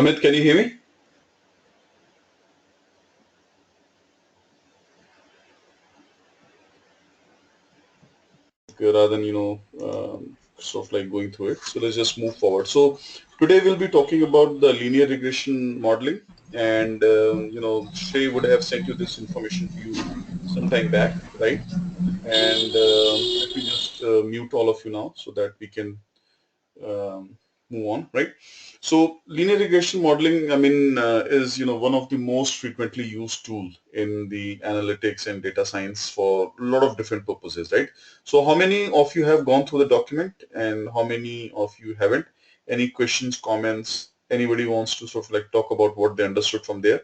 Amit, can you hear me? Rather than, sort of like going through it. So let's just move forward. So today we'll be talking about the linear regression modeling. And, Shay would have sent you this information to you some time back, right? And let me just mute all of you now so that we can um, move on, right? So linear regression modeling, is one of the most frequently used tool in the analytics and data science for a lot of different purposes, right? So how many of you have gone through the document and how many of you haven't? Any questions, comments? Anybody wants to sort of like talk about what they understood from there?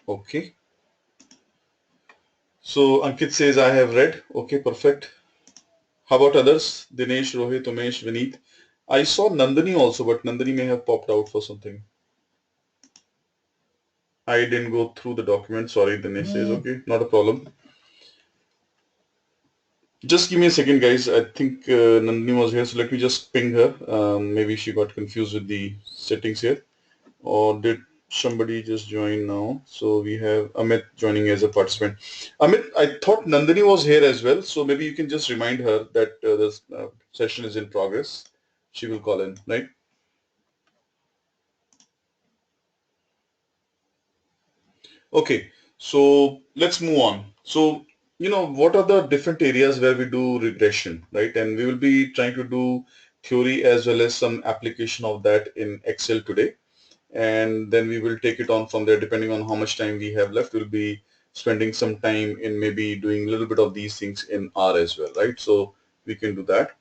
Okay. So Ankit says I have read. Okay, perfect. How about others? Dinesh, Rohit, Umesh, Vineet. I saw Nandini also, but Nandini may have popped out for something. I didn't go through the document. Sorry, Dinesh says. Okay, not a problem. Just give me a second, guys. I think Nandini was here, so let me just ping her. Maybe she got confused with the settings here. Or did somebody just join now? So we have Amit joining as a participant. Amit, I thought Nandini was here as well, so maybe you can just remind her that this session is in progress. She will call in, right? Okay, so let's move on. So, what are the different areas where we do regression, right? And we will be trying to do theory as well as some application of that in Excel today. And then we will take it on from there depending on how much time we have left. We'll be spending some time in maybe doing a little bit of these things in R as well, right? So we can do that.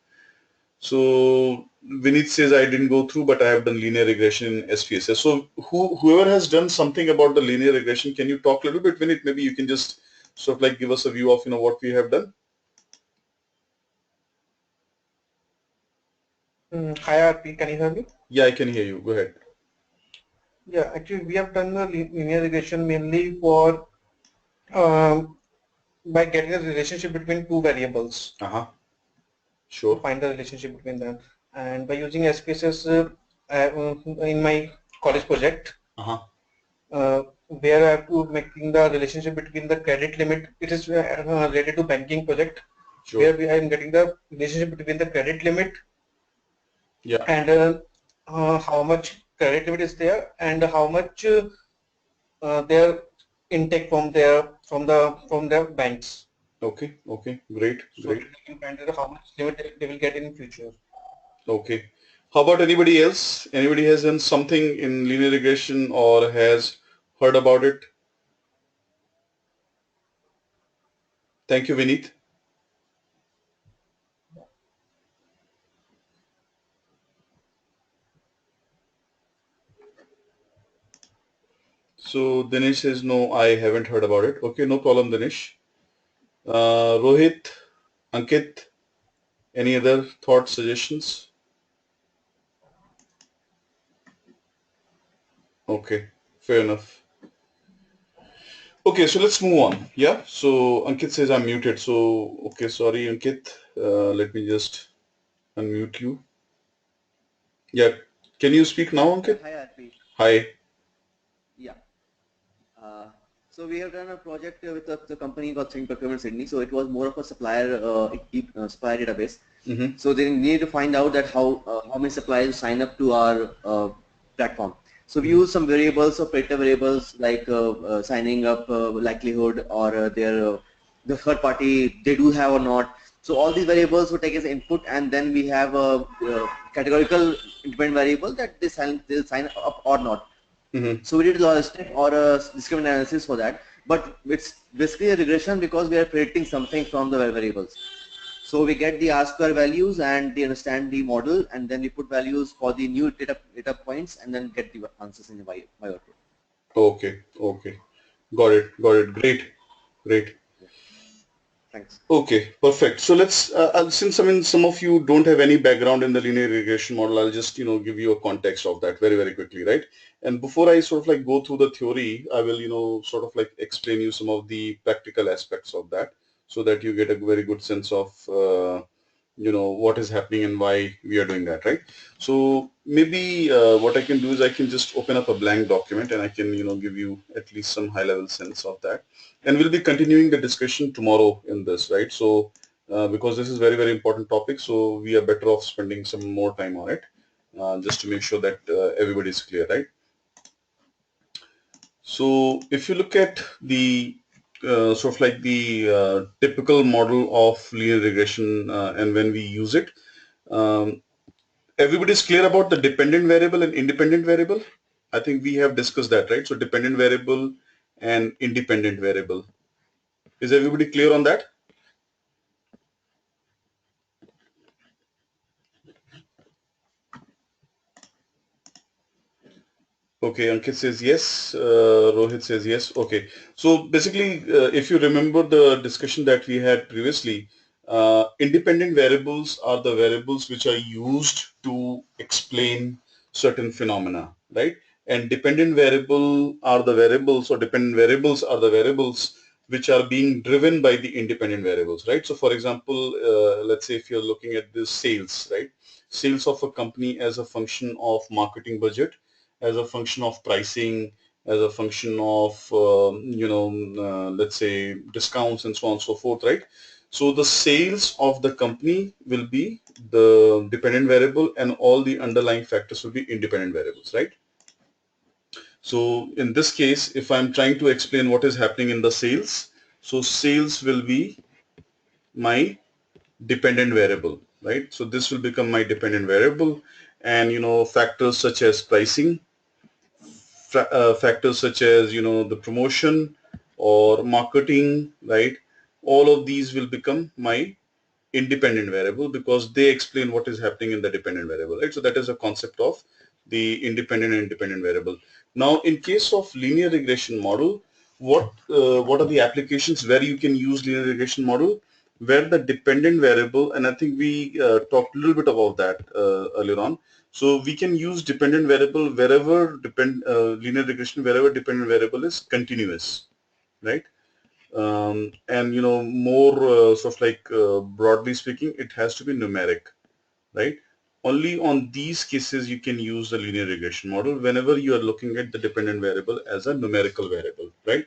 So Vinith says I didn't go through, but I have done linear regression in SPSS. So whoever has done something about the linear regression, can you talk a little bit, Vinith? Maybe you can just sort of like give us a view of what we have done. Hi RP, can you hear me? Yeah, I can hear you. Go ahead. Yeah, actually we have done the linear regression mainly for um, by getting a relationship between two variables Uh-huh. to Sure. find the relationship between them, and by using SPSS in my college project Uh-huh. where I have to making the relationship between the credit limit. It is related to banking project Sure. where I am getting the relationship between the credit limit Yeah. and how much credit limit is there and how much their intake from their banks, Okay. Okay. Great. so Great. that they can find out how much limit they will get in future. Okay. How about anybody else? Anybody has done something in linear regression or has heard about it? Thank you, Vinith. So Dinesh says, no, I haven't heard about it. Okay, no problem, Dinesh. Rohit, Ankit, any other thoughts, suggestions? Okay, fair enough. Okay, so let's move on. Yeah, so Ankit says I'm muted. So, okay, sorry, Ankit. Let me just unmute you. Yeah, can you speak now, Yeah, Ankit? hi RP. Hi. Yeah. Uh, so we have done a project with the company called Think Procurement Sydney. So it was more of a supplier database. Mm-hmm. So they need to find out that how many suppliers sign up to our platform. So we use some variables or predictive variables like signing up likelihood or the third party they do have or not. So all these variables would take as input, and then we have a categorical independent variable that they'll sign up or not. Mm-hmm. So we did a logistic or a discriminant analysis for that, but it's basically a regression because we are predicting something from the variables. So we get the R-square values and they understand the model, and then we put values for the new data points and then get the answers in the by output. Okay, okay. Got it. Great, great. Yeah. Thanks. Okay, perfect. So let's, since some of you don't have any background in the linear regression model, I'll just, give you a context of that very, very quickly, right? And before I sort of like go through the theory, I will, sort of like explain you some of the practical aspects of that. so that you get a very good sense of what is happening and why we are doing that, right? So maybe what I can do is I can just open up a blank document and I can give you at least some high level sense of that, and we'll be continuing the discussion tomorrow in this, right? So because this is very, very important topic, so we are better off spending some more time on it, just to make sure that everybody is clear, right? So if you look at the sort of like the typical model of linear regression, and when we use it, um, everybody's clear about the dependent variable and independent variable. I think we have discussed that, right? So dependent variable and independent variable. Is everybody clear on that? Okay, Ankit says yes. Rohit says yes. Okay. So basically, if you remember the discussion that we had previously, independent variables are the variables which are used to explain certain phenomena, right? And dependent variable are the variables, or dependent variables are the variables which are being driven by the independent variables, right? So for example, let's say if you're looking at the sales, right? Sales of a company as a function of marketing budget, as a function of pricing, as a function of let's say discounts and so on and so forth, right? So the sales of the company will be the dependent variable, and all the underlying factors will be independent variables, right? So in this case, if I'm trying to explain what is happening in the sales, so sales will be my dependent variable, right? So this will become my dependent variable, and factors such as pricing, factors such as the promotion or marketing, right? All of these will become my independent variable because they explain what is happening in the dependent variable, right? So that is a concept of the independent and independent variable. Now in case of linear regression model, what are the applications where you can use linear regression model, where the dependent variable, and I think we talked a little bit about that earlier on. So we can use dependent variable wherever linear regression wherever dependent variable is continuous, right? And more sort of like broadly speaking, it has to be numeric, right? Only on these cases you can use the linear regression model, whenever you are looking at the dependent variable as a numerical variable, right?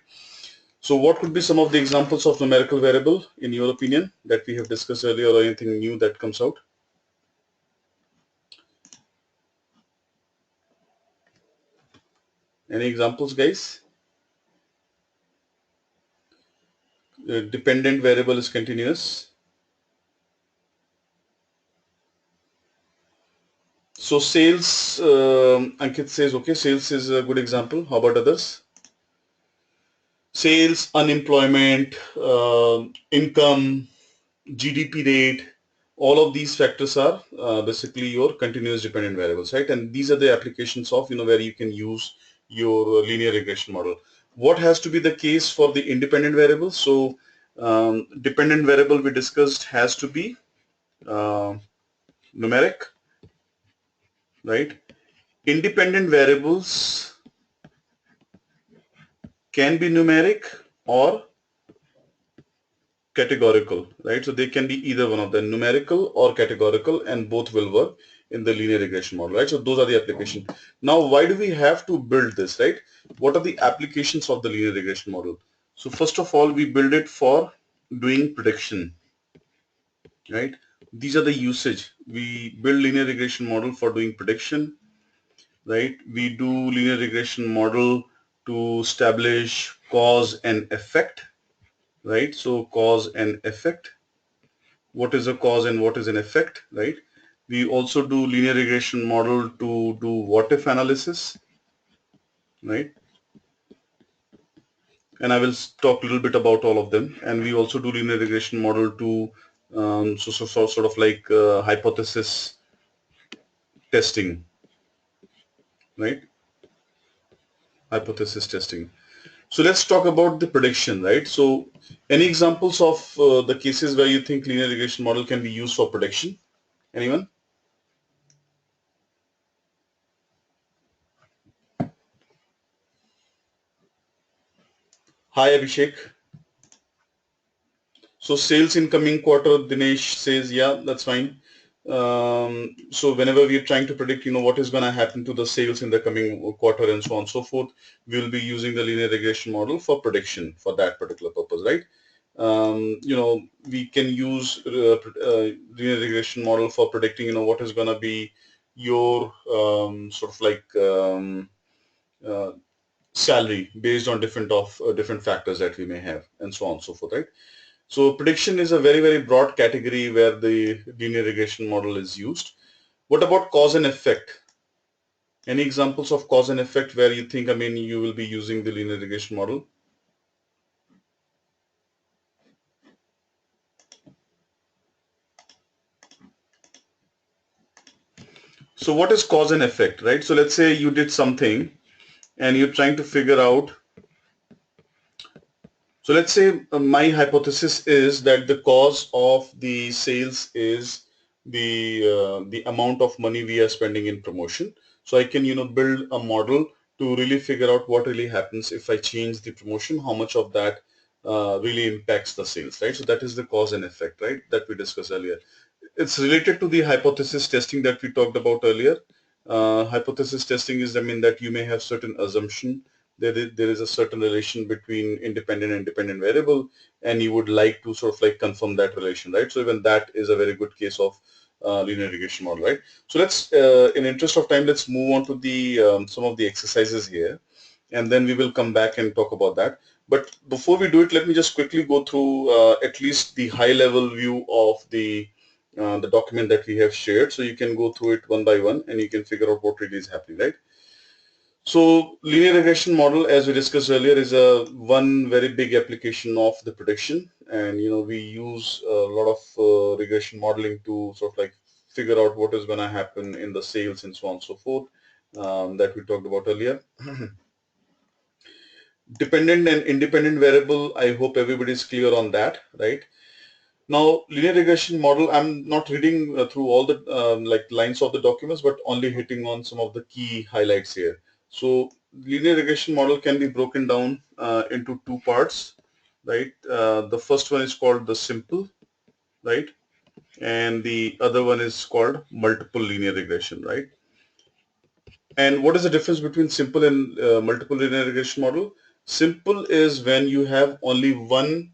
So what could be some of the examples of numerical variable in your opinion that we have discussed earlier, or anything new that comes out? Any examples, guys? Dependent variable is continuous. So sales, Ankit says, okay, sales is a good example. How about others? Sales, unemployment, income, GDP rate, all of these factors are basically your continuous dependent variables, right? And these are the applications of, where you can use your linear regression model. What has to be the case for the independent variables? So dependent variable we discussed has to be numeric, right? Independent variables can be numeric or categorical, right? So they can be either one of them, numerical or categorical, and both will work in the linear regression model, right? So those are the applications. Now, why do we have to build this, right? What are the applications of the linear regression model? So first of all, we build it for doing prediction, right? These are the usage. We build linear regression model for doing prediction, right? We do linear regression model to establish cause and effect, right? So cause and effect, what is a cause and what is an effect, right? We also do linear regression model to do what if analysis, right? And I will talk a little bit about all of them. And we also do linear regression model to sort of like hypothesis testing, right? Hypothesis testing. So let's talk about the prediction, right? So any examples of the cases where you think linear regression model can be used for prediction? Anyone? Hi, Abhishek. So sales in coming quarter, Dinesh says, yeah, that's fine. So whenever we're trying to predict, what is going to happen to the sales in the coming quarter and so on and so forth, we'll be using the linear regression model for prediction for that particular purpose, right? We can use linear regression model for predicting, what is going to be your sort of like uh, salary based on different factors that we may have and so on and so forth, right? So prediction is a very, very broad category where the linear regression model is used. What about cause and effect? Any examples of cause and effect where you think, you will be using the linear regression model? So what is cause and effect, right? So let's say you did something and you're trying to figure out. So let's say my hypothesis is that the cause of the sales is the amount of money we are spending in promotion. So I can build a model to really figure out what really happens if I change the promotion, how much of that really impacts the sales, right? So that is the cause and effect, right, that we discussed earlier. It's related to the hypothesis testing that we talked about earlier. Hypothesis testing is, that you may have certain assumption. There is a certain relation between independent and dependent variable, and you would like to sort of like confirm that relation, right? So even that is a very good case of linear regression model, right? So let's, in interest of time, let's move on to the some of the exercises here, and then we will come back and talk about that. But before we do it, let me just quickly go through at least the high level view of the document that we have shared, so you can go through it one by one and you can figure out what really is happening, right? So linear regression model, as we discussed earlier, is a one very big application of the prediction, and we use a lot of regression modeling to sort of like figure out what is going to happen in the sales and so on and so forth, that we talked about earlier. Dependent and independent variable, I hope everybody is clear on that, right? Now, linear regression model, I'm not reading through all the like lines of the documents, but only hitting on some of the key highlights here. So linear regression model can be broken down into two parts, right? The first one is called the simple, right? And the other one is called multiple linear regression, right? And what is the difference between simple and multiple linear regression model? Simple is when you have only one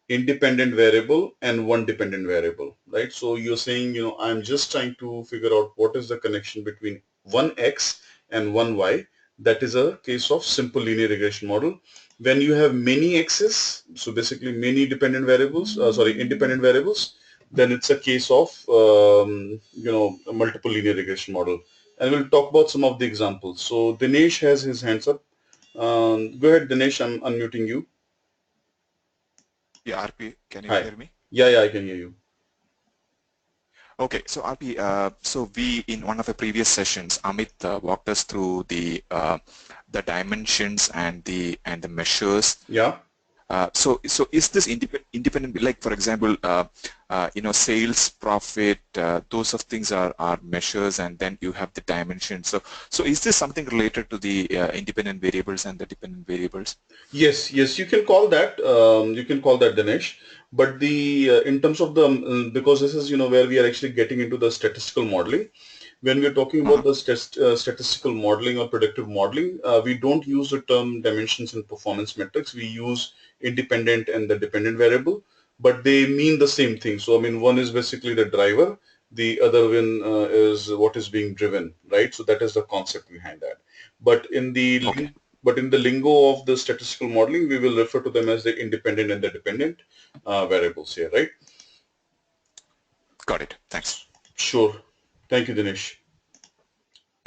independent variable and one dependent variable, right? So you're saying, I'm just trying to figure out what is the connection between one X and one Y. That is a case of simple linear regression model. When you have many X's, so basically many dependent variables, independent variables, then it's a case of, a multiple linear regression model. And we'll talk about some of the examples. So Dinesh has his hands up. Go ahead, Dinesh, I'm unmuting you. Yeah, RP, can you Hi. hear me? Yeah, I can hear you. Okay, so RP, so we in one of the previous sessions, Amit walked us through the dimensions and the measures. Yeah. So is this independent? Like for example, sales, profit, those of things are measures, and then you have the dimensions. So is this something related to the independent variables and the dependent variables? Yes, you can call that. You can call that, Dinesh. But the in terms of the because this is where we are actually getting into the statistical modeling. When we're talking about the statistical modeling or predictive modeling, we don't use the term dimensions and performance metrics. We use independent and the dependent variable, but they mean the same thing. So one is basically the driver, the other one is what is being driven, right? So that is the concept behind that. But in the Okay, lingo of the statistical modeling, we will refer to them as the independent and the dependent variables here, right? got it. Thanks. Sure. Thank you, Dinesh.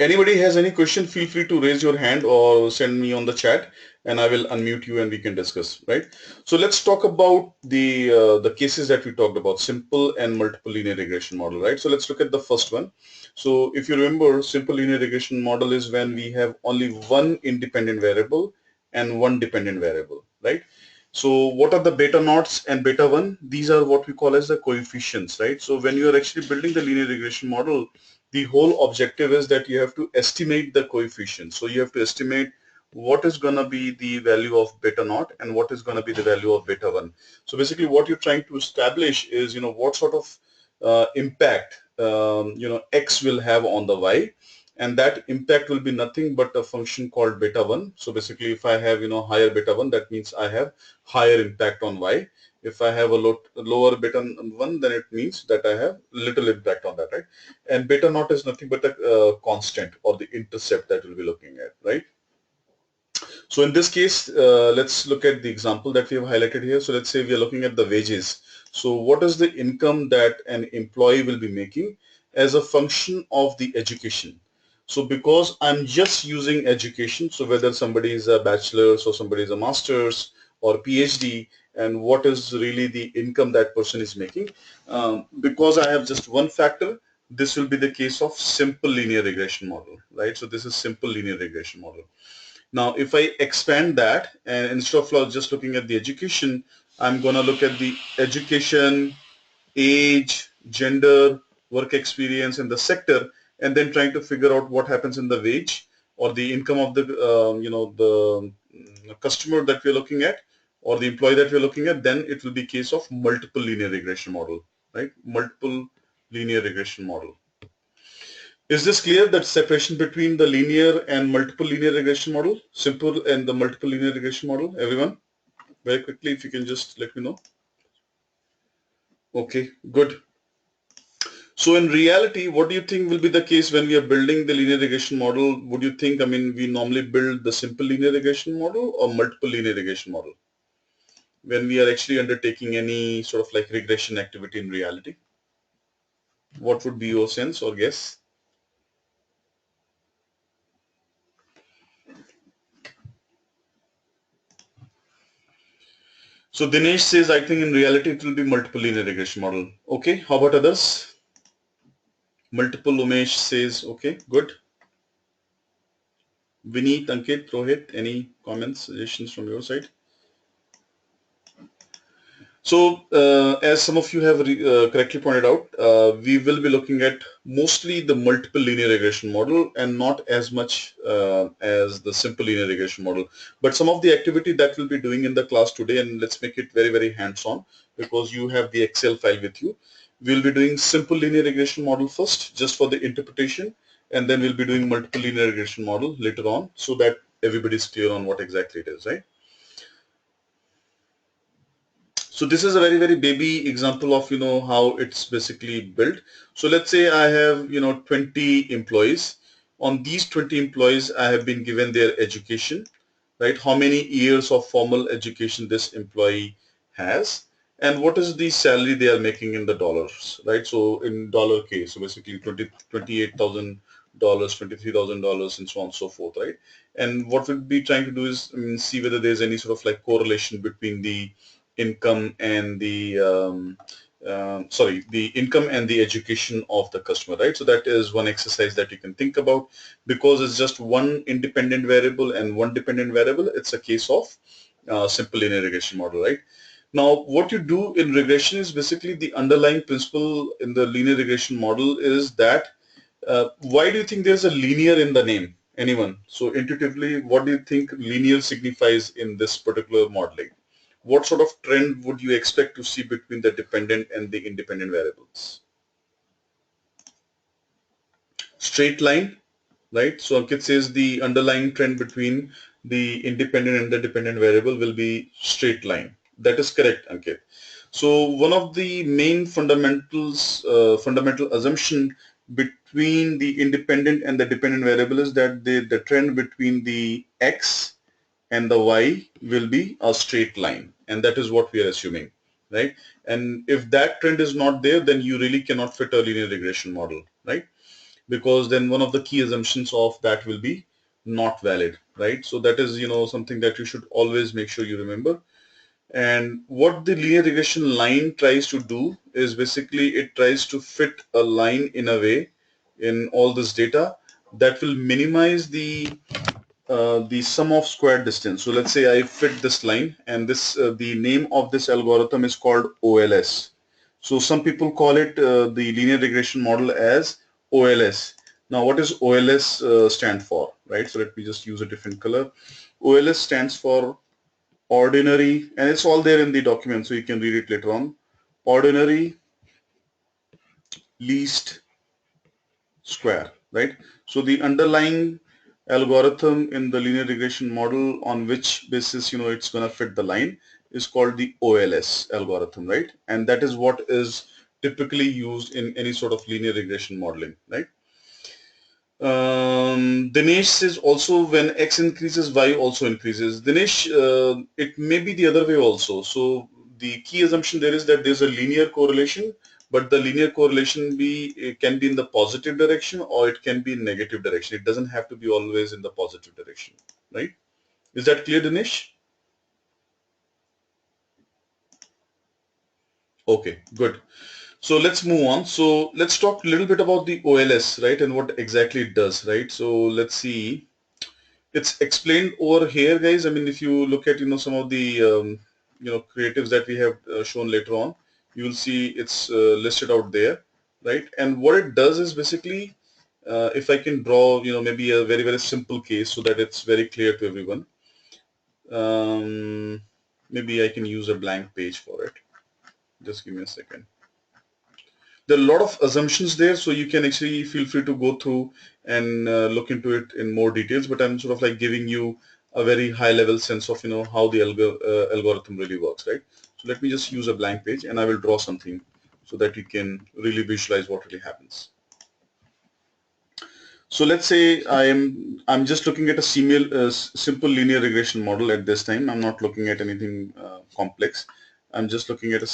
Anybody has any question, feel free to raise your hand or send me on the chat and I will unmute you and we can discuss, right? So let's talk about the cases that we talked about, simple and multiple linear regression model, right? So let's look at the first one. So if you remember, simple linear regression model is when we have only one independent variable and one dependent variable, right? So what are the beta knots and beta 1? These are what we call as the coefficients, right? So when you are actually building the linear regression model, the whole objective is that you have to estimate the coefficient. So you have to estimate what is going to be the value of beta naught and what is going to be the value of beta 1. So basically what you're trying to establish is, what sort of impact, X will have on the Y, and that impact will be nothing but a function called beta 1. So basically if I have, higher beta 1, that means I have higher impact on Y. If I have a lower beta 1, then it means that I have little impact on that, right? And beta naught is nothing but a constant or the intercept that we'll be looking at, right? So in this case, let's look at the example that we have highlighted here. So let's say we are looking at the wages. So what is the income that an employee will be making as a function of the education? So because I'm just using education, so whether somebody is a bachelor's or somebody is a master's or PhD, and what is really the income that person is making, because I have just one factor, this will be the case of simple linear regression model, right? So this is simple linear regression model. Now, if I expand that, and instead of just looking at the education, I'm going to look at the education, age, gender, work experience, and the sector, and then trying to figure out what happens in the wage or the income of the, the customer that we're looking at or the employee that we're looking at. Then it will be case of multiple linear regression model, right? Multiple linear regression model. Is this clear, that separation between the linear and multiple linear regression model, simple and the multiple linear regression model, everyone? Very quickly, if you can just let me know. Okay, good. So in reality, what do you think will be the case when we are building the linear regression model? Would you think, we normally build the simple linear regression model or multiple linear regression model when we are actually undertaking any sort of like regression activity in reality? What would be your sense or guess? So Dinesh says, I think in reality it will be multiple linear regression model. Okay, how about others? Multiple. Umesh says, okay, good. Vineet, Ankit, Rohit, any comments, suggestions from your side? So, as some of you have correctly pointed out, we will be looking at mostly the multiple linear regression model and not as much as the simple linear regression model. But some of the activity that we'll be doing in the class today, and let's make it very, very hands-on because you have the Excel file with you. We'll be doing simple linear regression model first, just for the interpretation, and then we'll be doing multiple linear regression model later on so that everybody's clear on what exactly it is, right? So this is a very, very baby example of, how it's basically built. So let's say I have, 20 employees. On these 20 employees, I have been given their education, right? How many years of formal education this employee has, and what is the salary they are making in the dollars, right? So in dollar case, so basically $28,000, $23,000, and so on and so forth, right? And what we'll be trying to do is see whether there's any sort of like correlation between the income and the the income and the education of the customer, right? So that is one exercise that you can think about. Because it's just one independent variable and one dependent variable, it's a case of simple linear regression model, right? Now, what you do in regression is basically the underlying principle in the linear regression model is that why do you think there's a linear in the name? Anyone? So intuitively, what do you think linear signifies in this particular modeling? What sort of trend would you expect to see between the dependent and the independent variables? Straight line, right? So Ankit says the underlying trend between the independent and the dependent variable will be straight line. That is correct, Ankit. So one of the main fundamental assumption between the independent and the dependent variable is that the trend between the x and the y will be a straight line, and that is what we are assuming, right? And if that trend is not there, then you really cannot fit a linear regression model, right? Because then one of the key assumptions of that will be not valid, right? So that is, something that you should always make sure you remember. And what the linear regression line tries to do is basically it tries to fit a line in a way in all this data that will minimize the sum of squared distance. So let's say I fit this line, and this the name of this algorithm is called OLS. So some people call it the linear regression model as OLS. Now, what is OLS stand for, right? So let me just use a different color. OLS stands for ordinary, and it's all there in the document, so you can read it later on. Ordinary least square, right? So the underlying algorithm in the linear regression model on which basis, it's going to fit the line is called the OLS algorithm, right? And that is what is typically used in any sort of linear regression modeling, right? Dinesh says also when X increases, Y also increases. Dinesh, it may be the other way also. So the key assumption there is that there's a linear correlation, but the linear correlation it can be in the positive direction or it can be in negative direction. It doesn't have to be always in the positive direction, right? Is that clear, Dinesh? Okay, good. So let's move on. So let's talk a little bit about the OLS, right, and what exactly it does, right? So let's see. It's explained over here, guys. I mean, if you look at some of the creatives that we have shown later on, you will see it's listed out there, right? And what it does is basically, if I can draw maybe a very very simple case so that it's very clear to everyone. um, Maybe I can use a blank page for it. Just give me a second. There are a lot of assumptions there, so you can actually feel free to go through and look into it in more details, but I'm sort of like giving you a very high level sense of how the algorithm really works, right? So let me just use a blank page and I will draw something so that you can really visualize what really happens. So let's say I'm just looking at a simple linear regression model at this time. I'm not looking at anything complex. I'm just looking at a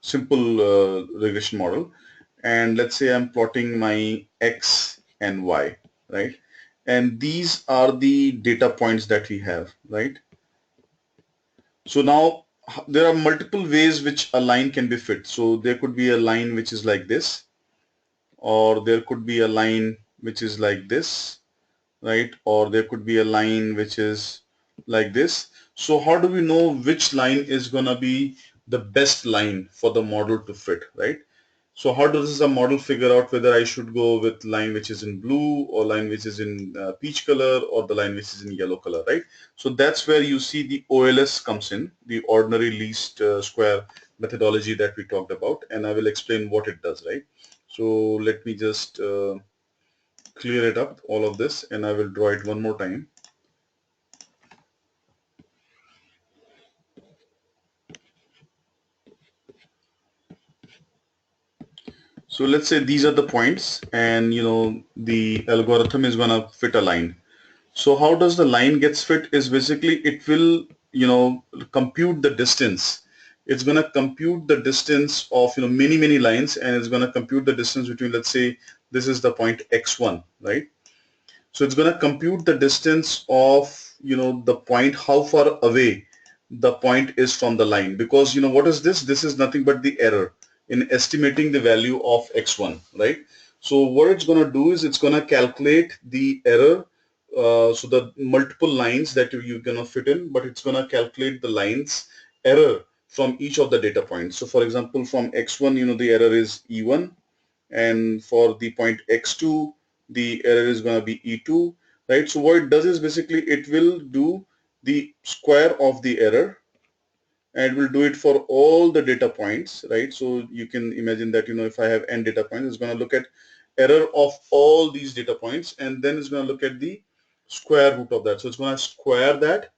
simple regression model, and let's say I'm plotting my X and Y, right? And these are the data points that we have, right? So now there are multiple ways which a line can be fit. So there could be a line which is like this, or there could be a line which is like this, right? Or there could be a line which is like this. So how do we know which line is going to be the best line for the model to fit, right? So how does the model figure out whether I should go with line which is in blue or line which is in peach color or the line which is in yellow color, right? So that's where you see the OLS comes in, the ordinary least square methodology that we talked about, and I will explain what it does, right? So let me just clear it up, all of this, and I will draw it one more time. So let's say these are the points, and the algorithm is gonna fit a line. So how does the line gets fit is basically it will compute the distance. It's gonna compute the distance of many lines, and it's gonna compute the distance between, let's say this is the point x1, right? So it's going to compute the distance of, the point, how far away the point is from the line. Because, what is this? This is nothing but the error in estimating the value of x1, right? So what it's going to do is it's going to calculate the error. So the multiple lines that you're going to fit in, but it's going to calculate the lines error from each of the data points. So for example, from x1, the error is e1, and for the point x2 the error is going to be e2, right? So what it does is basically it will do the square of the error, and it will do it for all the data points, right? So you can imagine that if I have n data points, it's going to look at error of all these data points, and then it's going to look at the square root of that. So it's going to square that,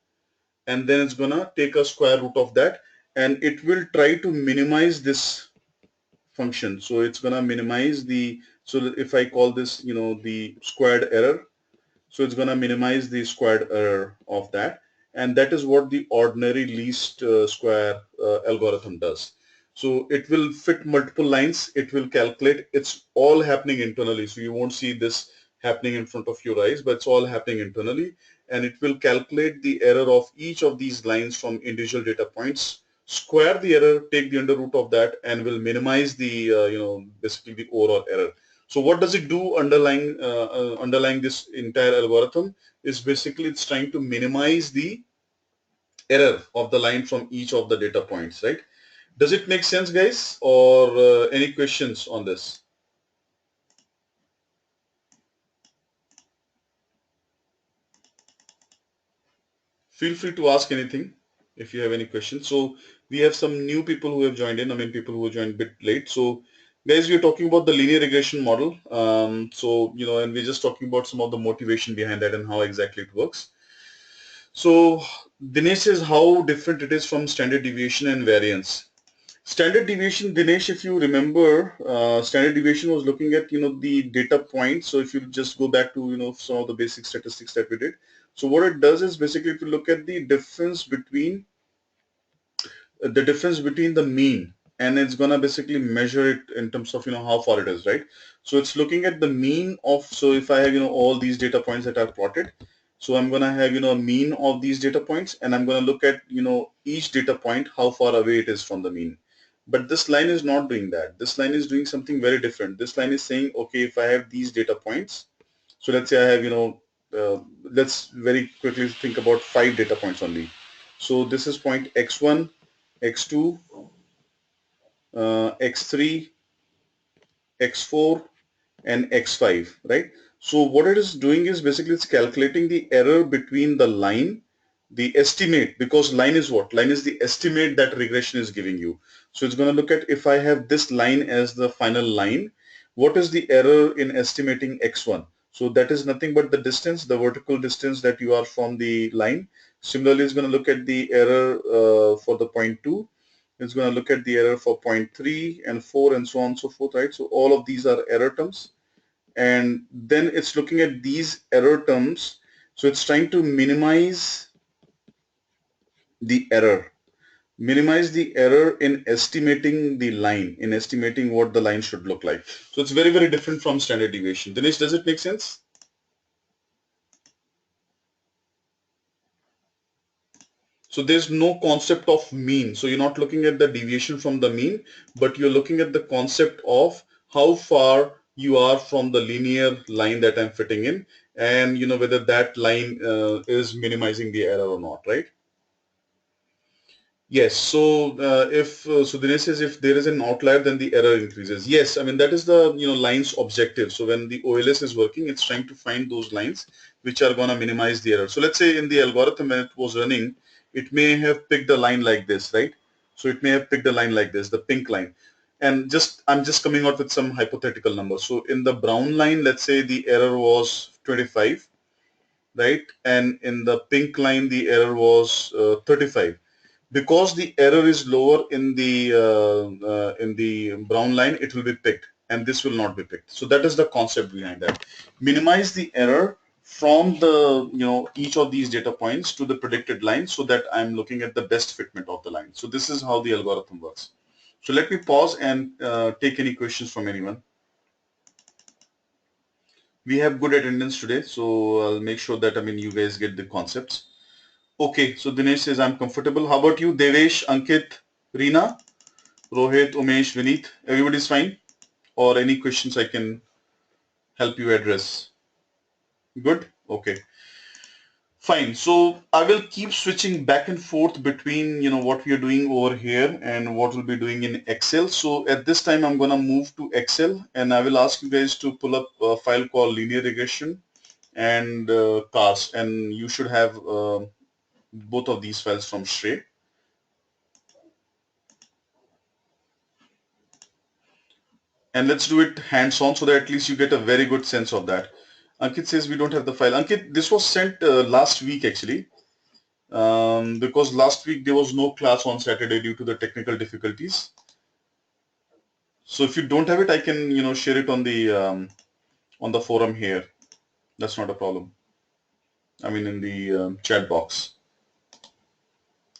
and then it's going to take a square root of that, and it will try to minimize this function. So it's going to minimize the, so that if I call this the squared error, so it's going to minimize the squared error of that, and that is what the ordinary least square algorithm does. So it will fit multiple lines, it will calculate, it's all happening internally, so you won't see this happening in front of your eyes, but it's all happening internally, and it will calculate the error of each of these lines from individual data points, square the error, take the under root of that, and will minimize the basically the overall error. So what does it do underlying this entire algorithm is basically it's trying to minimize the error of the line from each of the data points, right? Does it make sense, guys, or any questions on this? Feel free to ask anything if you have any questions. So we have some new people who have joined in. I mean, people who joined a bit late. So guys, we're talking about the linear regression model. And we're just talking about some of the motivation behind that and how exactly it works. So Dinesh says how different it is from standard deviation and variance. Standard deviation, Dinesh, if you remember, standard deviation was looking at, the data points. So if you just go back to, some of the basic statistics that we did. So what it does is basically if you look at the difference between the mean, and it's gonna basically measure it in terms of, how far it is, right? So it's looking at the mean of, so if I have, all these data points that I've plotted, so I'm gonna have, a mean of these data points, and I'm gonna look at, each data point, how far away it is from the mean. But this line is not doing that. This line is doing something very different. This line is saying, okay, if I have these data points, so let's say I have, let's very quickly think about 5 data points only. So this is point x1, x2, x3, x4, and x5, right? So what it is doing is basically it's calculating the error between the line, the estimate, because line is what? Line is the estimate that regression is giving you. So it's going to look at, if I have this line as the final line, what is the error in estimating x1? So that is nothing but the distance, the vertical distance that you are from the line. Similarly, it's going to look at the error for the point 2. It's going to look at the error for point 3 and 4 and so on and so forth, right? So all of these are error terms. And then it's looking at these error terms. So it's trying to minimize the error. Minimize the error in estimating the line, in estimating what the line should look like. So it's very, very different from standard deviation. Dinesh, does it make sense? So there's no concept of mean. So you're not looking at the deviation from the mean, but you're looking at the concept of how far you are from the linear line that I'm fitting in, and whether that line is minimizing the error or not, right? Yes. So if so, Dinesh says if there is an outlier, then the error increases. Yes, I mean that is the line's objective. So when the OLS is working, it's trying to find those lines which are going to minimize the error. So let's say in the algorithm when it was running, it may have picked a line like this, right? So it may have picked a line like this, the pink line. And I'm just coming out with some hypothetical numbers. So in the brown line, let's say the error was 25, right? And in the pink line, the error was 35. Because the error is lower in the brown line, it will be picked, and this will not be picked. So that is the concept behind that. Minimize the error from the each of these data points to the predicted line, so that I'm looking at the best fitment of the line. So this is how the algorithm works. So let me pause and take any questions from anyone. We have good attendance today, so I'll make sure that you guys get the concepts. Okay, so Dinesh says I'm comfortable. How about you, Devesh, Ankit, Reena, Rohit, Umesh, Vineet? Everybody's fine? Or any questions I can help you address? Good? Okay. Fine. So I will keep switching back and forth between, what we are doing over here and what we'll be doing in Excel. So at this time, I'm going to move to Excel, and I will ask you guys to pull up a file called linear regression and cars. And you should have both of these files from Shrey. And let's do it hands-on so that at least you get a very good sense of that. Ankit says we don't have the file. Ankit, this was sent last week actually, because last week there was no class on Saturday due to the technical difficulties. So if you don't have it, I can share it on the forum here. That's not a problem. I mean in the chat box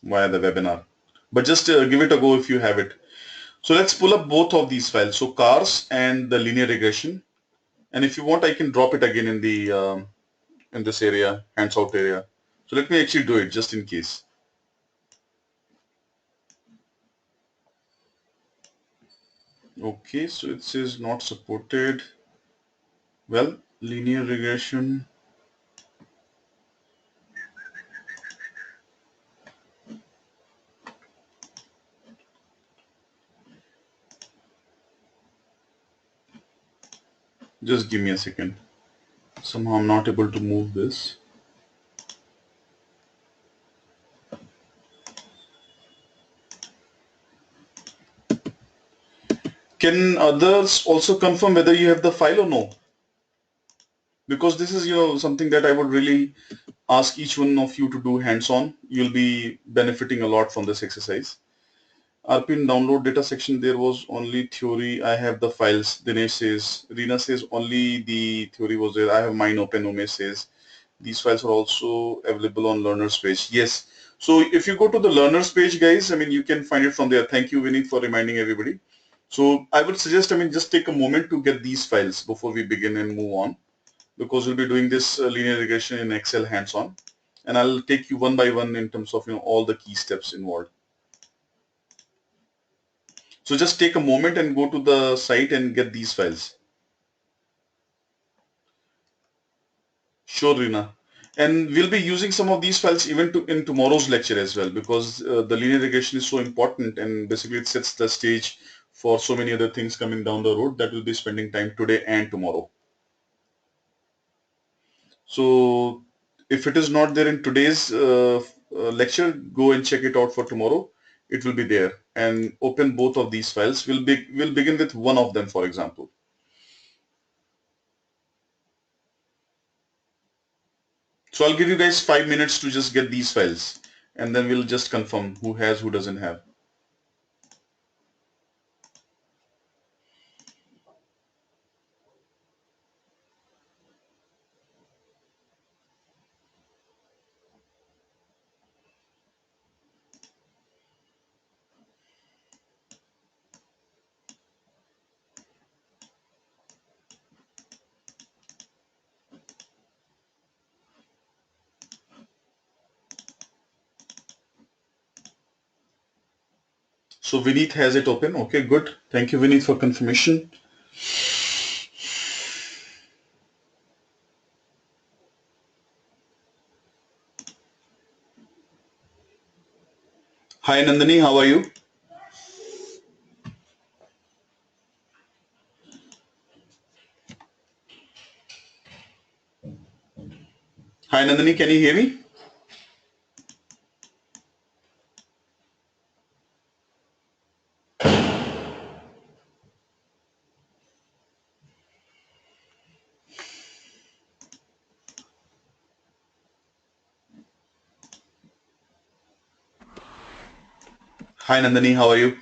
via the webinar. But just give it a go if you have it. So let's pull up both of these files. So cars and the linear regression. And if you want, I can drop it again in this area, hands out area. So let me actually do it just in case. Okay, so it says not supported. Well, linear regression. Just give me a second. Somehow I'm not able to move this. Can others also confirm whether you have the file or no? Because this is, something that I would really ask each one of you to do hands-on. You'll be benefiting a lot from this exercise. RPN download data section, there was only theory. I have the files. Dinesh says. Reena says only the theory was there. I have mine open. Umesh says these files are also available on learners page. Yes. So if you go to the learners page, guys, I mean, you can find it from there. Thank you, Vinny, for reminding everybody. So I would suggest, just take a moment to get these files before we begin and move on, because we'll be doing this linear regression in Excel hands-on, and I'll take you one by one in terms of all the key steps involved. So just take a moment and go to the site and get these files. Sure, Rina. And we'll be using some of these files even in tomorrow's lecture as well, because the linear regression is so important, and basically it sets the stage for so many other things coming down the road that we'll be spending time today and tomorrow. So if it is not there in today's lecture, go and check it out for tomorrow. It will be there, and open both of these files. We'll begin with one of them, for example. So I'll give you guys 5 minutes to just get these files, and then we'll just confirm who has, who doesn't have. So Vineet has it open. Okay, good. Thank you, Vineet, for confirmation. Hi, Nandini. How are you? Hi, Nandini. Can you hear me? Hi, Nandini. How are you?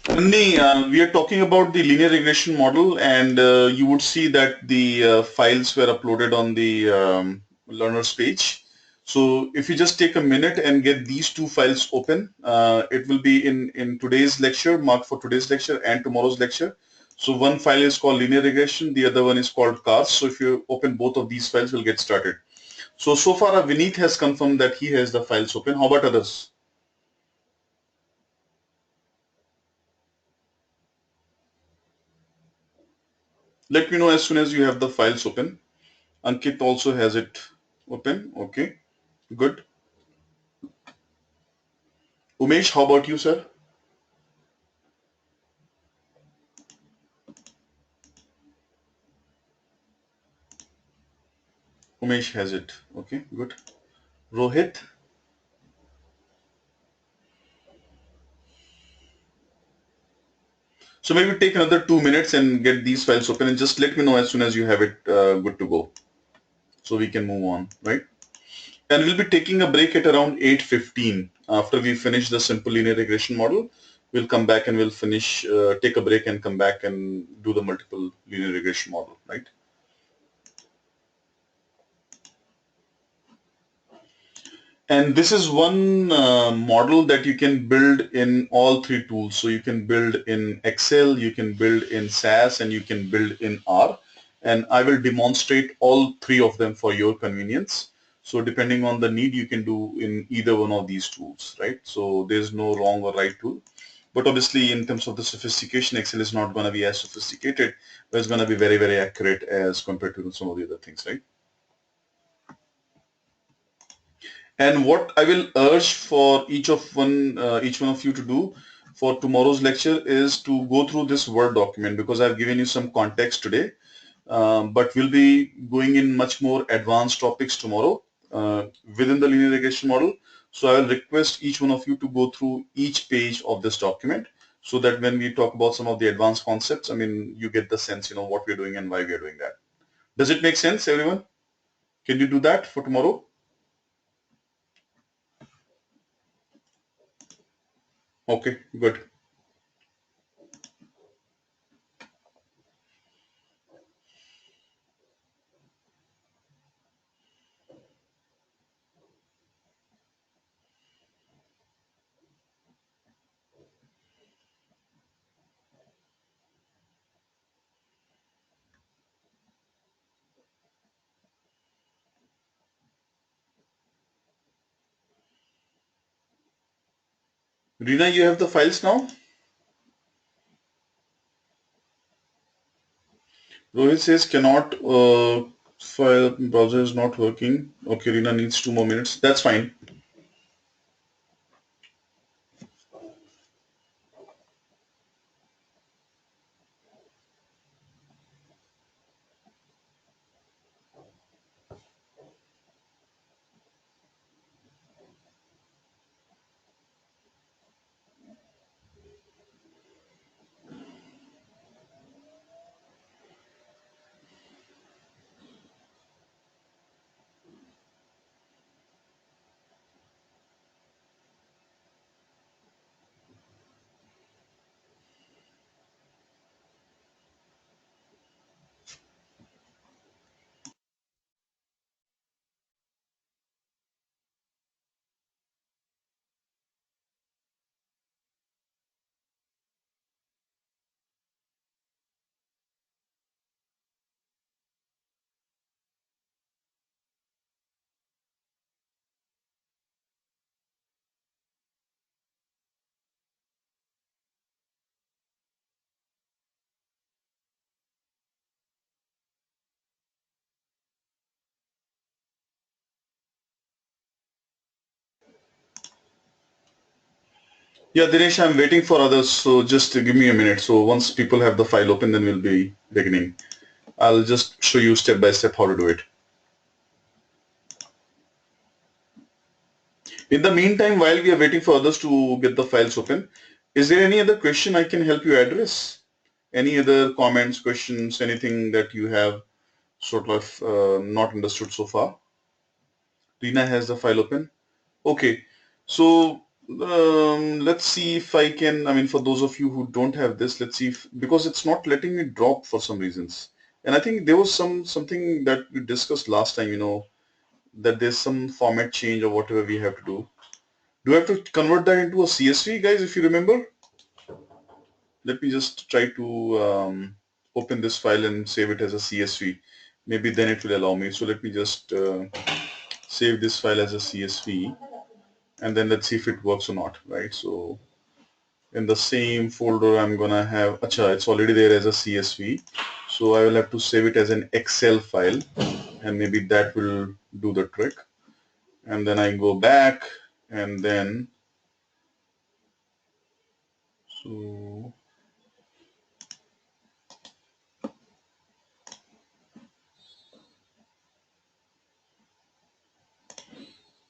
Nandini, we are talking about the linear regression model, and you would see that the files were uploaded on the learner's page. So if you just take a minute and get these two files open, it will be in today's lecture, marked for today's lecture and tomorrow's lecture. So one file is called linear regression, the other one is called cars. So if you open both of these files, we'll get started. So far, Vineet has confirmed that he has the files open. How about others? Let me know as soon as you have the files open. Ankit also has it open. Okay, good. Umesh, how about you, sir? Umesh has it. Okay, good. Rohit? So maybe take another 2 minutes and get these files open, and just let me know as soon as you have it good to go, so we can move on, right? And we'll be taking a break at around 8:15. After we finish the simple linear regression model, we'll come back and we'll finish, take a break and come back and do the multiple linear regression model, right? And this is one model that you can build in all three tools. So you can build in Excel, you can build in SAS, and you can build in R. And I will demonstrate all three of them for your convenience. So depending on the need, you can do in either one of these tools, right? So there's no wrong or right tool. But obviously, in terms of the sophistication, Excel is not going to be as sophisticated, but it's going to be very, very accurate as compared to some of the other things, right? And what I will urge for each one of you to do for tomorrow's lecture is to go through this Word document, because I've given you some context today, but we'll be going in much more advanced topics tomorrow within the linear regression model. So I will request each one of you to go through each page of this document so that when we talk about some of the advanced concepts, I mean, you get the sense, what we're doing and why we're doing that. Does it make sense, everyone? Can you do that for tomorrow? Okay, good. Rina, you have the files now? Rohit says cannot, file browser is not working. Okay, Rina needs 2 more minutes. That's fine. Yeah, Dinesh, I'm waiting for others, so just give me a minute. So once people have the file open, then we'll be beginning. I'll just show you step by step how to do it. In the meantime, while we are waiting for others to get the files open, is there any other question I can help you address? Any other comments, questions, anything that you have sort of not understood so far? Rina has the file open. Okay, so let's see if I can, I mean, for those of you who don't have this, let's see if, because it's not letting me drop for some reasons. And I think there was something that we discussed last time, that there's some format change or whatever we have to do. Do I have to convert that into a CSV, guys, if you remember? Let me just try to open this file and save it as a CSV. Maybe then it will allow me. So let me just save this file as a CSV and then let's see if it works or not, right? So in the same folder, I'm gonna have, acha, it's already there as a CSV. So I will have to save it as an Excel file and maybe that will do the trick. And then I go back and then, so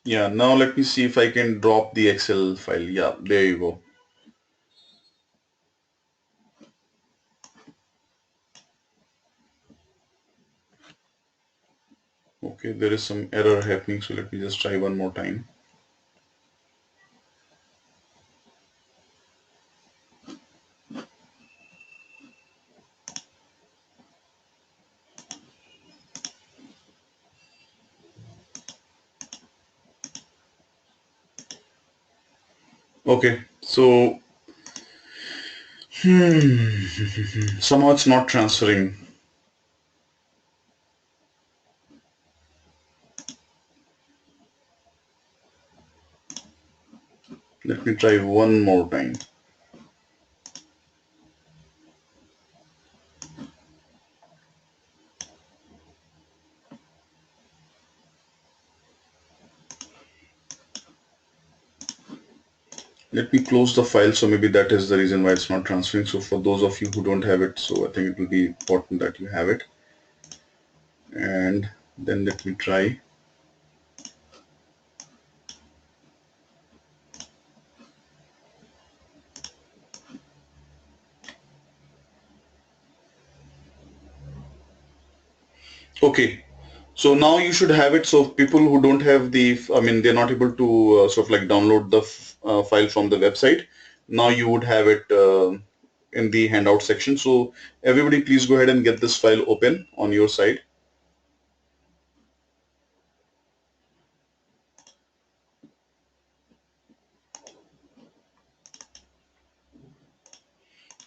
yeah, now let me see if I can drop the Excel file. Yeah, there you go. Okay, there is some error happening, so let me just try one more time. Okay, so somehow it's not transferring. Let me try one more time. Let me close the file, so maybe that is the reason why it's not transferring. So for those of you who don't have it, so I think it will be important that you have it. And then let me try. Okay. So now you should have it. So people who don't have the, I mean, they're not able to sort of like download the file from the website. Now you would have it in the handout section. So everybody please go ahead and get this file open on your side.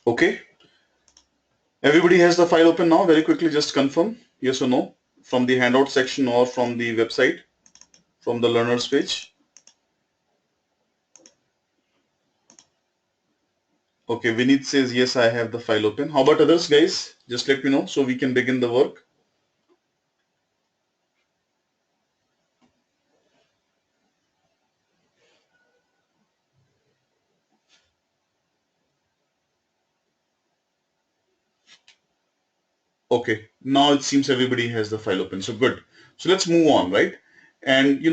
Okay. Everybody has the file open now. Very quickly, just confirm yes or no from the handout section or from the website, from the learners page. Okay, Vinith says yes, I have the file open. How about others, guys? Just let me know so we can begin the work. Okay, now it seems everybody has the file open. So good. So let's move on, right? And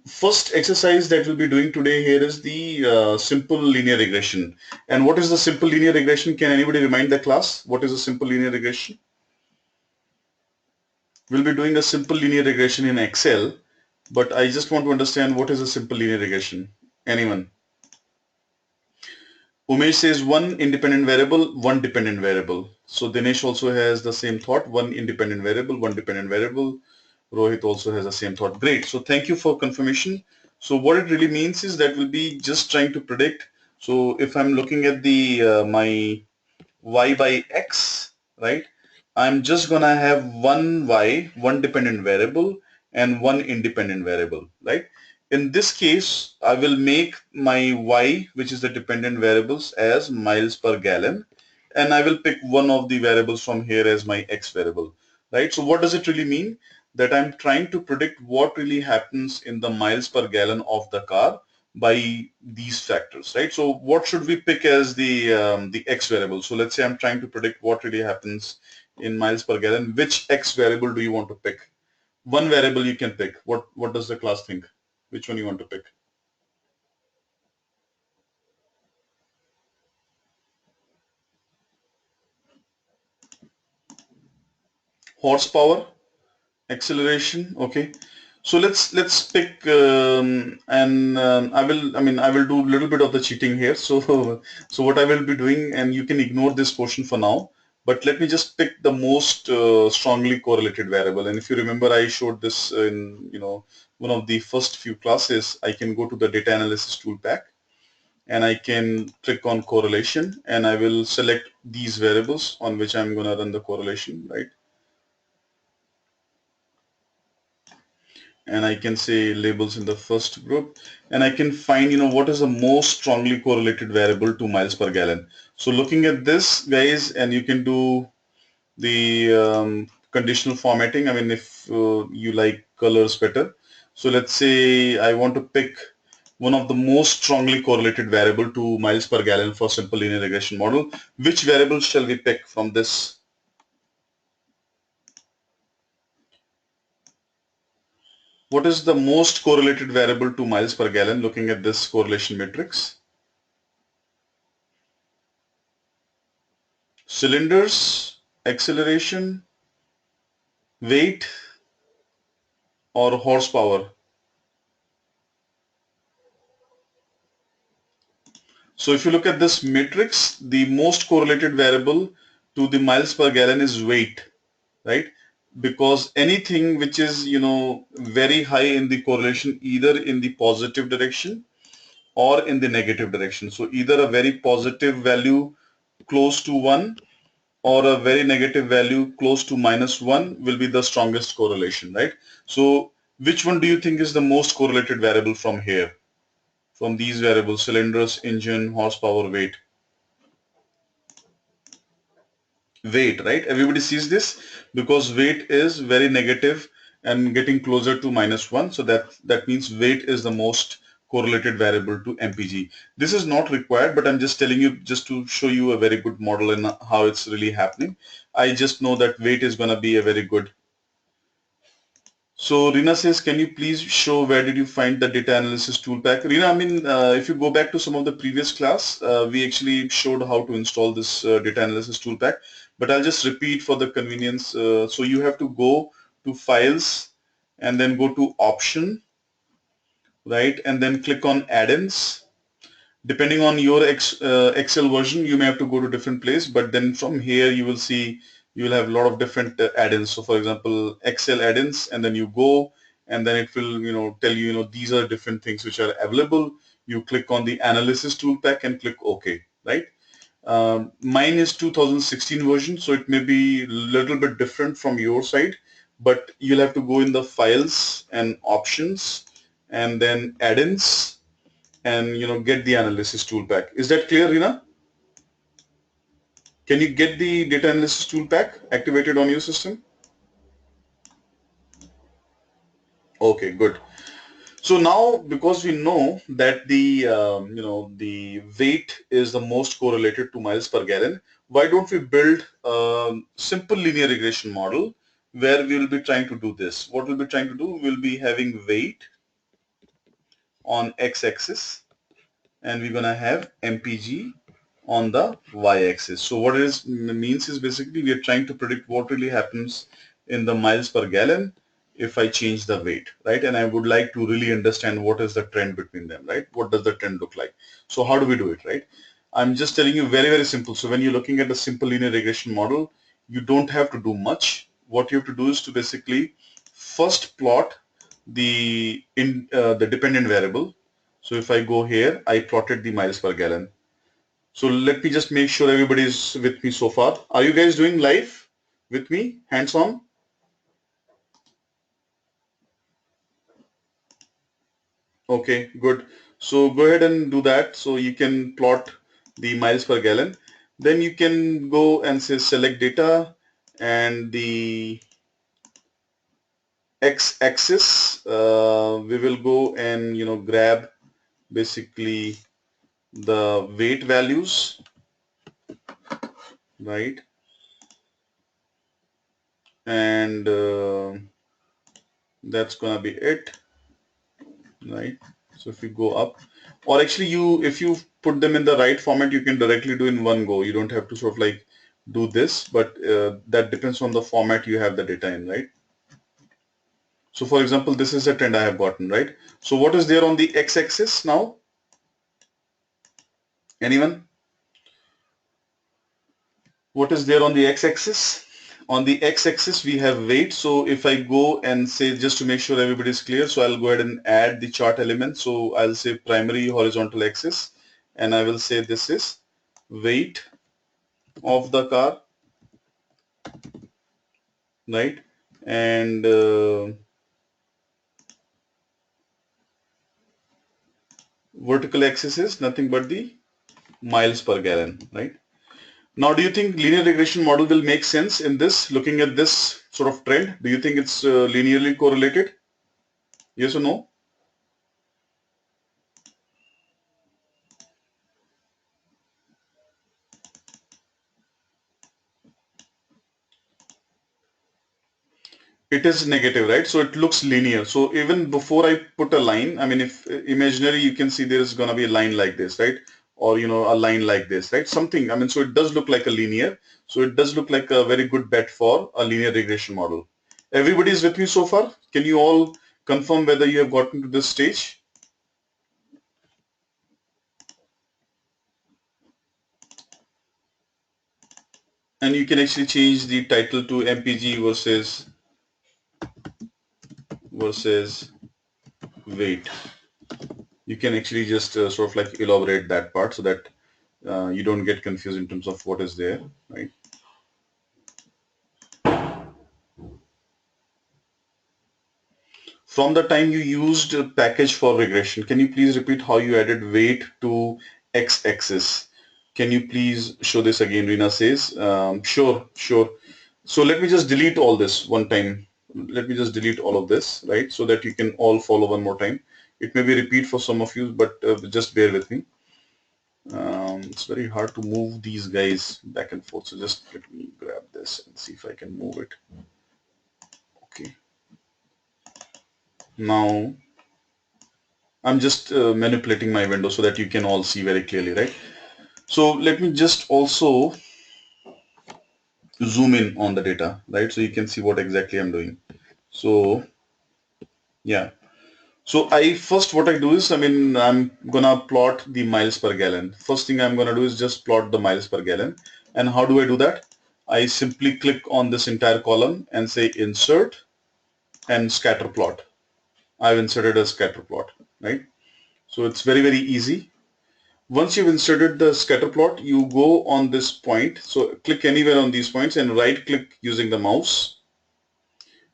first exercise that we'll be doing today here is the simple linear regression. And what is the simple linear regression? Can anybody remind the class? What is a simple linear regression? We'll be doing a simple linear regression in Excel, but I just want to understand what is a simple linear regression. Anyone? Umesh says one independent variable, one dependent variable. So Dinesh also has the same thought, one independent variable, one dependent variable. Rohit also has the same thought. Great. So thank you for confirmation. So what it really means is that we'll be just trying to predict. So if I'm looking at the my y by x, right? I'm just gonna have one y, one dependent variable and one independent variable, right? In this case, I will make my y, which is the dependent variables, as miles per gallon, and I will pick one of the variables from here as my x variable, right? So what does it really mean? That I'm trying to predict what really happens in the miles per gallon of the car by these factors, right? So what should we pick as the x variable? So let's say I'm trying to predict what really happens in miles per gallon. Which x variable do you want to pick? One variable you can pick. What does the class think? Which one you want to pick? Horsepower, acceleration. Okay. So let's pick and I will do a little bit of the cheating here. So so what I will be doing, and you can ignore this portion for now, but let me just pick the most strongly correlated variable. And if you remember, I showed this in one of the first few classes. I can go to the data analysis tool pack and I can click on correlation, and I will select these variables on which I'm going to run the correlation, right? And I can say labels in the first group, and I can find what is the most strongly correlated variable to miles per gallon. So looking at this, guys, and you can do the conditional formatting. I mean, if you like colors better. So let's say I want to pick one of the most strongly correlated variable to miles per gallon for simple linear regression model. Which variable shall we pick from this? What is the most correlated variable to miles per gallon looking at this correlation matrix? Cylinders, acceleration, weight, or horsepower? So if you look at this matrix, the most correlated variable to the miles per gallon is weight, right? Because anything which is, very high in the correlation, either in the positive direction or in the negative direction. So either a very positive value close to 1 or a very negative value close to -1 will be the strongest correlation, right? So which one do you think is the most correlated variable from here? From these variables, cylinders, engine, horsepower, weight. Weight, right? Everybody sees this because weight is very negative and getting closer to -1. So that means weight is the most correlated variable to MPG. This is not required, but I'm just telling you just to show you a very good model and how it's really happening. I just know that weight is going to be a very good. So Rina says, can you please show where did you find the data analysis tool pack? Rina, I mean, if you go back to some of the previous class, we actually showed how to install this data analysis tool pack, but I'll just repeat for the convenience. So you have to go to files and then go to option, right? And then click on add-ins. Depending on your Excel version, you may have to go to different place, but then from here you will see you will have a lot of different add-ins. So for example, Excel add-ins, and then you go and then it will, tell you, these are different things which are available. You click on the analysis tool pack and click OK, right? Mine is 2016 version, so it may be a little bit different from your side, but you'll have to go in the files and options and then add-ins and get the analysis tool pack. Is that clear, Rina? Can you get the data analysis tool pack activated on your system? Okay, good. So now, because we know that the the weight is the most correlated to miles per gallon, why don't we build a simple linear regression model where we will be trying to do this? What we'll be trying to do, we'll be having weight on x-axis and we're gonna have MPG on the y-axis. So what it means is basically we are trying to predict what really happens in the miles per gallon if I change the weight, right? And I would like to really understand what is the trend between them, right? What does the trend look like? So how do we do it, right? I'm just telling you very, very simple. So when you're looking at a simple linear regression model, you don't have to do much. What you have to do is to basically first plot the dependent variable. So if I go here, I plotted the miles per gallon. So let me just make sure everybody is with me so far. Are you guys doing live with me? Hands on? Okay, good. So go ahead and do that. So you can plot the miles per gallon. Then you can go and say select data and the x-axis. We will go and grab basically the weight values, right? And that's gonna be it, right? So if you go up, or actually if you put them in the right format, you can directly do in one go. You don't have to sort of like do this, but that depends on the format you have the data in, right? So for example, this is the trend I have gotten, right? So what is there on the x-axis now? Anyone? What is there on the x-axis? On the x-axis we have weight. So if I go and say, just to make sure everybody is clear, so I'll go ahead and add the chart element. So I'll say primary horizontal axis and I will say this is weight of the car, right? And vertical axis is nothing but the miles per gallon, right? Now, do you think linear regression model will make sense in this, looking at this sort of trend? Do you think it's linearly correlated? Yes or no? It is negative, right? So it looks linear. So even before I put a line, I mean, if imaginary, you can see there is going to be a line like this, right? Or, a line like this, right? Something, I mean, so it does look like a linear. So it does look like a very good bet for a linear regression model. Everybody is with me so far? Can you all confirm whether you have gotten to this stage? And you can actually change the title to MPG versus weight. You can actually just sort of like elaborate that part so that you don't get confused in terms of what is there, right? From the time you used a package for regression, can you please repeat how you added weight to x-axis? Can you please show this again? Rina says, sure, sure. So let me just delete all this one time. Let me just delete all of this, right? So that you can all follow one more time. It may be repeat for some of you, but just bear with me. It's very hard to move these guys back and forth. So just let me grab this and see if I can move it. Okay. Now I'm just manipulating my window so that you can all see very clearly, right? So let me just also zoom in on the data, right? So you can see what exactly I'm doing. So yeah. So what I do is, I'm gonna plot the miles per gallon. First thing I'm gonna do is just plot the miles per gallon. And how do I do that? I simply click on this entire column and say insert and scatter plot. I've inserted a scatter plot, right? So it's very, very easy. Once you've inserted the scatter plot, you go on this point. So click anywhere on these points and right click using the mouse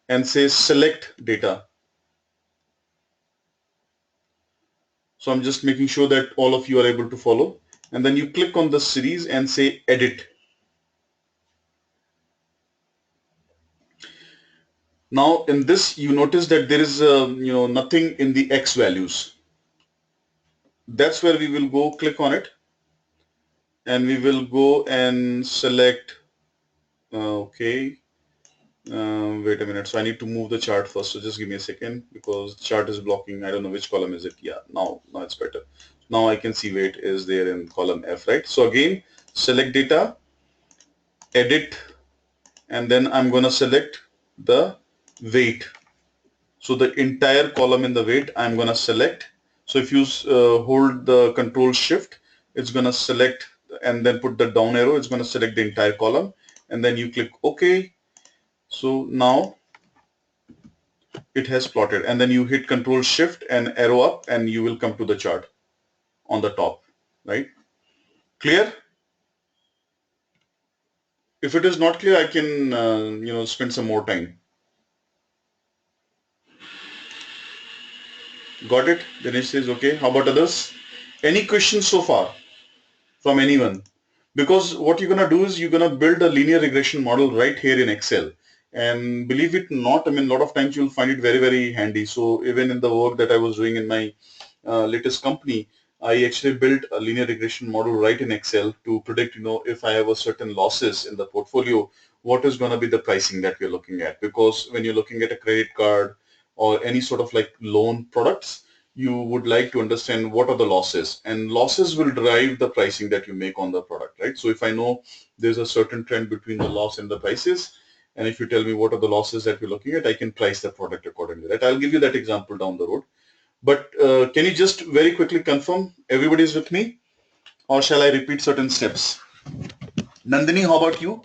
and say select data. So I'm just making sure that all of you are able to follow. And then you click on the series and say edit. Now in this, you notice that there is nothing in the X values. That's where we will go click on it and we will go and select, okay. Wait a minute. So I need to move the chart first. So just give me a second because the chart is blocking. I don't know which column is it. Yeah, now it's better. Now I can see weight is there in column F, right? So again, select data, edit, and then I'm going to select the weight. So the entire column in the weight I'm going to select. So if you hold the control shift, it's going to select and then put the down arrow. It's going to select the entire column and then you click OK. So now it has plotted and then you hit control shift and arrow up and you will come to the chart on the top, right? Clear? If it is not clear, I can spend some more time. Got it? Dinesh says okay. How about others? Any questions so far from anyone? Because what you're gonna do is you're gonna build a linear regression model right here in Excel. And believe it or not, a lot of times you'll find it very, very handy. So even in the work that I was doing in my latest company, I actually built a linear regression model right in Excel to predict, if I have a certain losses in the portfolio, what is going to be the pricing that we're looking at. Because when you're looking at a credit card or any sort of like loan products, you would like to understand what are the losses, and losses will drive the pricing that you make on the product, right? So if I know there's a certain trend between the loss and the prices, and if you tell me what are the losses that we're looking at, I can price the product accordingly, right? I'll give you that example down the road. But can you just very quickly confirm everybody is with me, or shall I repeat certain steps? Nandini, how about you?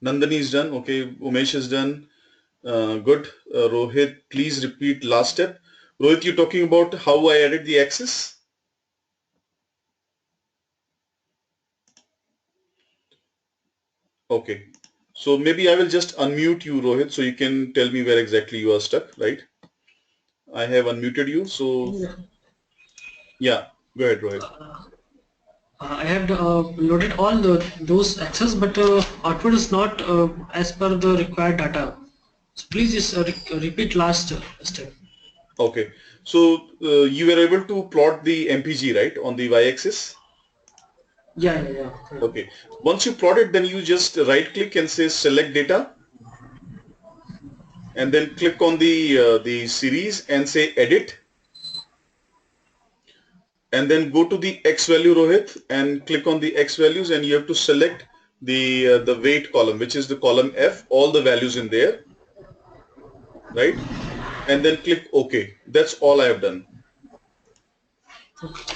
Nandini is done. Okay, Umesh is done. Good. Rohit, please repeat last step. Rohit, you're talking about how I added the axis? Okay. So maybe I will just unmute you, Rohit, so you can tell me where exactly you are stuck, right? I have unmuted you. So Yeah. yeah, go ahead, Rohit. I have loaded all those access, but output is not as per the required data. So please just repeat last step. Okay. So you were able to plot the MPG, right, on the y-axis? Yeah. Okay. Once you plot it, then you just right click and say select data and then click on the series and say edit and then go to the X value, Rohit, and click on the X values and you have to select the weight column, which is the column F, all the values in there, right? And then click OK. That's all I have done.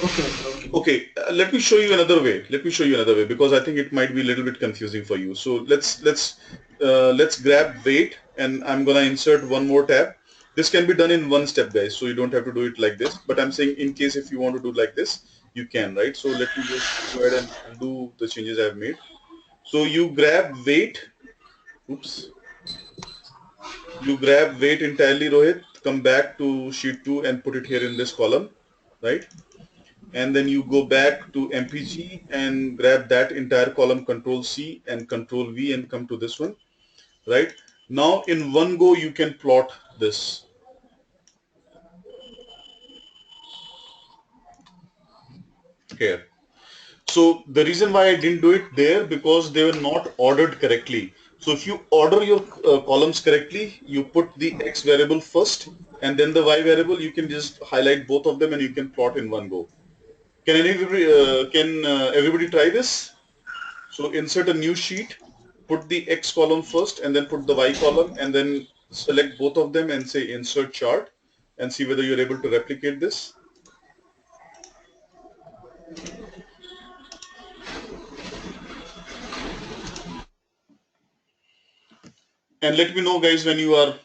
Okay. Okay, let me show you another way. Let me show you another way because I think it might be a little bit confusing for you. So let's grab weight and I'm gonna insert one more tab. This can be done in one step, guys. So you don't have to do it like this. But I'm saying in case if you want to do like this, you can, right? So let me just go ahead and undo the changes I've made. So you grab weight. Oops. You grab weight entirely, Rohit. Come back to sheet 2 and put it here in this column, right? And then you go back to MPG and grab that entire column, Control C and Control V and come to this one, right? Now in one go you can plot this here. So the reason why I didn't do it there because they were not ordered correctly. So if you order your columns correctly, you put the X variable first and then the Y variable, you can just highlight both of them and you can plot in one go. Can everybody try this? So insert a new sheet, put the X column first and then put the Y column and then select both of them and say insert chart and see whether you're able to replicate this. And let me know guys when you are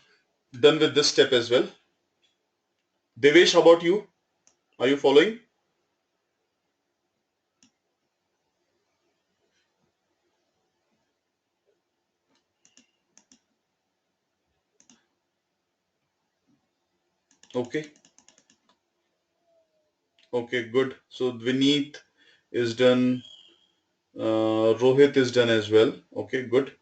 done with this step as well. Devesh, how about you? Are you following? Okay. Okay, good. So Vineet is done. Rohit is done as well. Okay, good.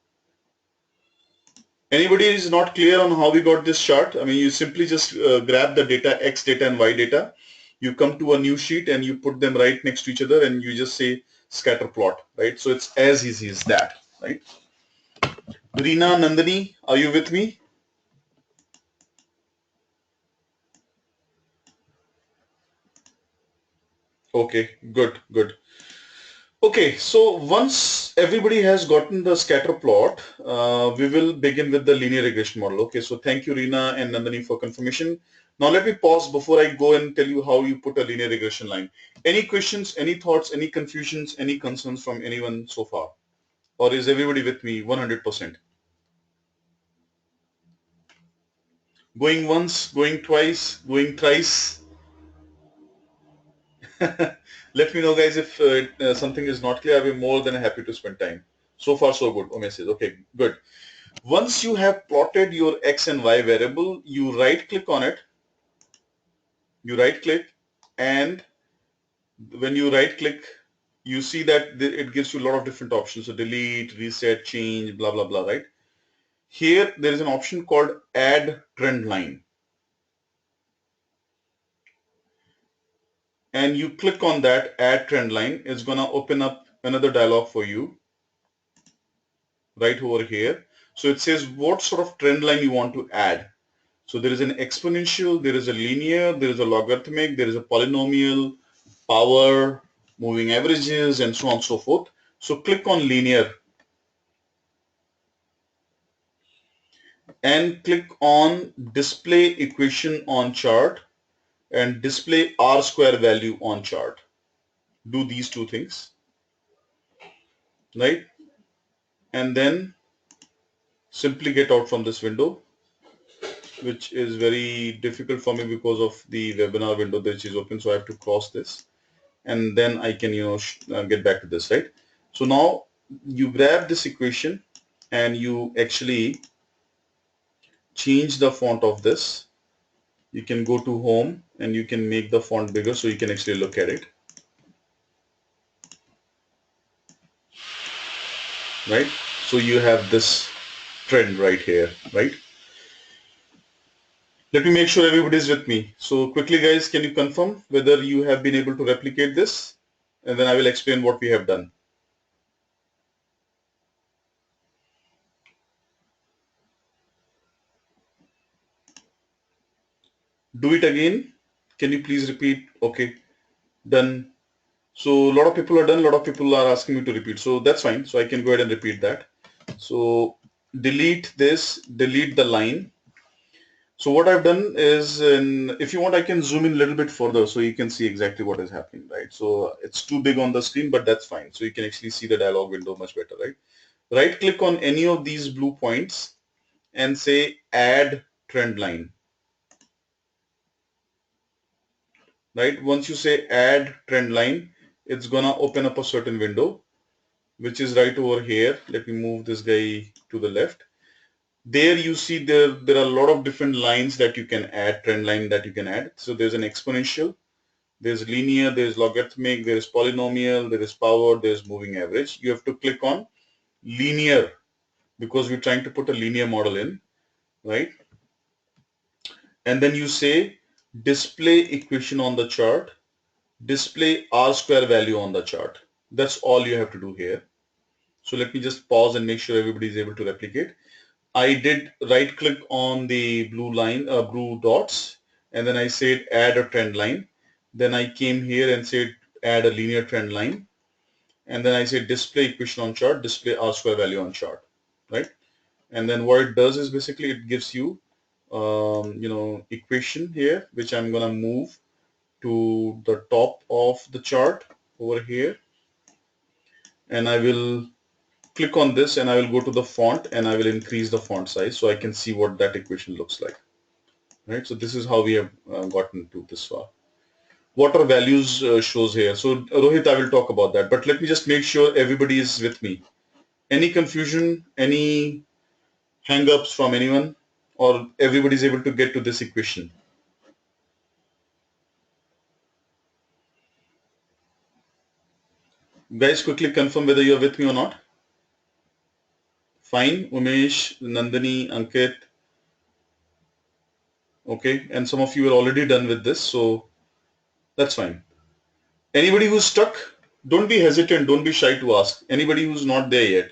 Anybody is not clear on how we got this chart? I mean, you simply just grab the data, X data and Y data. You come to a new sheet and you put them right next to each other and you just say scatter plot, right? So it's as easy as that, right? Reena, Nandini, are you with me? Okay, good, good. Okay, so once everybody has gotten the scatter plot, we will begin with the linear regression model. Okay, so thank you, Reena and Nandini, for confirmation. Now let me pause before I go and tell you how you put a linear regression line. Any questions, any thoughts, any confusions, any concerns from anyone so far? Or is everybody with me 100%? Going once, going twice, going thrice? Let me know, guys, if something is not clear. I'll be more than happy to spend time. So far, so good. Ome says, okay, good. Once you have plotted your X and Y variable, you right click on it. You right click, and when you right click, you see that it gives you a lot of different options. So delete, reset, change, blah, blah, blah, right? Here, there is an option called add trend line. And you click on that add trend line. It's going to open up another dialog for you right over here. So it says what sort of trend line you want to add. So there is an exponential, there is a linear, there is a logarithmic, there is a polynomial, power, moving averages, and so on and so forth. So click on linear and click on display equation on chart and display R square value on chart. Do these two things, right? And then simply get out from this window, which is very difficult for me because of the webinar window that is open. So I have to cross this and then I can, get back to this, right? So now you grab this equation and you actually change the font of this. You can go to home and you can make the font bigger so you can actually look at it, right? So you have this trend right here, right? Let me make sure everybody is with me. So quickly guys, can you confirm whether you have been able to replicate this? And then I will explain what we have done. Do it again. Can you please repeat? Okay, done. So a lot of people are done. A lot of people are asking me to repeat. So that's fine. So I can go ahead and repeat that. So delete this, delete the line. So what I've done is, if you want, I can zoom in a little bit further so you can see exactly what is happening, right? So it's too big on the screen, but that's fine. So you can actually see the dialog window much better, right? Right click on any of these blue points and say add trend line, right? Once you say add trend line, it's gonna open up a certain window, which is right over here. Let me move this guy to the left. There you see there are a lot of different lines that you can add, trend line that you can add. So there's an exponential, there's linear, there's logarithmic, there is polynomial, there is power, there's moving average. You have to click on linear because we're trying to put a linear model in, right? And then you say display equation on the chart, display R square value on the chart. That's all you have to do here. So let me just pause and make sure everybody is able to replicate. I did right click on the blue line, blue dots, and then I said add a trend line. Then I came here and said add a linear trend line. And then I said display equation on chart, display R square value on chart, right? And then what it does is basically it gives you, equation here, which I'm going to move to the top of the chart over here. And I will click on this and I will go to the font and I will increase the font size so I can see what that equation looks like. Right. So this is how we have gotten to this far. What are values shows here. So Rohit, I will talk about that, but let me just make sure everybody is with me. Any confusion, any hang-ups from anyone, or everybody is able to get to this equation? Guys, quickly confirm whether you're with me or not. Fine. Umesh, Nandini, Ankit. Okay. And some of you are already done with this, so that's fine. Anybody who's stuck, don't be hesitant, don't be shy to ask. Anybody who's not there yet.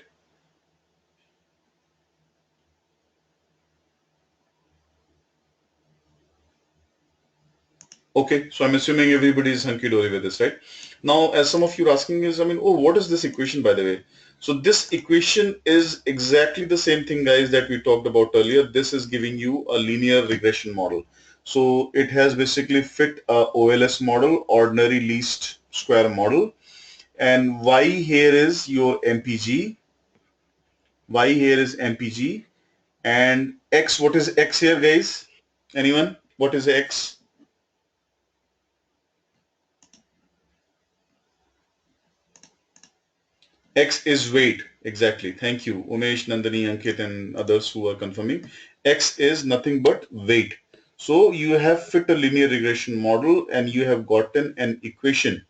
Okay, so I'm assuming everybody is hunky-dory with this, right? Now, as some of you are asking is, oh, what is this equation, by the way? So this equation is exactly the same thing, guys, that we talked about earlier. This is giving you a linear regression model. So it has basically fit a OLS model, ordinary least square model. And Y here is your MPG. Y here is MPG. And X, what is X here, guys? Anyone? What is X? X is weight. Exactly. Thank you. Umesh, Nandini, Ankit, and others who are confirming. X is nothing but weight. So you have fit a linear regression model and you have gotten an equation.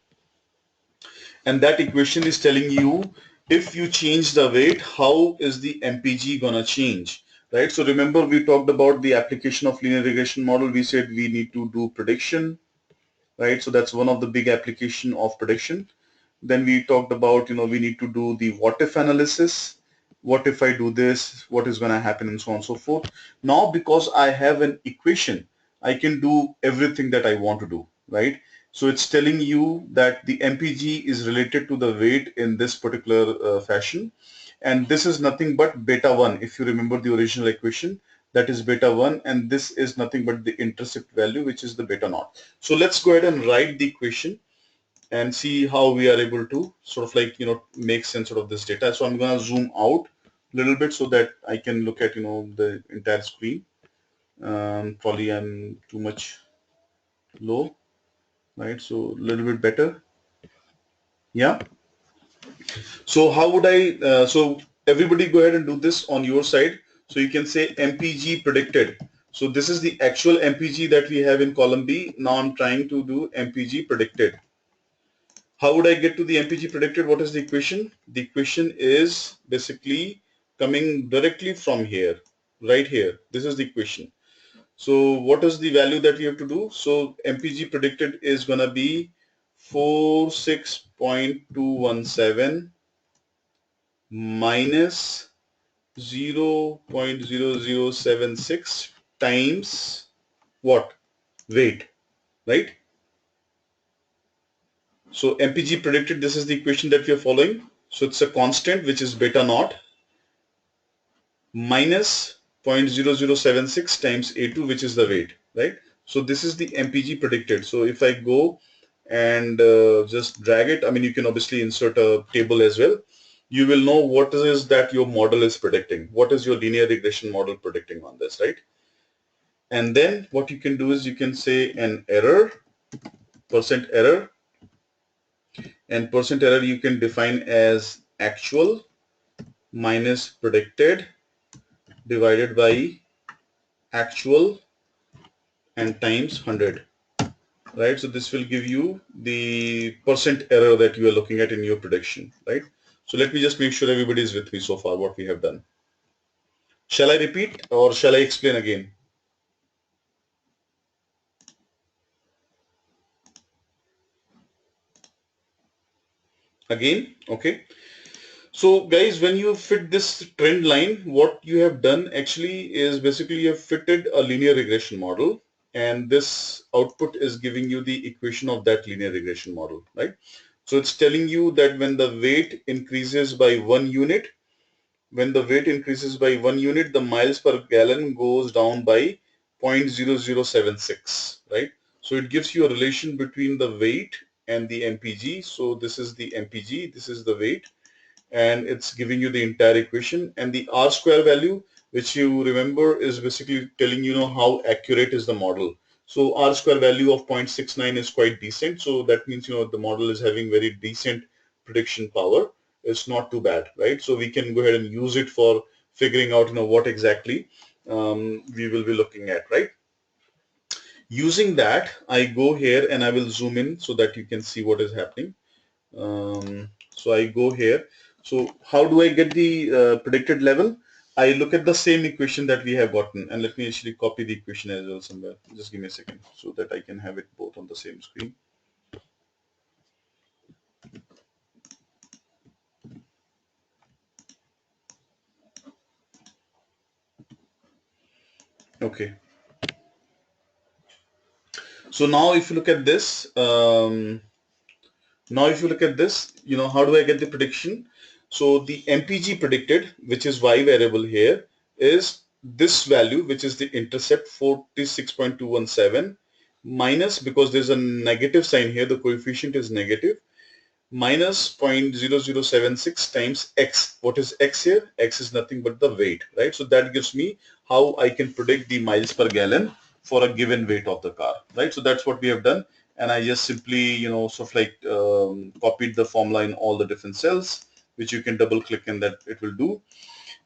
And that equation is telling you if you change the weight, how is the MPG gonna change? Right? So remember we talked about the application of linear regression model. We said we need to do prediction, right? So that's one of the big application of prediction. Then we talked about, we need to do the what if analysis. What if I do this? What is going to happen and so on and so forth. Now, because I have an equation, I can do everything that I want to do, right? So it's telling you that the MPG is related to the weight in this particular fashion. And this is nothing but beta 1. If you remember the original equation, that is beta 1. And this is nothing but the intercept value, which is the beta naught. So let's go ahead and write the equation and see how we are able to sort of like, make sense out of this data. So I'm going to zoom out a little bit so that I can look at, the entire screen. Probably I'm too much low, right? So a little bit better. Yeah. So how would I, so everybody go ahead and do this on your side. So you can say MPG predicted. So this is the actual MPG that we have in column B. Now I'm trying to do MPG predicted. How would I get to the MPG predicted? What is the equation? The equation is basically coming directly from here, right here. This is the equation. So what is the value that we have to do? So MPG predicted is going to be 46.217 minus 0.0076 times what? Weight, right? So MPG predicted, this is the equation that we are following. So it's a constant which is beta naught minus 0.0076 times A2, which is the weight, right? So this is the MPG predicted. So if I go and just drag it, you can obviously insert a table as well. You will know what is that your model is predicting. What is your linear regression model predicting on this, right? And then what you can do is you can say an error, percent error, and percent error you can define as actual minus predicted divided by actual and times 100, right? So this will give you the percent error that you are looking at in your prediction, right? So let me just make sure everybody is with me so far what we have done. Shall I repeat or shall I explain again? Again, okay. So guys, when you fit this trend line, what you have done actually is basically you have fitted a linear regression model, and this output is giving you the equation of that linear regression model, right? So it's telling you that when the weight increases by 1 unit, the miles per gallon goes down by 0.0076, right? So it gives you a relation between the weight and the MPG. So this is the MPG, this is the weight, and it's giving you the entire equation. And the R square value, which you remember, is basically telling you know how accurate is the model. So R square value of 0.69 is quite decent. So that means you know the model is having very decent prediction power. It's not too bad, right? So we can go ahead and use it for figuring out you know what exactly we will be looking at, right? Using that, I go here and I will zoom in so that you can see what is happening. So I go here. So how do I get the predicted level? I look at the same equation that we have gotten, and let me actually copy the equation as well somewhere. Just give me a second so that I can have it both on the same screen. Okay. So now if you look at this, you know, how do I get the prediction? So the MPG predicted, which is Y variable here, is this value, which is the intercept 46.217 minus, because there's a negative sign here, the coefficient is negative, minus 0.0076 times X. What is X here? X is nothing but the weight, right? So that gives me how I can predict the miles per gallon for a given weight of the car, right? So that's what we have done. And I just simply, you know, sort of like copied the formula in all the different cells, which you can double click and that it will do.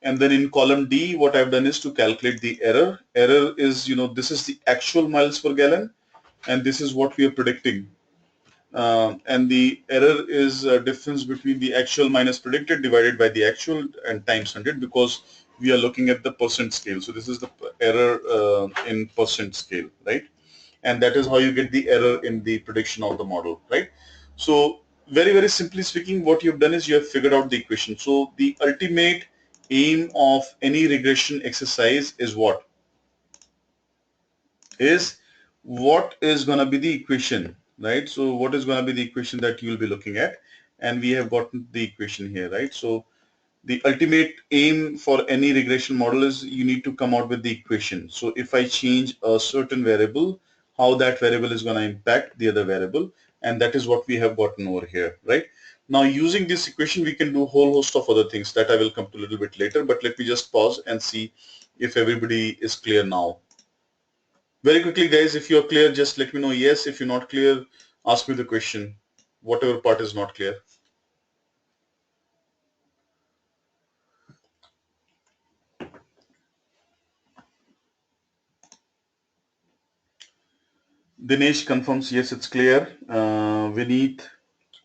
And then in column D, what I've done is to calculate the error. Error is, you know, this is the actual miles per gallon, and this is what we are predicting. And the error is a difference between the actual minus predicted divided by the actual and times 100, because we are looking at the percent scale. So this is the error in percent scale, right? And that is how you get the error in the prediction of the model, right? So very, very simply speaking, what you've done is you have figured out the equation. So the ultimate aim of any regression exercise is what? Is what is going to be the equation, right? So what is going to be the equation that you will be looking at? And we have gotten the equation here, right? So the ultimate aim for any regression model is you need to come out with the equation. So if I change a certain variable, how that variable is going to impact the other variable, and that is what we have gotten over here, right? Now using this equation, we can do a whole host of other things that I will come to a little bit later, but let me just pause and see if everybody is clear now. Very quickly, guys, if you're clear, just let me know yes. If you're not clear, ask me the question, whatever part is not clear. Dinesh confirms yes, it's clear. Vineet,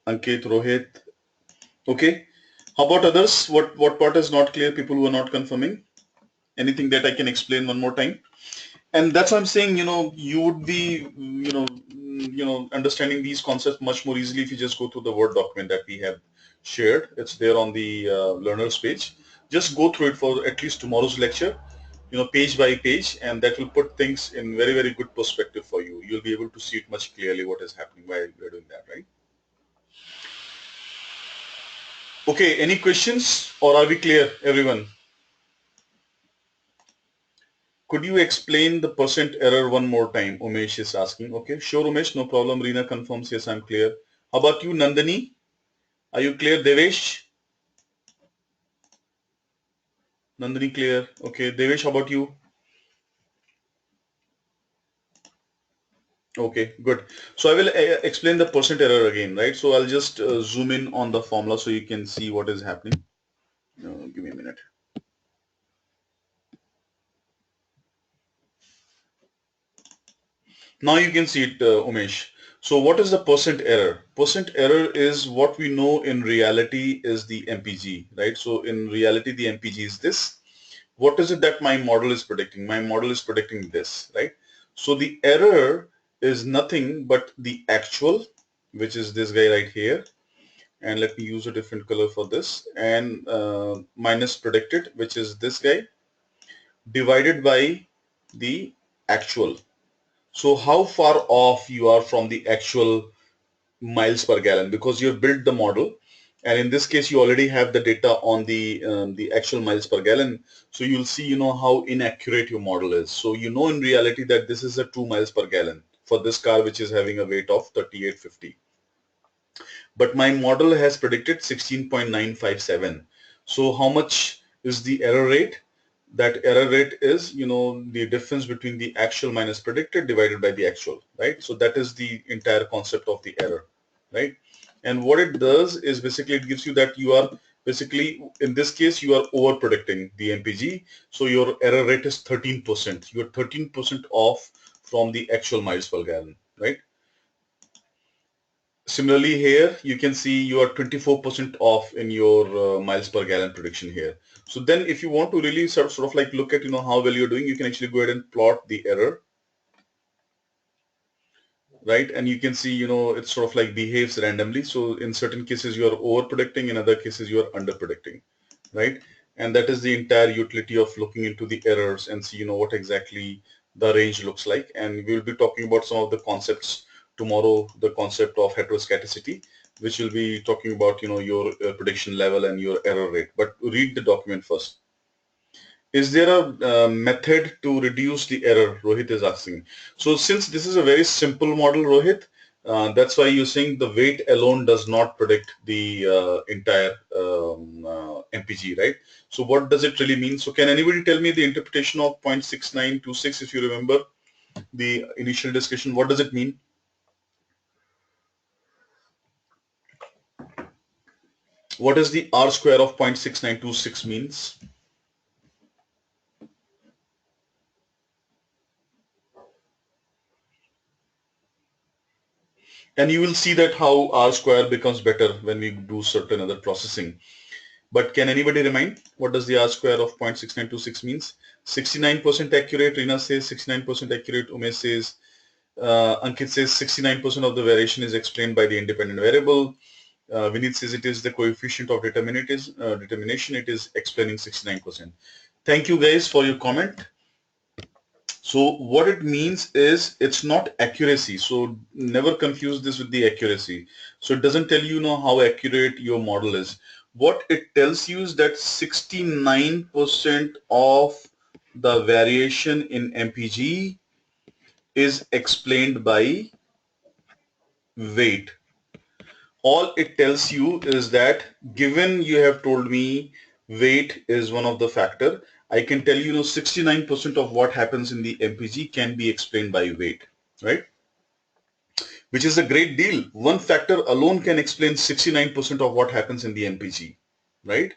Ankit, Rohit. Okay. How about others? What part is not clear? People who are not confirming. Anything that I can explain one more time? And that's what I'm saying, you know, you would be, understanding these concepts much more easily if you just go through the Word document that we have shared. It's there on the learners page. Just go through it for at least tomorrow's lecture, you know, page by page, and that will put things in very, very good perspective for you. You'll be able to see it much clearly what is happening while you're doing that, right? Okay, any questions or are we clear, everyone? Could you explain the percent error one more time? Umesh is asking. Okay, sure, Umesh, no problem. Reena confirms, yes, I'm clear. How about you, Nandini? Are you clear? Devesh? Nandini clear. Okay, Devesh, how about you? Okay, good. So I will explain the percent error again, right? So I'll just zoom in on the formula so you can see what is happening. Give me a minute. Now you can see it, Umesh. So what is the percent error? Percent error is what we know in reality is the MPG, right? So in reality, the MPG is this. What is it that my model is predicting? My model is predicting this, right? So the error is nothing but the actual, which is this guy right here, and let me use a different color for this, and minus predicted, which is this guy, divided by the actual. So how far off you are from the actual miles per gallon, because you've built the model, and in this case you already have the data on the actual miles per gallon. So you'll see, how inaccurate your model is. So in reality that this is a 2 miles per gallon for this car, which is having a weight of 3850, but my model has predicted 16.957. So how much is the error rate? That error rate is, the difference between the actual minus predicted divided by the actual, right? So that is the entire concept of the error, right? And what it does is basically it gives you that you are basically, in this case, you are over predicting the MPG. So your error rate is 13%. You're 13% off from the actual miles per gallon, right? Similarly here, you can see you are 24% off in your miles per gallon prediction here. So then if you want to really sort of like look at, how well you're doing, you can actually go ahead and plot the error, right? And you can see, it sort of like behaves randomly. So in certain cases, you are over predicting, in other cases, you are under predicting, right? And that is the entire utility of looking into the errors and see, what exactly the range looks like. And we'll be talking about some of the concepts tomorrow, the concept of heteroscedasticity, which will be talking about, your prediction level and your error rate. But read the document first. Is there a method to reduce the error? Rohit is asking. So since this is a very simple model, Rohit, that's why you're saying the weight alone does not predict the entire MPG, right? So what does it really mean? So can anybody tell me the interpretation of 0.6926, if you remember the initial discussion? What does it mean? What is the R square of 0.6926 means? And you will see that how R square becomes better when we do certain other processing. But can anybody remind what does the R square of 0.6926 means? 69% accurate, Rina says 69% accurate, Umesh says, Ankit says 69% of the variation is explained by the independent variable. Vinit says it is the coefficient of determination, it is explaining 69%. Thank you guys for your comment. So what it means is it's not accuracy. So never confuse this with the accuracy. So it doesn't tell you, how accurate your model is. What it tells you is that 69% of the variation in MPG is explained by weight. All it tells you is that given you have told me weight is one of the factor, I can tell you, 69% of what happens in the MPG can be explained by weight, right? Which is a great deal. One factor alone can explain 69% of what happens in the MPG, right?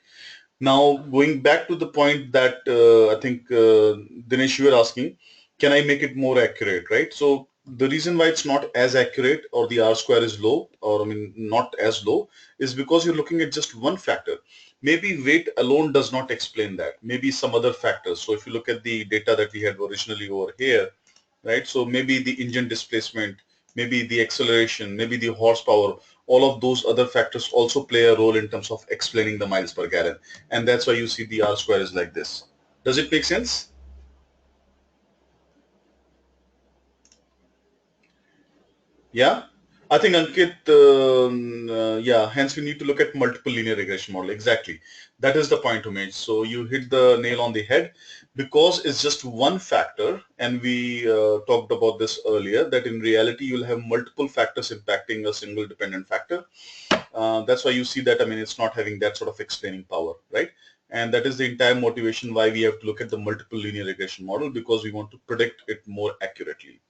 Now, going back to the point that I think Dinesh, you were asking, can I make it more accurate, right? So the reason why it's not as accurate or the R square is low, or I mean not as low, is because you're looking at just one factor. Maybe weight alone does not explain that. Maybe some other factors. So if you look at the data that we had originally over here, right? So maybe the engine displacement, maybe the acceleration, maybe the horsepower, all of those other factors also play a role in terms of explaining the miles per gallon. And that's why you see the R square is like this. Does it make sense? Yeah. I think Ankit, yeah, hence we need to look at multiple linear regression model. Exactly. That is the point to make. So you hit the nail on the head because it's just one factor. And we talked about this earlier, that in reality, you'll have multiple factors impacting a single dependent factor. That's why you see that, I mean, it's not having that sort of explaining power, right? And that is the entire motivation why we have to look at the multiple linear regression model, because we want to predict it more accurately.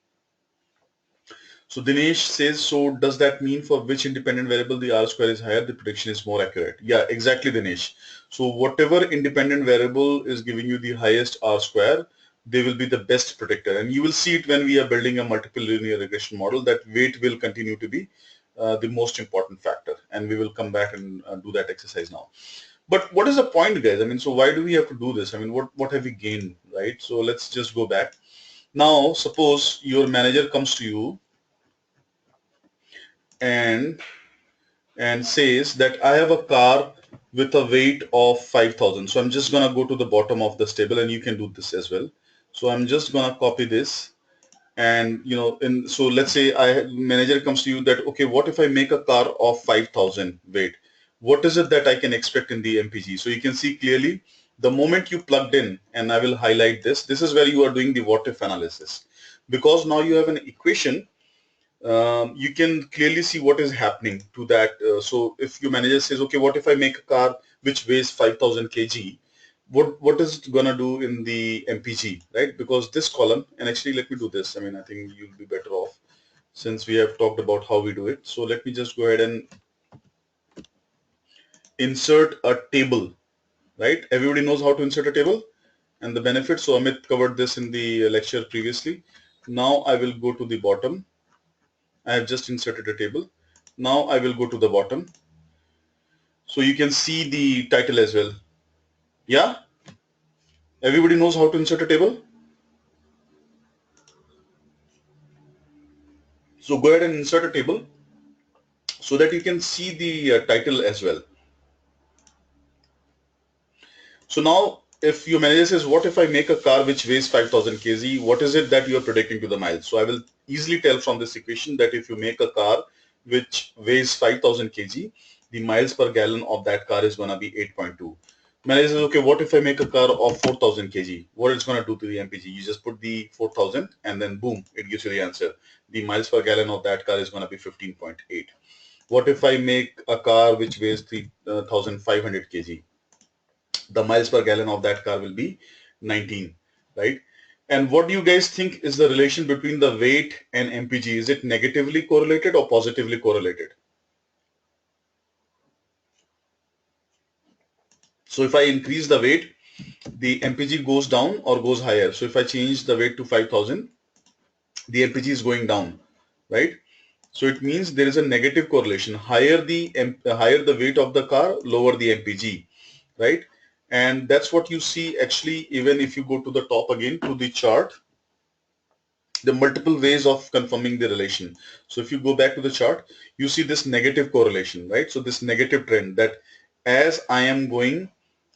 So Dinesh says, so does that mean for which independent variable the R square is higher, the prediction is more accurate? Yeah, exactly, Dinesh. So whatever independent variable is giving you the highest R square, they will be the best predictor. And you will see it when we are building a multiple linear regression model, that weight will continue to be the most important factor. And we will come back and do that exercise now. But what is the point, guys? I mean, so why do we have to do this? I mean, what have we gained, right? So let's just go back. Now, suppose your manager comes to you and and says that I have a car with a weight of 5,000. So I'm just gonna go to the bottom of this table, and you can do this as well. So I'm just gonna copy this, and so let's say manager comes to you that, okay, what if I make a car of 5,000 weight? What is it that I can expect in the MPG? So you can see clearly the moment you plugged in, and I will highlight this. This is where you are doing the what if analysis, because now you have an equation. You can clearly see what is happening to that. So if your manager says, okay, what if I make a car which weighs 5,000 kg? What is it gonna do in the MPG, right? Because this column, and actually let me do this. I mean, I think you'll be better off since we have talked about how we do it. So let me just go ahead and insert a table, right? Everybody knows how to insert a table and the benefits. So Amit covered this in the lecture previously. Now I will go to the bottom. I have just inserted a table. Now I will go to the bottom. So you can see the title as well. Yeah? Everybody knows how to insert a table? So go ahead and insert a table so that you can see the title as well. So now if your manager says, what if I make a car which weighs 5,000 kg, what is it that you are predicting to the miles? So I will easily tell from this equation that if you make a car which weighs 5,000 kg, the miles per gallon of that car is going to be 8.2. Manager says, okay, what if I make a car of 4,000 kg? What it's going to do to the MPG? You just put the 4,000 and then boom, it gives you the answer. The miles per gallon of that car is going to be 15.8. What if I make a car which weighs 3,500 kg? The miles per gallon of that car will be 19, right? And what do you guys think is the relation between the weight and MPG? Is it negatively correlated or positively correlated? So if I increase the weight, the MPG goes down or goes higher. So if I change the weight to 5,000, the MPG is going down, right? So it means there is a negative correlation. Higher the weight of the car, lower the MPG, right? And that's what you see actually, even if you go to the top again to the chart, the multiple ways of confirming the relation. So if you go back to the chart, you see this negative correlation, right? So this negative trend that as I am going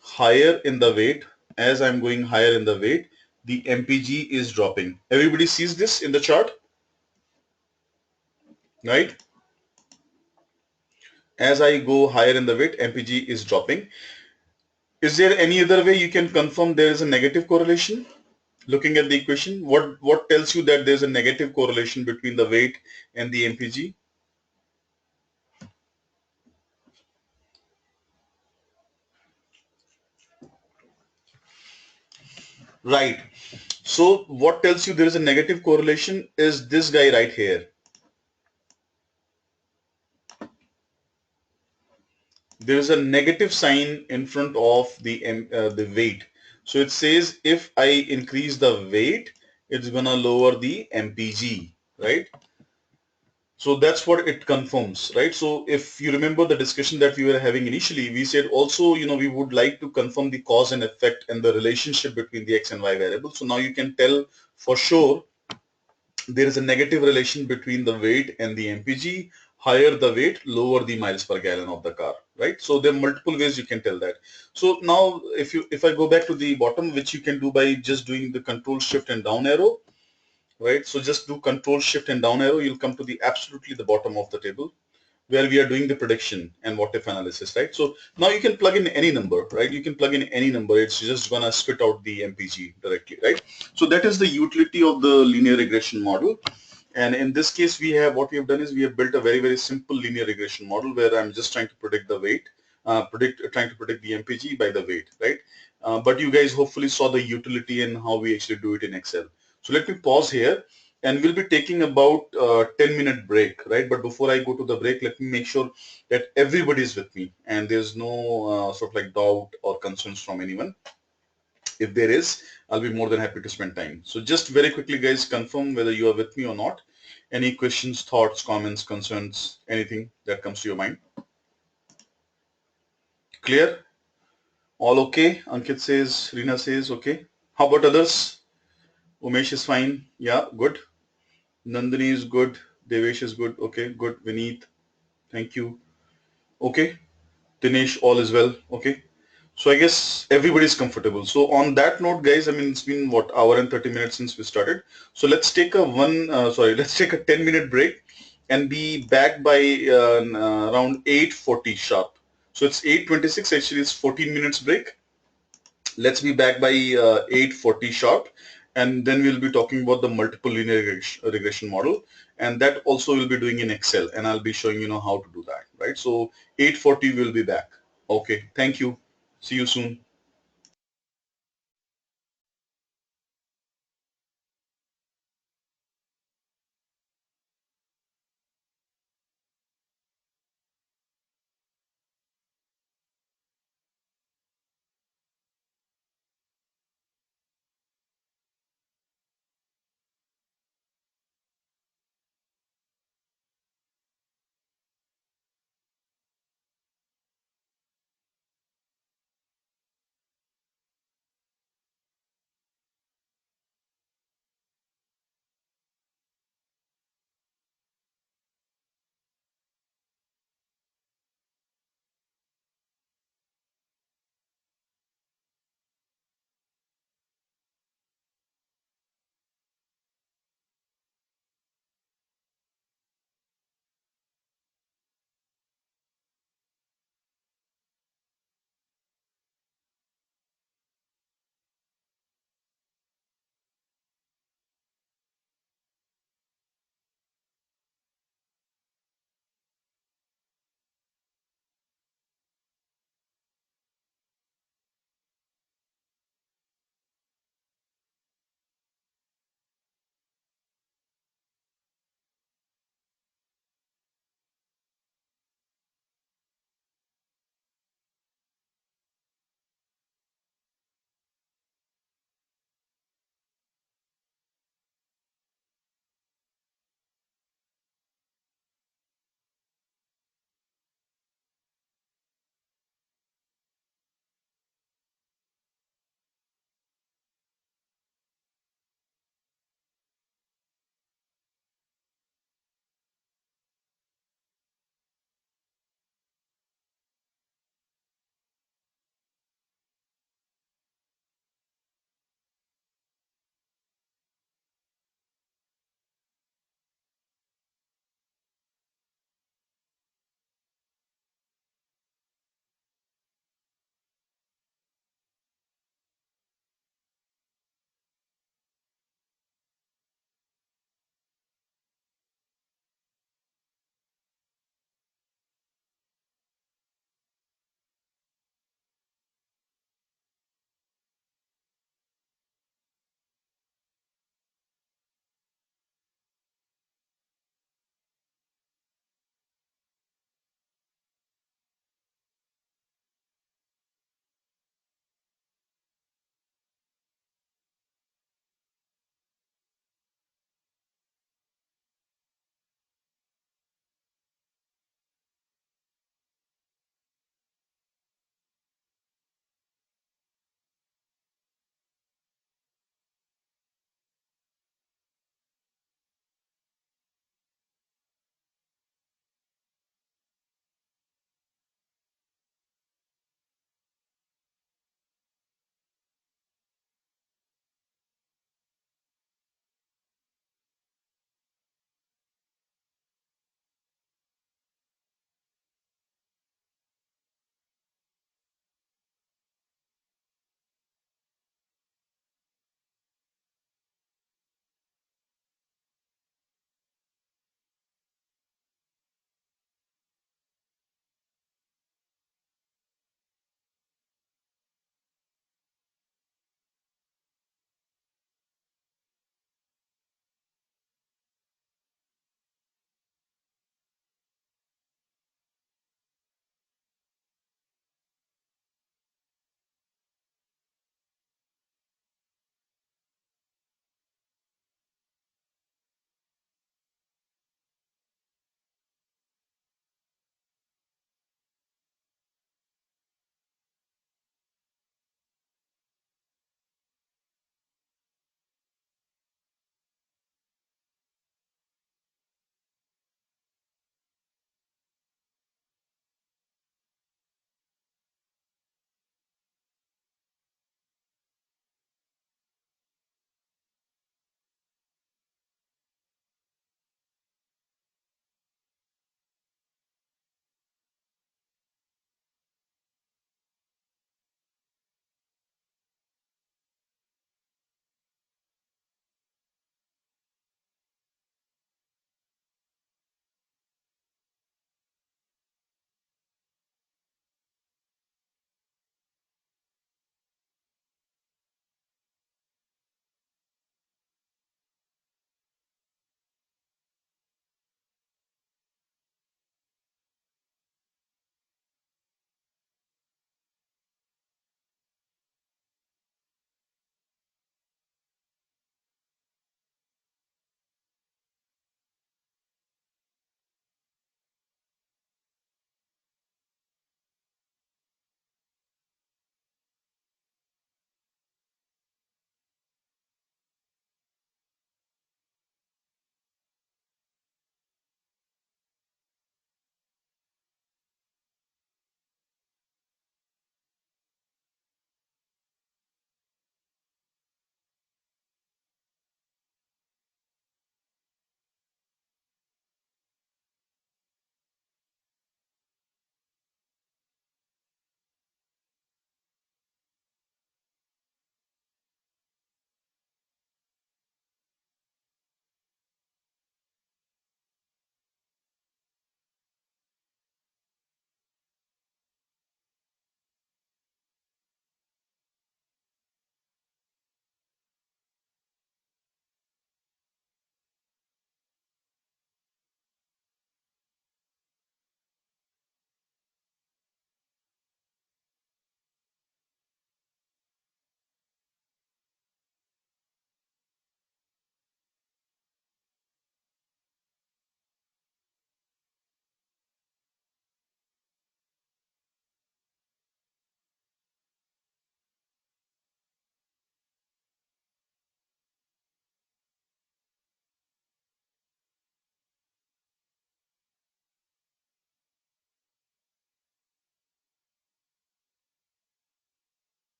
higher in the weight, as I'm going higher in the weight, the MPG is dropping. Everybody sees this in the chart, right? As I go higher in the weight, MPG is dropping. Is there any other way you can confirm there is a negative correlation? Looking at the equation, what tells you that there's a negative correlation between the weight and the MPG? Right. So what tells you there is a negative correlation is this guy right here. There is a negative sign in front of the weight. So it says if I increase the weight, it's gonna lower the MPG, right? So that's what it confirms, right? So if you remember the discussion that we were having initially, we said also, we would like to confirm the cause and effect and the relationship between the X and Y variables. So now you can tell for sure there is a negative relation between the weight and the MPG. Higher the weight, lower the miles per gallon of the car, right? So there are multiple ways you can tell that. So now if I go back to the bottom, which you can do by just doing the control shift and down arrow, right? So just do control shift and down arrow, you'll come to the absolutely the bottom of the table where we are doing the prediction and what if analysis, right? So now you can plug in any number, right? You can plug in any number. It's just gonna spit out the MPG directly, right? So that is the utility of the linear regression model. And in this case, what we have done is we have built a very, very simple linear regression model where I'm just trying to predict the weight, trying to predict the MPG by the weight, right? But you guys hopefully saw the utility and how we actually do it in Excel. So let me pause here and we'll be taking about 10-minute break, right? But before I go to the break, let me make sure that everybody is with me and there's no sort of like doubt or concerns from anyone. If there is, I'll be more than happy to spend time. So just very quickly, guys, confirm whether you are with me or not. Any questions, thoughts, comments, concerns, anything that comes to your mind? Clear? All okay? Ankit says, Rina says, okay. How about others? Umesh is fine. Yeah, good. Nandini is good. Devesh is good. Okay, good. Vineet, thank you. Okay. Dinesh, all is well. Okay. So I guess everybody's comfortable. So on that note, guys, I mean, it's been what, hour and 30 minutes since we started. So let's take a let's take a 10-minute break and be back by around 8:40 sharp. So it's 8:26. Actually, it's 14 minutes break. Let's be back by 8:40 sharp, and then we'll be talking about the multiple linear regression model, and that also we'll be doing in Excel, and I'll be showing how to do that, right? So 8:40 we'll be back. Okay, thank you. See you soon.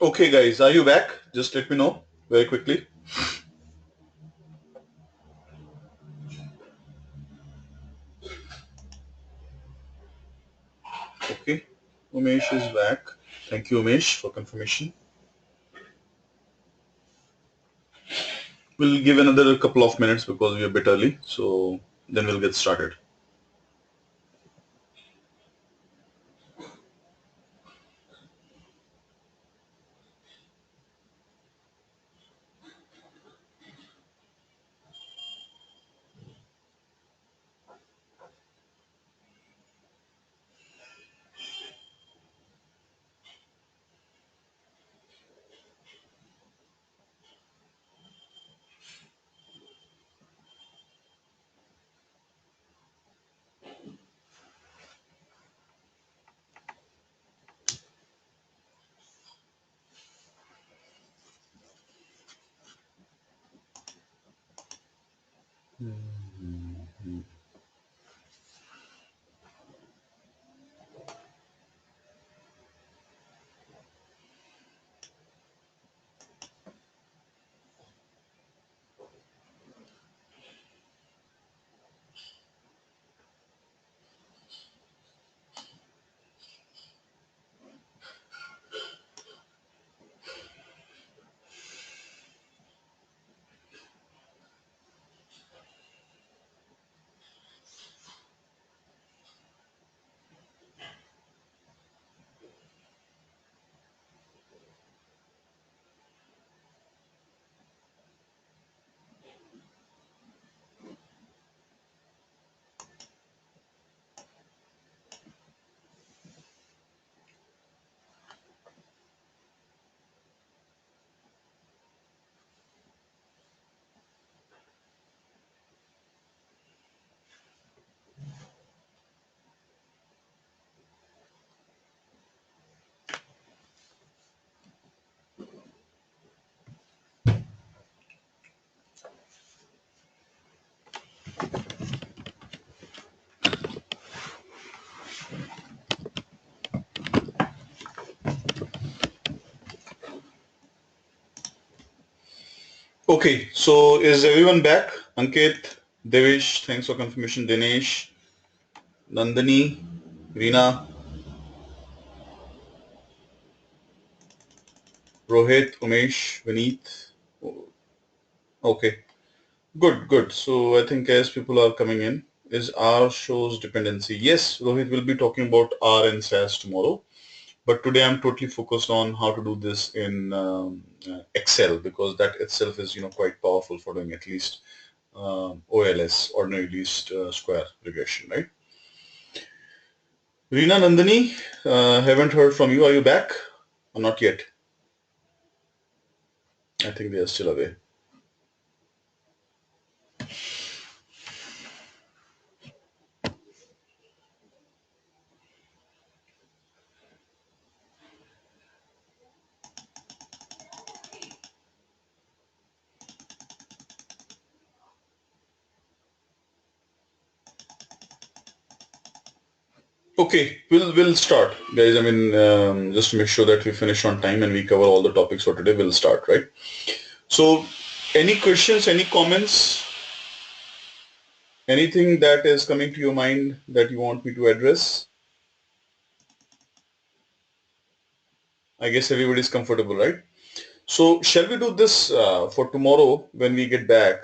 Okay, guys, are you back? Just let me know very quickly. Okay, Umesh is back. Thank you, Umesh, for confirmation. We'll give another couple of minutes because we're a bit early, so then we'll get started. Okay, so is everyone back? Ankit, Devish, thanks for confirmation. Dinesh, Nandini, Reena, Rohit, Umesh, Vineet. Okay, good, good. So I think as people are coming in, is R shows dependency. Yes, Rohit will be talking about R and SAS tomorrow. But today I'm totally focused on how to do this in Excel because that itself is quite powerful for doing at least OLS, ordinary least square regression, right? Reena, Nandini, haven't heard from you. Are you back or not yet? I think they are still away. Okay, we'll start, guys. I mean, just to make sure that we finish on time and we cover all the topics for today, we'll start, right? So, any questions, any comments, anything that is coming to your mind that you want me to address? I guess everybody's comfortable, right? So shall we do this for tomorrow when we get back?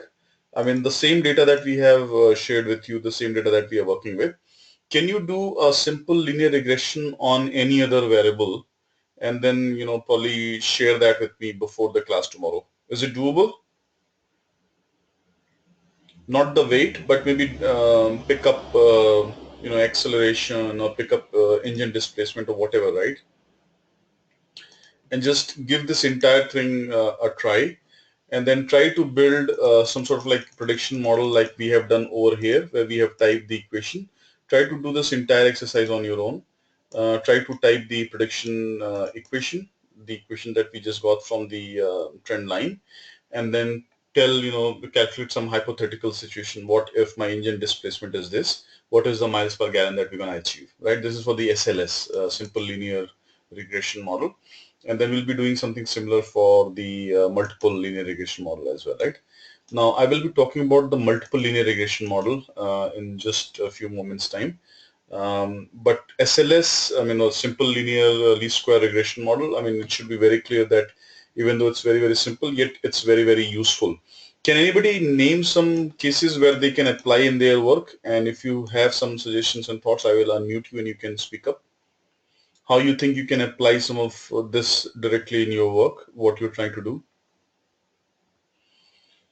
I mean, the same data that we have shared with you, the same data that we are working with. Can you do a simple linear regression on any other variable and then, probably share that with me before the class tomorrow? Is it doable? Not the weight, but maybe pick up, acceleration or pick up engine displacement or whatever, right? And just give this entire thing a try and then try to build some sort of like prediction model like we have done over here where we have typed the equation. Try to do this entire exercise on your own. Try to type the prediction equation, the equation that we just got from the trend line, and then tell, calculate some hypothetical situation. What if my engine displacement is this? What is the miles per gallon that we're going to achieve, right? This is for the SLS, simple linear regression model. And then we'll be doing something similar for the multiple linear regression model as well, right? Now, I will be talking about the multiple linear regression model in just a few moments time. But SLS, I mean, a simple linear least square regression model, I mean, it should be very clear that even though it's very, very simple, yet it's very, very useful. Can anybody name some cases where they can apply in their work? And if you have some suggestions and thoughts, I will unmute you and you can speak up. How you think you can apply some of this directly in your work, what you're trying to do?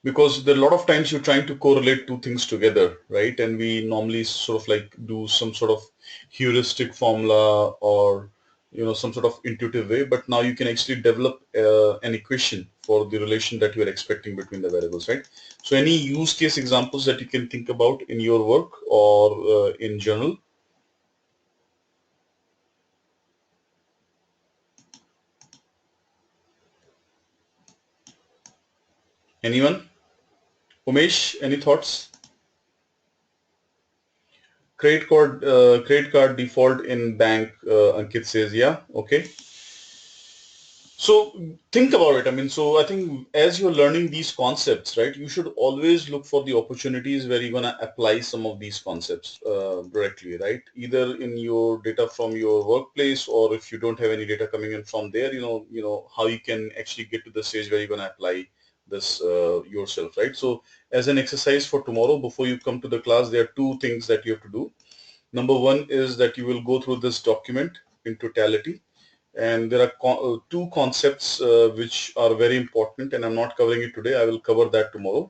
Because there are a lot of times you're trying to correlate two things together, right? And we normally sort of like do some sort of heuristic formula or some sort of intuitive way, but now you can actually develop an equation for the relation that you're expecting between the variables, right? So any use case examples that you can think about in your work or in general? Anyone? Umesh, any thoughts? Credit card default in bank, Ankit says, yeah, okay. So think about it. I mean, so I think as you're learning these concepts, right, you should always look for the opportunities where you're gonna apply some of these concepts directly, right? Either in your data from your workplace, or if you don't have any data coming in from there, how you can actually get to the stage where you're gonna apply this yourself, right? So as an exercise for tomorrow, before you come to the class, there are two things that you have to do. Number one is that you will go through this document in totality, and there are two concepts which are very important, and I'm not covering it today. I will cover that tomorrow.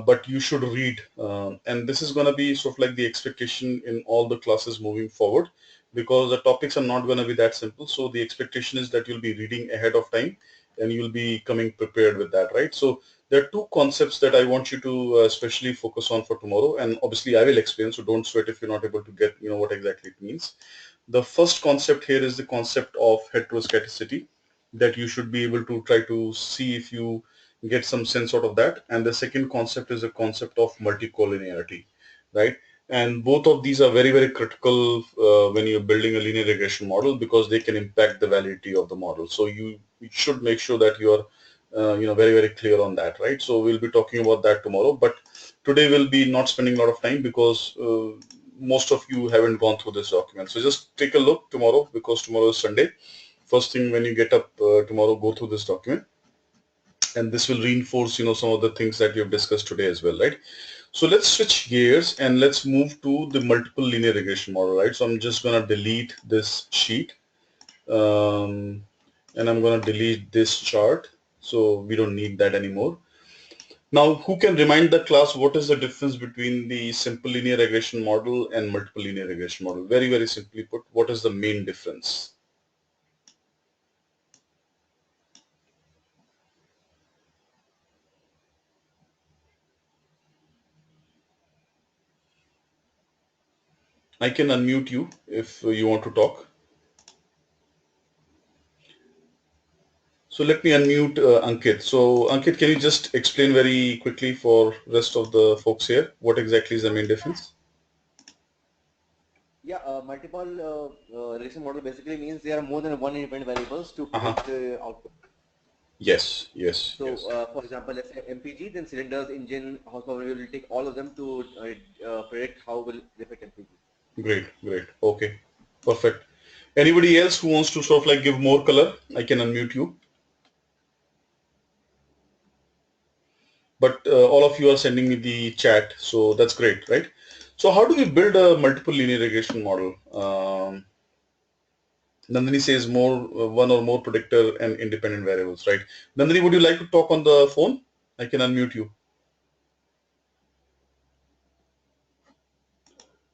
But you should read, and this is going to be sort of like the expectation in all the classes moving forward, because the topics are not going to be that simple. So the expectation is that you'll be reading ahead of time and you'll be coming prepared with that, right? So there are two concepts that I want you to especially focus on for tomorrow, and obviously I will explain, so don't sweat if you're not able to get what exactly it means. The first concept here is the concept of heteroscedasticity, that you should be able to try to see if you get some sense out of that. And the second concept is the concept of multicollinearity, right? And both of these are very, very critical when you're building a linear regression model, because they can impact the validity of the model. So you should make sure that you're very, very clear on that, right? So we'll be talking about that tomorrow, but today we'll be not spending a lot of time because most of you haven't gone through this document. So just take a look tomorrow, because tomorrow is Sunday. First thing when you get up tomorrow, go through this document, and this will reinforce some of the things that you've discussed today as well, right? So let's switch gears and let's move to the multiple linear regression model, right? So I'm just going to delete this sheet, and I'm going to delete this chart, so we don't need that anymore. Now, who can remind the class what is the difference between the simple linear regression model and multiple linear regression model? Very, very simply put, what is the main difference? I can unmute you if you want to talk. So let me unmute Ankit. So Ankit, can you just explain very quickly for rest of the folks here what exactly is the main difference? Yeah, multiple regression model basically means there are more than one independent variables to predict output. Yes, yes, So, yes. for example, let's say MPG, then cylinders, engine, horsepower, we will take all of them to predict how will it affect MPG. Great, great. Okay, perfect. Anybody else who wants to sort of like give more color, I can unmute you. But all of you are sending me the chat, so that's great, right? So how do we build a multiple linear regression model? Nandini says more one or more predictor and independent variables, right? Nandini, would you like to talk on the phone? I can unmute you.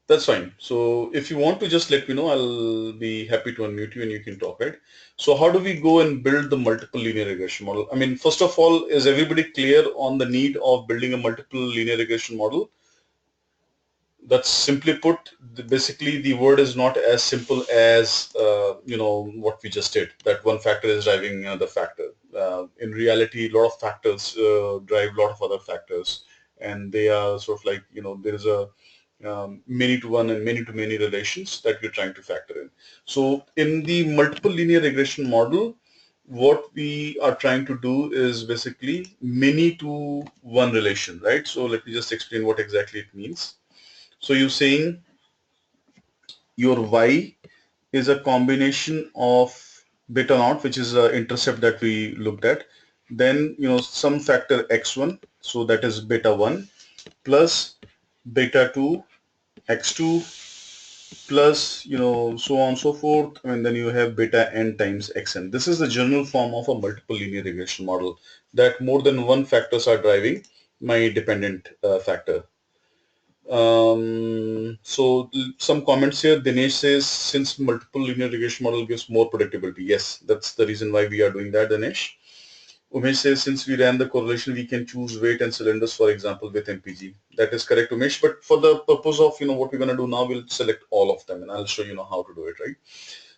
That's fine. So if you want to just let me know, I'll be happy to unmute you and you can talk, right? So how do we go and build the multiple linear regression model? I mean, first of all, is everybody clear on the need of building a multiple linear regression model? That's simply put, basically the word is not as simple as what we just did, that one factor is driving the factor. In reality, a lot of factors drive a lot of other factors, and they are sort of like there is a many to one and many to many relations that you're trying to factor in. So in the multiple linear regression model, what we are trying to do is basically many to one relation, right? So let me just explain what exactly it means. So you're saying your y is a combination of beta naught, which is the intercept that we looked at, then some factor x1, so that is beta 1, plus beta 2 x2, plus so on and so forth, and then you have beta n times xn. This is the general form of a multiple linear regression model, that more than one factors are driving my dependent factor. Some comments here. Dinesh says, since multiple linear regression model gives more predictability. Yes, that's the reason why we are doing that, Dinesh. Umesh says, since we ran the correlation, we can choose weight and cylinders, for example, with MPG. That is correct, Umesh. But for the purpose of what we're going to do now, we'll select all of them, and I'll show you how to do it, right?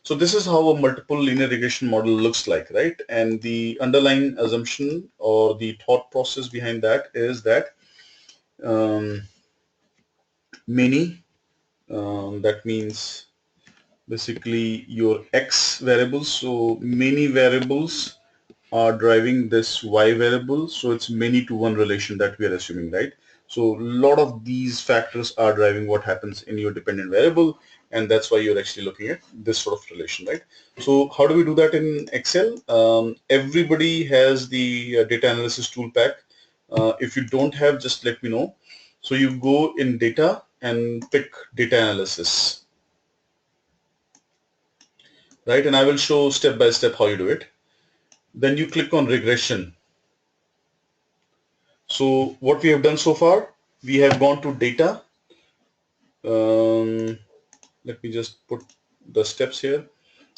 So this is how a multiple linear regression model looks like, right? And the underlying assumption or the thought process behind that is that many, that means basically your X variables. So many variables are driving this Y variable. So it's many to one relation that we are assuming, right? So a lot of these factors are driving what happens in your dependent variable, and that's why you're actually looking at this sort of relation, right? So how do we do that in Excel? Everybody has the data analysis tool pack. If you don't have, just let me know. So you go in data and pick data analysis, right? And I will show step by step how you do it. Then you click on regression. So what we have done so far, we have gone to data. Let me just put the steps here.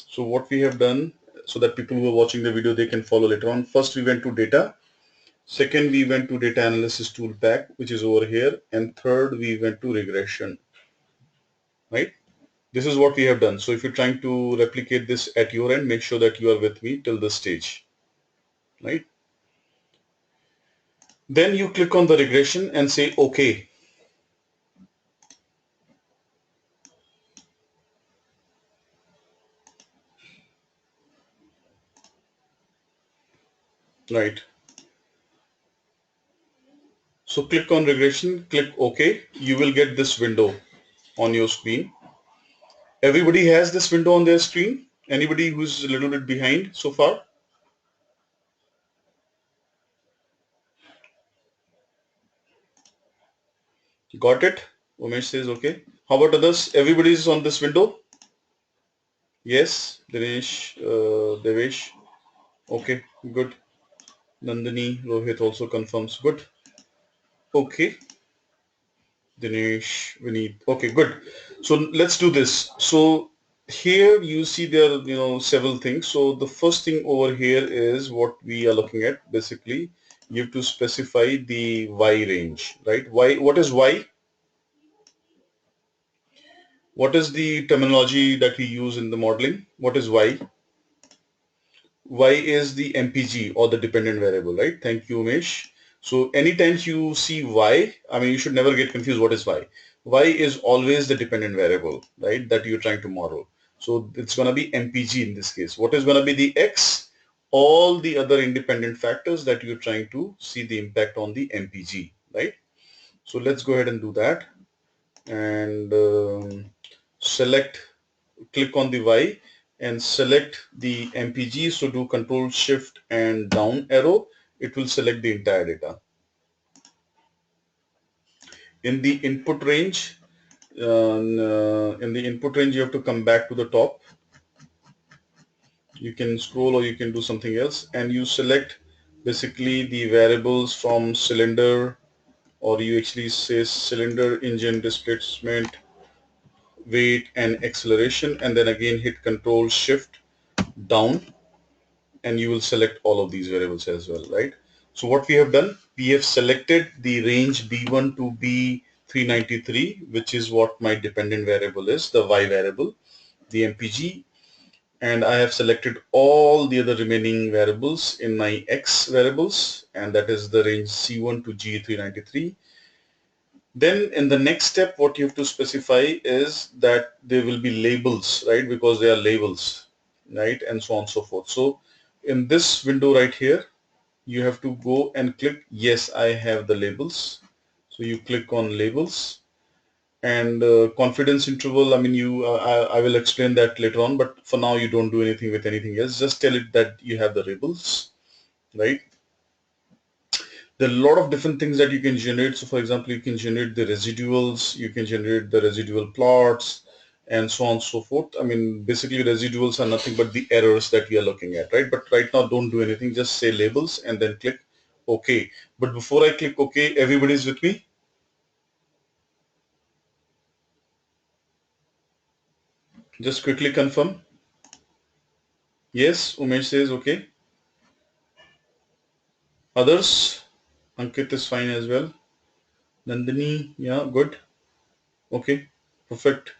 So what we have done, so that people who are watching the video, they can follow later on. First, we went to data. Second, we went to data analysis tool pack, which is over here. And third, we went to regression, right? This is what we have done. So if you're trying to replicate this at your end, make sure that you are with me till this stage, right? Then you click on the regression and say, okay. Right. So click on regression, click OK. You will get this window on your screen. Everybody has this window on their screen? Anybody who's a little bit behind so far? Got it? Umesh says okay. How about others? Everybody is on this window? Yes. Dinesh, Devesh. Okay, good. Nandini, Rohit also confirms. Good. Okay. Dinesh, Vineet. Okay, good. So let's do this. So here you see there are several things. So the first thing over here is what we are looking at. Basically, you have to specify the Y range, right? Y. What is Y? What is the terminology that we use in the modeling? What is Y? Y is the MPG or the dependent variable, right? Thank you, Umesh. So anytime you see Y, I mean, you should never get confused what is Y. Y is always the dependent variable, right, that you're trying to model. So it's going to be MPG in this case. What is going to be the X? All the other independent factors that you're trying to see the impact on the MPG, right? So let's go ahead and do that. And click on the Y and select the MPG. So do Control Shift and down arrow. It will select the entire data. In the input range, you have to come back to the top. You can scroll or you can do something else, and you select basically the variables from cylinder, or you actually say cylinder, engine displacement, weight, and acceleration, and then again hit Control Shift down, and you will select all of these variables as well, right? So what we have done, we have selected the range B1 to B393, which is what my dependent variable is, the Y variable, the MPG, and I have selected all the other remaining variables in my X variables, and that is the range C1 to G393. Then in the next step, what you have to specify is that there will be labels, right? Because they are labels, right? And so on and so forth. So in this window right here, you have to go and click, yes, I have the labels. So you click on labels, and confidence interval. I mean, I will explain that later on, but for now you don't do anything with anything else. Just tell it that you have the labels, right? There are a lot of different things that you can generate. So for example, you can generate the residuals, you can generate the residual plots, and so on and so forth. I mean, basically residuals are nothing but the errors that we are looking at, right? But right now, don't do anything. Just say labels and then click OK. But before I click OK, everybody's with me? Just quickly confirm. Yes, Umesh says OK. Others? Ankit is fine as well. Nandini, yeah, good. Okay, perfect.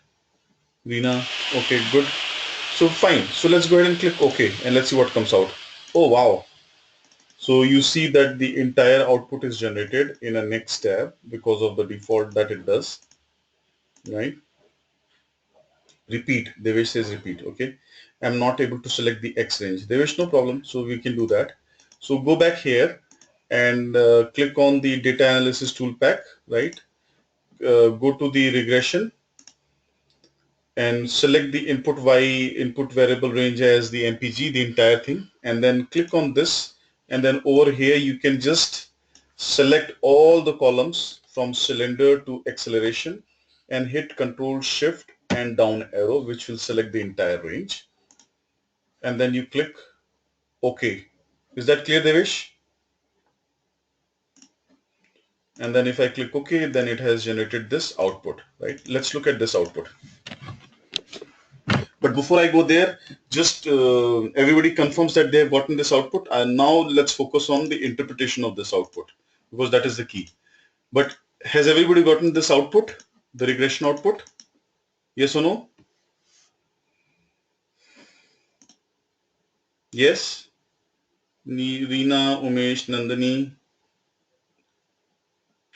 Reena, okay, good. So fine. So let's go ahead and click OK and let's see what comes out. Oh wow. So you see that the entire output is generated in a next tab because of the default that it does, right? Repeat. Devesh says repeat. Okay. I'm not able to select the X range. Devesh, no problem. So we can do that. So go back here and click on the data analysis tool pack, right? Go to the regression and select the input y input variable range as the MPG, the entire thing, and then click on this, and then over here you can just select all the columns from cylinder to acceleration and hit Control Shift and down arrow, which will select the entire range, and then you click OK. Is that clear, Devesh? And then if I click OK, then it has generated this output, right? Let's look at this output. But before I go there, just everybody confirms that they have gotten this output. And now let's focus on the interpretation of this output because that is the key. But has everybody gotten this output, the regression output? Yes or no? Yes? Reena, Umesh, Nandini.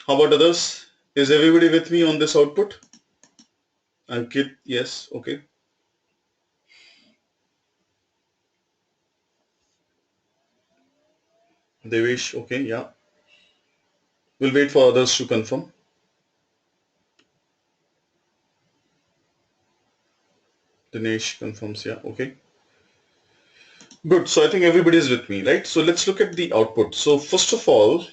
How about others? Is everybody with me on this output? Ankit, yes, okay. Devesh, okay, yeah. We'll wait for others to confirm. Dinesh confirms, yeah, okay. Good. So I think everybody is with me, right? So let's look at the output. So first of all,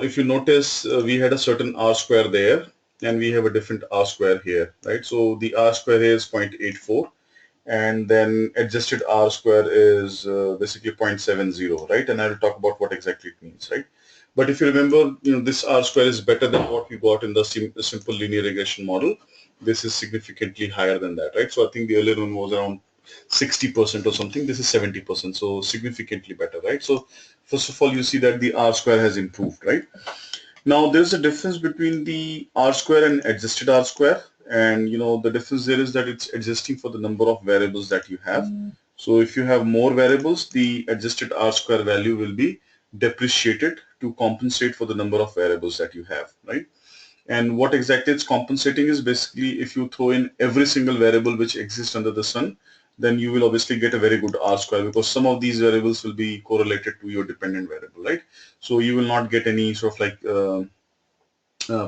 if you notice, we had a certain R square there and we have a different R square here, right? So the R square here is 0.84 and then adjusted R square is basically 0.70, right? And I'll talk about what exactly it means, right? But if you remember, this R square is better than what we got in the simple linear regression model. This is significantly higher than that, right? So I think the earlier one was around 60% or something. This is 70%, so significantly better, right? So first of all, you see that the R square has improved, right? Now there's a difference between the R square and adjusted R square, and the difference there is that it's adjusting for the number of variables that you have. So if you have more variables, the adjusted R square value will be depreciated to compensate for the number of variables that you have, right? And what exactly it's compensating is basically if you throw in every single variable which exists under the sun, then you will obviously get a very good R square because some of these variables will be correlated to your dependent variable, right? So you will not get any sort of like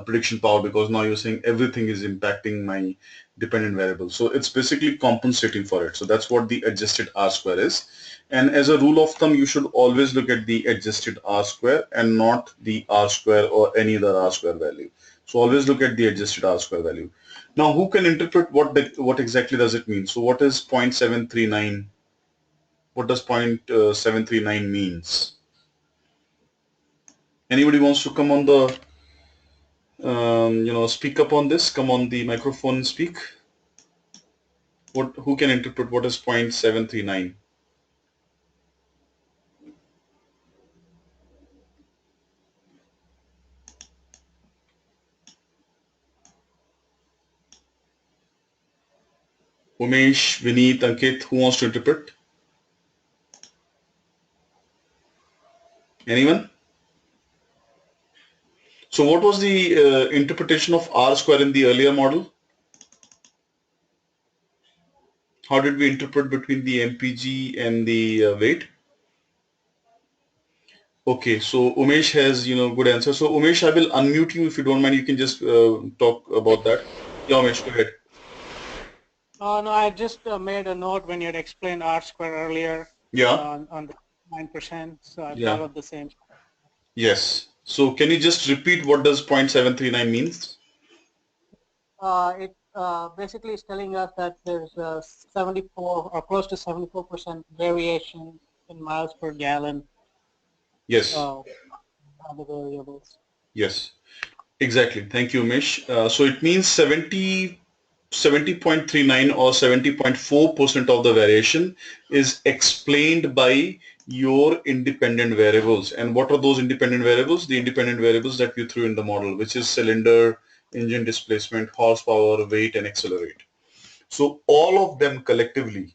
prediction power because now you're saying everything is impacting my dependent variable. So it's basically compensating for it. So that's what the adjusted R square is. And as a rule of thumb, you should always look at the adjusted R square and not the R square or any other R square value. So always look at the adjusted R square value. Now, who can interpret what exactly does it mean? So what is 0.739? What does 0.739 means? Anybody wants to come on the speak up on this? Come on the microphone and speak. Who can interpret what is 0.739? Umesh, Vineet, Ankit, who wants to interpret? Anyone? So what was the interpretation of R square in the earlier model? How did we interpret between the MPG and the weight? Okay, so Umesh has, good answer. So Umesh, I will unmute you if you don't mind. You can just talk about that. Yeah, Umesh, go ahead. No, I just made a note when you had explained R square earlier Yeah, on the 9%, so I yeah, followed the same. yes. So can you just repeat what does 0.739 means? It basically is telling us that there's 74 or close to 74% variation in miles per gallon Yes, on the variables. yes, exactly. Thank you, Umesh. So it means 70.39 or 70.4% of the variation is explained by your independent variables. And what are those independent variables? The independent variables that you threw in the model, which is cylinder, engine displacement, horsepower, weight, and accelerate. So all of them collectively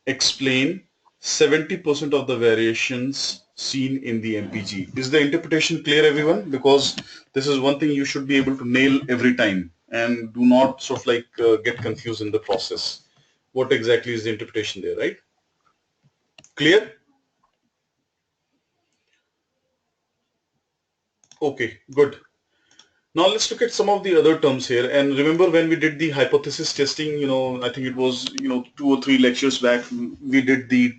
explain 70% of the variations seen in the MPG. Is the interpretation clear, everyone? Because this is one thing you should be able to nail every time and do not sort of like get confused in the process. What exactly is the interpretation there, right? Clear? Okay, good. Now let's look at some of the other terms here. And remember when we did the hypothesis testing, I think it was, 2 or 3 lectures back, we did the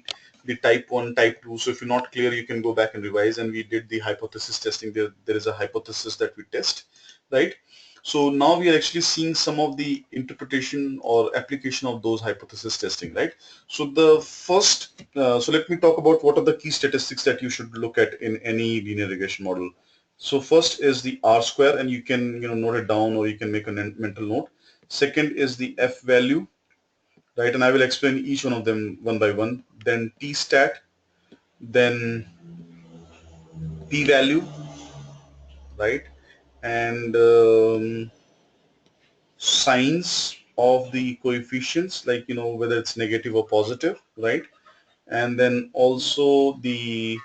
type 1, type 2. So if you're not clear, you can go back and revise. And we did the hypothesis testing. There is a hypothesis that we test, right? So now we are actually seeing some of the interpretation or application of those hypothesis testing, right? So so let me talk about what are the key statistics that you should look at in any linear regression model. So first is the R square, and you can note it down or you can make a mental note. Second is the F value, right? And I will explain each one of them one by one. Then T stat, then P value, right? And signs of the coefficients, like whether it's negative or positive, right? And then also the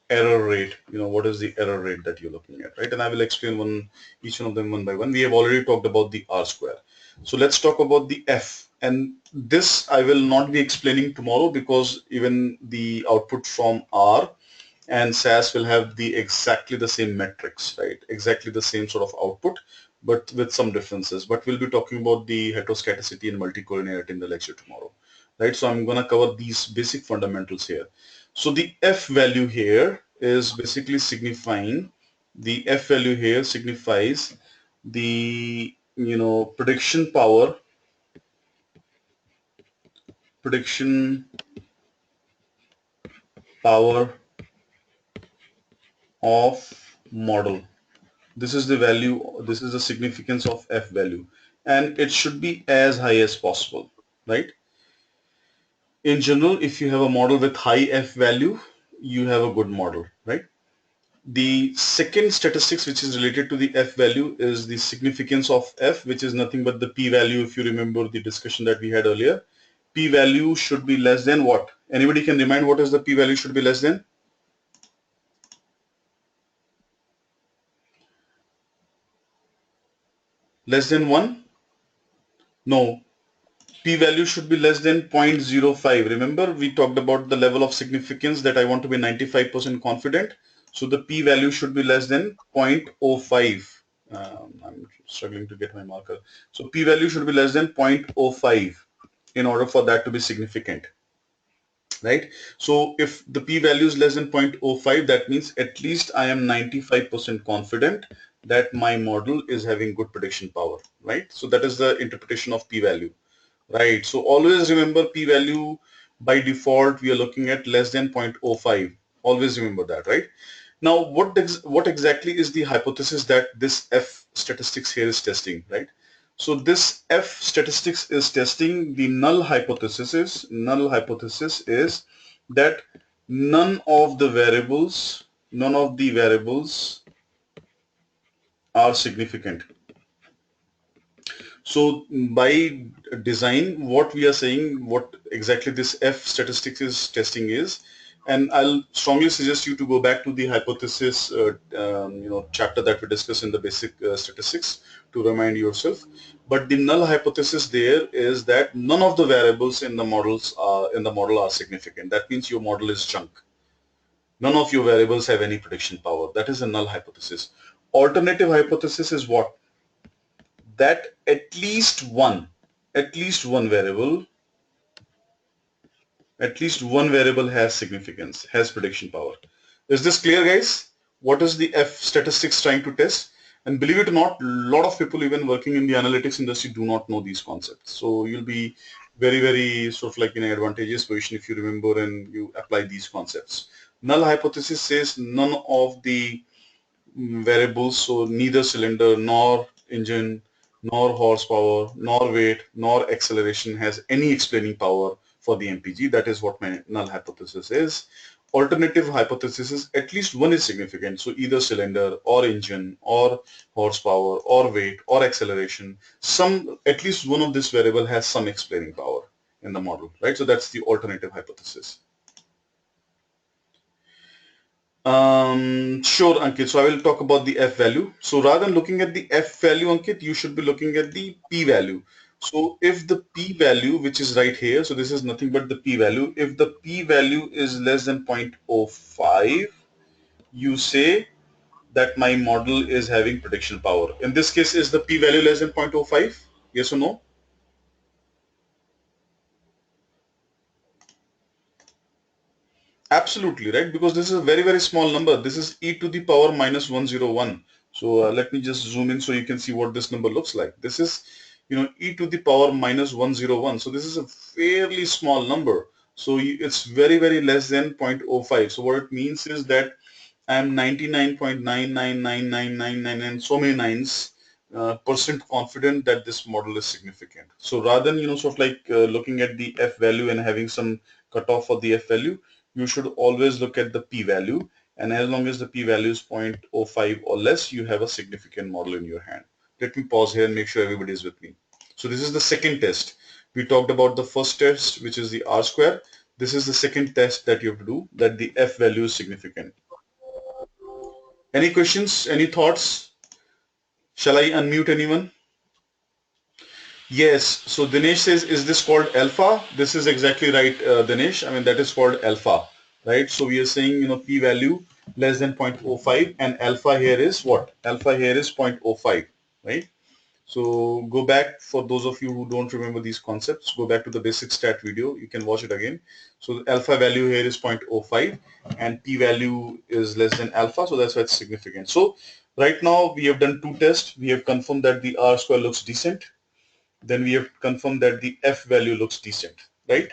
error rate, what is the error rate that you're looking at, right? And I will explain each one of them one by one. We have already talked about the R square. So let's talk about the F. And this I will not be explaining tomorrow because even the output from R and SAS will have exactly the same metrics, right? Exactly the same sort of output, but with some differences. But we'll be talking about the heteroscedasticity and multicollinearity in the lecture tomorrow, right? So I'm going to cover these basic fundamentals here. So the F value here is basically signifying, the F value here signifies the, prediction power of model. This is the value, this is the significance of F value, and it should be as high as possible, right? In general, if you have a model with high F value, you have a good model, right? The second statistics which is related to the F value is the significance of F, which is nothing but the P value. If you remember the discussion that we had earlier, P value should be less than what? Anybody can remind what is the P value should be less than? Less than 1? No. P-value should be less than 0.05. Remember, we talked about the level of significance that I want to be 95% confident. So the P-value should be less than 0.05. I'm struggling to get my marker. So P-value should be less than 0.05 in order for that to be significant, right? So if the p-value is less than 0.05, that means at least I am 95% confident that my model is having good prediction power, right? So that is the interpretation of p-value, right? So always remember p-value, by default we are looking at less than 0.05. Always remember that, right? Now what exactly is the hypothesis that this F statistics here is testing, right? So this F statistics is testing the null hypothesis is that none of the variables are significant. So by design, what we are saying, what exactly this F statistics is testing is And I'll strongly suggest you to go back to the hypothesis, chapter that we discussed in the basic statistics to remind yourself. But the null hypothesis there is that none of the variables in the model are significant. That means your model is junk. None of your variables have any prediction power. That is a null hypothesis. Alternative hypothesis is what? That at least one variable has significance, has prediction power. Is this clear, guys? What is the F statistics trying to test? And believe it or not, a lot of people even working in the analytics industry do not know these concepts. So you'll be very, very sort of like in an advantageous position if you remember and you apply these concepts. Null hypothesis says none of the variables, so neither cylinder nor engine nor horsepower nor weight nor acceleration has any explaining power for the MPG. That is what my null hypothesis is. Alternative hypothesis is at least one is significant, so either cylinder or engine or horsepower or weight or acceleration, some at least one of this variable has some explaining power in the model, right? So that's the alternative hypothesis. Sure, Ankit. So I will talk about the F value. So rather than looking at the F value, Ankit, you should be looking at the P value. So if the P value, which is right here, so this is nothing but the P value. If the P value is less than 0.05, you say that my model is having prediction power. In this case, is the P value less than 0.05? Yes or no? Absolutely, right? Because this is a very, very small number. This is e to the power minus 101. So let me just zoom in so you can see what this number looks like. This is, e to the power minus 101. So this is a fairly small number. So it's very, very less than 0.05. So what it means is that I'm 99.999999 and so many nines percent confident that this model is significant. So rather than, sort of like looking at the F value and having some cutoff for the F value, you should always look at the P value. And as long as the P value is 0.05 or less, you have a significant model in your hand. Let me pause here and make sure everybody is with me. So this is the second test. We talked about the first test, which is the R square. This is the second test that you have to do, that the F value is significant. Any questions? Any thoughts? Shall I unmute anyone? Yes. So Dinesh says, is this called alpha? This is exactly right, Dinesh. I mean, that is called alpha, right? So we are saying, p value less than 0.05 and alpha here is what? Alpha here is 0.05, right? So go back, for those of you who don't remember these concepts, go back to the basic stat video. You can watch it again. So the alpha value here is 0.05 and p value is less than alpha. So that's why it's significant. So right now we have done two tests. We have confirmed that the R square looks decent. Then we have confirmed that the F value looks decent, right?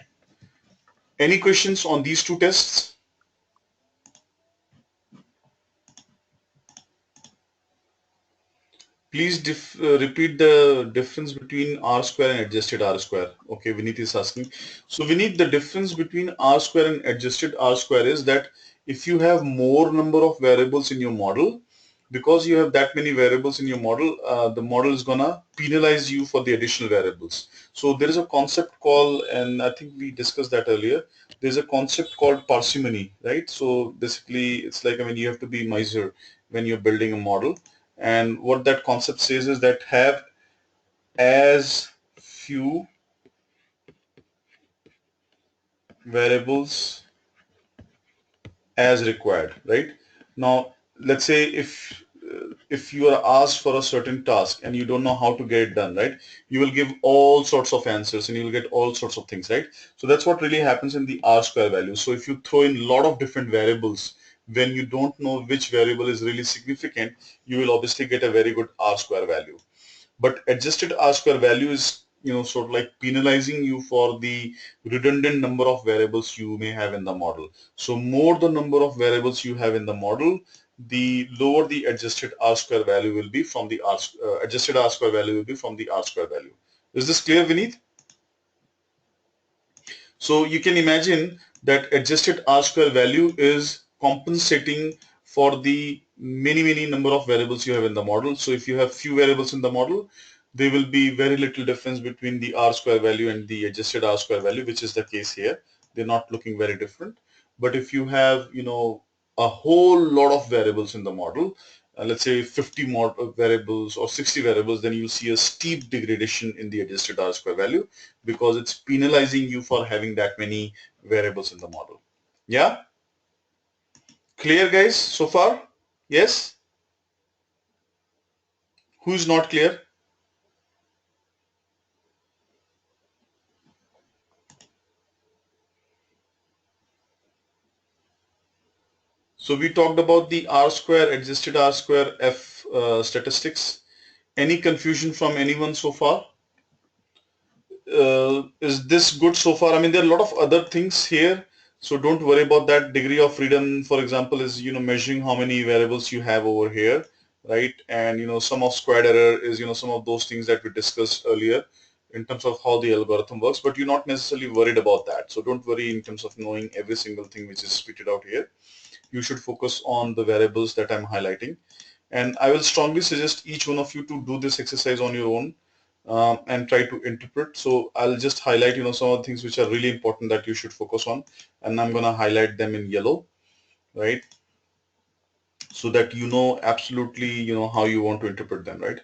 Any questions on these two tests? Please repeat the difference between R square and adjusted R square. Okay, Vineet is asking. So Vineet, the difference between R square and adjusted R square is that if you have more number of variables in your model, because you have that many variables in your model, the model is gonna penalize you for the additional variables. So there is a concept called, and I think we discussed that earlier, there's a concept called parsimony, right? So basically it's like, I mean, you have to be miser when you're building a model. And what that concept says is that have as few variables as required, right? Now, let's say if you are asked for a certain task and you don't know how to get it done, right? You will give all sorts of answers and you will get all sorts of things, right? So that's what really happens in the R square value. So if you throw in a lot of different variables, when you don't know which variable is really significant, you will obviously get a very good R square value. But adjusted R square value is, sort of like penalizing you for the redundant number of variables you may have in the model. So more the number of variables you have in the model, the lower the adjusted R square value will be from the adjusted R square value will be from the R square value. Is this clear, Vineet? So you can imagine that adjusted R square value is compensating for the many number of variables you have in the model. So if you have few variables in the model, there will be very little difference between the R square value and the adjusted R square value, which is the case here. They're not looking very different. But if you have, a whole lot of variables in the model, let's say 50 more variables or 60 variables, then you'll see a steep degradation in the adjusted R square value because it's penalizing you for having that many variables in the model. Yeah? Clear, guys, so far? Yes? Who's not clear? So we talked about the R square, adjusted R square F statistics. Any confusion from anyone so far? Is this good so far? I mean, there are a lot of other things here, so don't worry about that. Degree of freedom, for example, is, measuring how many variables you have over here, right? And, sum of squared error is, some of those things that we discussed earlier in terms of how the algorithm works, but you're not necessarily worried about that. So don't worry in terms of knowing every single thing which is spitted out here. You should focus on the variables that I'm highlighting. And I will strongly suggest each one of you to do this exercise on your own, and try to interpret. So I'll just highlight, some of the things which are really important that you should focus on, and I'm going to highlight them in yellow, right? So that absolutely, how you want to interpret them, right?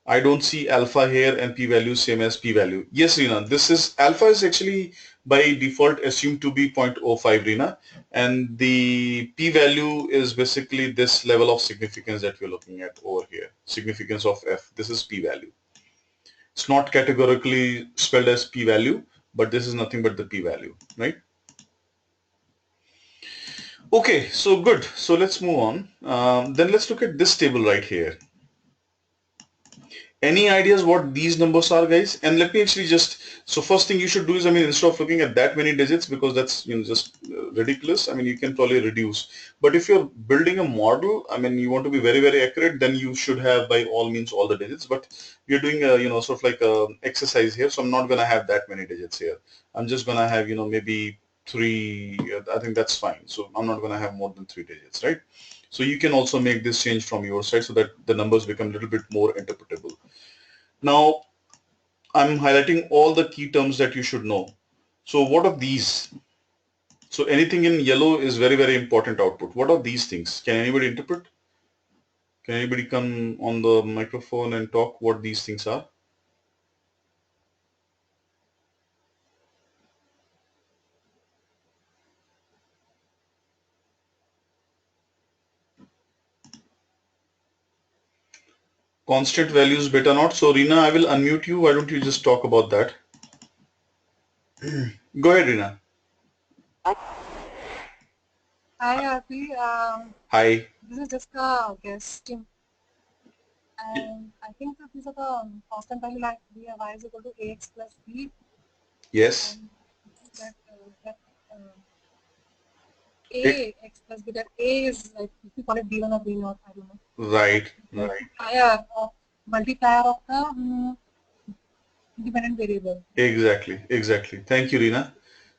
I don't see alpha here and p-value same as p-value. Yes, Rina, this is alpha is actually by default assumed to be 0.05, Rina, and the p-value is basically this level of significance that we're looking at over here. Significance of f. This is p-value. It's not categorically spelled as p-value, but this is nothing but the p-value, right? Okay, so good. So let's move on. Then let's look at this table right here. Any ideas what these numbers are, guys? And let me actually so first thing you should do is, I mean, instead of looking at that many digits, because that's, just ridiculous, I mean, you can probably reduce. But if you're building a model, I mean, you want to be very, very accurate, then you should have by all means all the digits. But we're doing a, sort of like a exercise here. So I'm not going to have that many digits here. I'm just going to have, maybe three. I think that's fine. So I'm not going to have more than 3 digits, right? So you can also make this change from your side so that the numbers become a little bit more interpretable. Now, I'm highlighting all the key terms that you should know. So what are these? So anything in yellow is very, very important output. What are these things? Can anybody interpret? Can anybody come on the microphone and talk what these things are? Constant values, beta naught. So Reena, I will unmute you. Why don't you just talk about that? Go ahead, Reena. Hi, Arpi. Hi. This is just a guessing. And I think that these are the constant value like b of y is equal to ax plus b. Yes. And that It, ax plus b, that a is like, if you call it b1 or b0, I don't know. right. Multiplier of the independent variable. Exactly. Exactly. Thank you, Reena.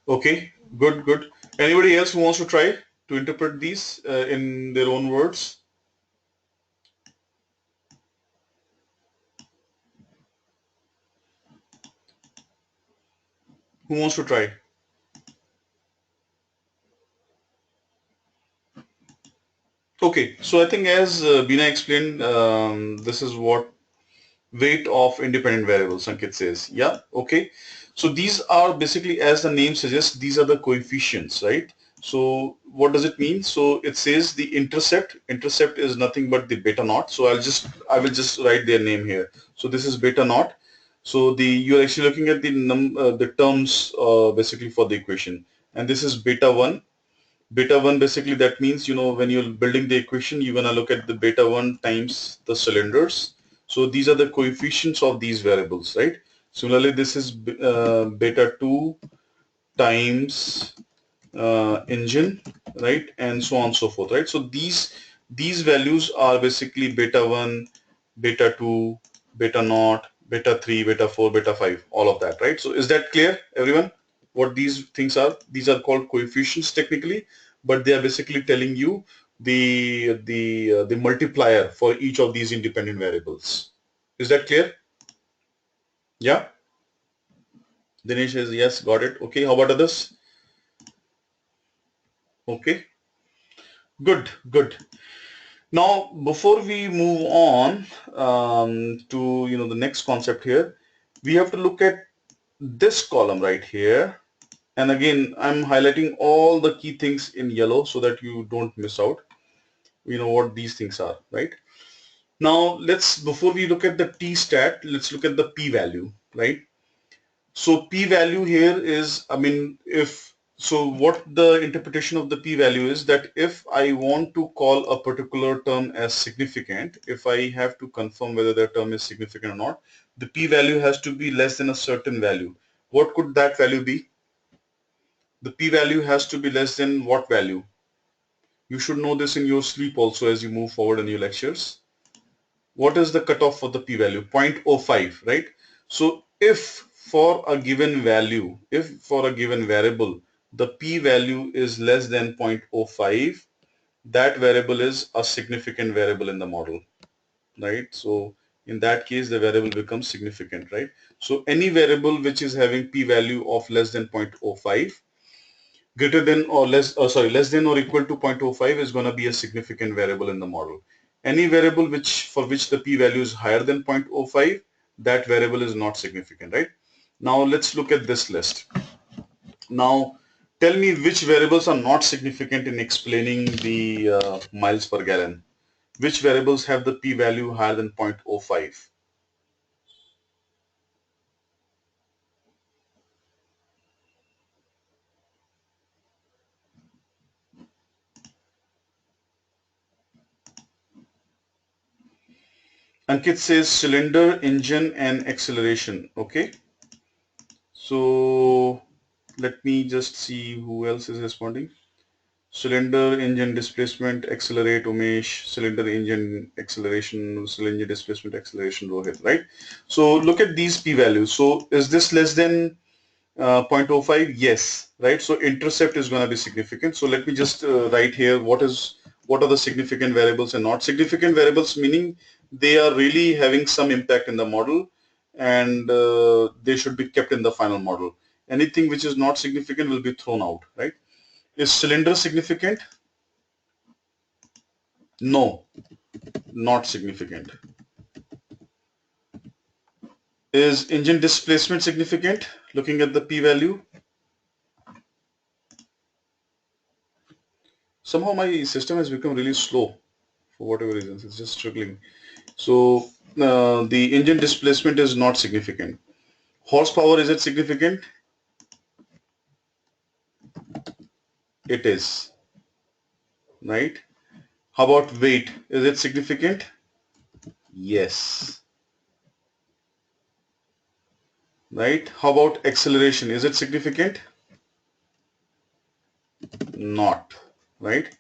Okay. Good. Good. Anybody else who wants to try to interpret these in their own words? Who wants to try? Okay, so I think as Bina explained, this is what weight of independent variables, Ankit says. Yeah, okay. So these are basically, as the name suggests, these are the coefficients, right? So what does it mean? So it says the intercept is nothing but the beta naught. So I will just write their name here. So this is beta naught. So you're actually looking at the terms basically for the equation, and this is beta 1. Beta 1 basically that means, when you're building the equation, you're going to look at the beta 1 times the cylinders. So these are the coefficients of these variables, right? Similarly, this is beta 2 times engine, right? And so on and so forth, right? So these values are basically beta 1, beta 2, beta naught, beta 3, beta 4, beta 5, all of that, right? So is that clear, everyone? What these things are? These are called coefficients technically, but they are basically telling you the multiplier for each of these independent variables. Is that clear? Yeah. Dinesh says yes, got it. Okay, how about others? Okay, good, good. Now, before we move on to the next concept here, we have to look at this column right here. And again, I'm highlighting all the key things in yellow so that you don't miss out. You know what these things are, right? Now, before we look at the t-stat, let's look at the p-value, right? So p-value here is, what the interpretation of the p-value is that if I want to call a particular term as significant, if I have to confirm whether that term is significant or not, the p-value has to be less than a certain value. What could that value be? The p-value has to be less than what value? You should know this in your sleep also as you move forward in your lectures. What is the cutoff for the p-value? 0.05, right? So if for a given value, if for a given variable, the p-value is less than 0.05, that variable is a significant variable in the model, right? So in that case, the variable becomes significant, right? So any variable which is having p-value of less than 0.05, greater than or less, less than or equal to 0.05 is going to be a significant variable in the model. Any variable for which the p-value is higher than 0.05, that variable is not significant, right? Now let's look at this list. Now tell me which variables are not significant in explaining the miles per gallon. Which variables have the p-value higher than 0.05? Ankit says cylinder, engine, and acceleration. Okay. So let me just see who else is responding. Cylinder, engine displacement, accelerate, Umesh, cylinder, engine, acceleration, cylinder displacement, acceleration, Rohit, right? So look at these p-values. So is this less than 0.05? Yes, right? So intercept is going to be significant. So let me just write here what are the significant variables and not significant variables, meaning they are really having some impact in the model and they should be kept in the final model. Anything which is not significant will be thrown out, right? Is cylinder significant? No, not significant. Is engine displacement significant? Looking at the p-value. Somehow my system has become really slow for whatever reasons. It's just struggling. So the engine displacement is not significant. Horsepower, is it significant? It is, right? How about weight? Is it significant? Yes, right? How about acceleration? Is it significant? Not, right?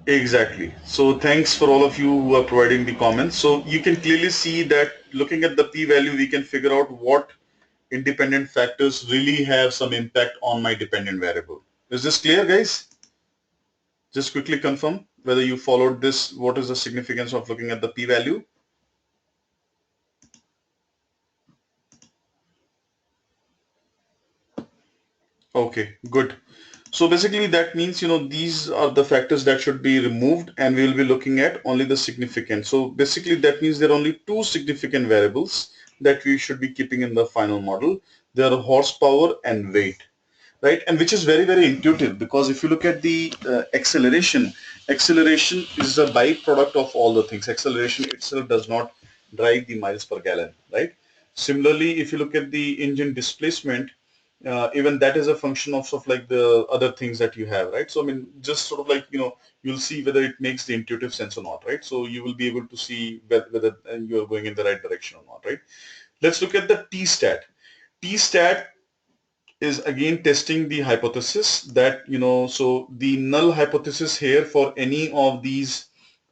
Exactly. So thanks for all of you who are providing the comments. So you can clearly see that looking at the p-value, we can figure out what independent factors really have some impact on my dependent variable. Is this clear, guys? Just quickly confirm whether you followed this. What is the significance of looking at the p-value? Okay, good. So basically that means, these are the factors that should be removed and we will be looking at only the significant. So basically that means there are only two significant variables that we should be keeping in the final model. They are horsepower and weight, right? And which is very, very intuitive, because if you look at the acceleration is a byproduct of all the things. Acceleration itself does not drive the miles per gallon, right? Similarly, if you look at the engine displacement, even that is a function of sort of like the other things that you have, right? So I mean, just sort of like, you'll see whether it makes the intuitive sense or not, right? So you will be able to see whether you are going in the right direction or not, right? Let's look at the t-stat. T-stat is again testing the hypothesis that, so the null hypothesis here for any of these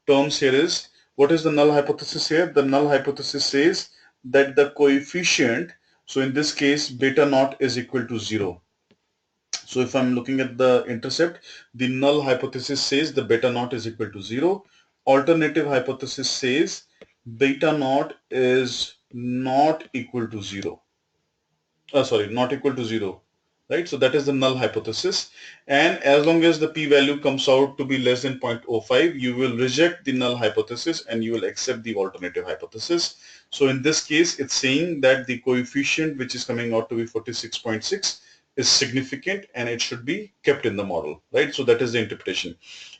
terms here is, what is the null hypothesis here? The null hypothesis says that the coefficient, so in this case, beta naught is equal to 0. So if I'm looking at the intercept, the null hypothesis says the beta naught is equal to 0. Alternative hypothesis says beta naught is not equal to 0. sorry, not equal to 0, right? So that is the null hypothesis. And as long as the p-value comes out to be less than 0.05, you will reject the null hypothesis and you will accept the alternative hypothesis. So in this case, it's saying that the coefficient which is coming out to be 46.6 is significant and it should be kept in the model, right? So that is the interpretation.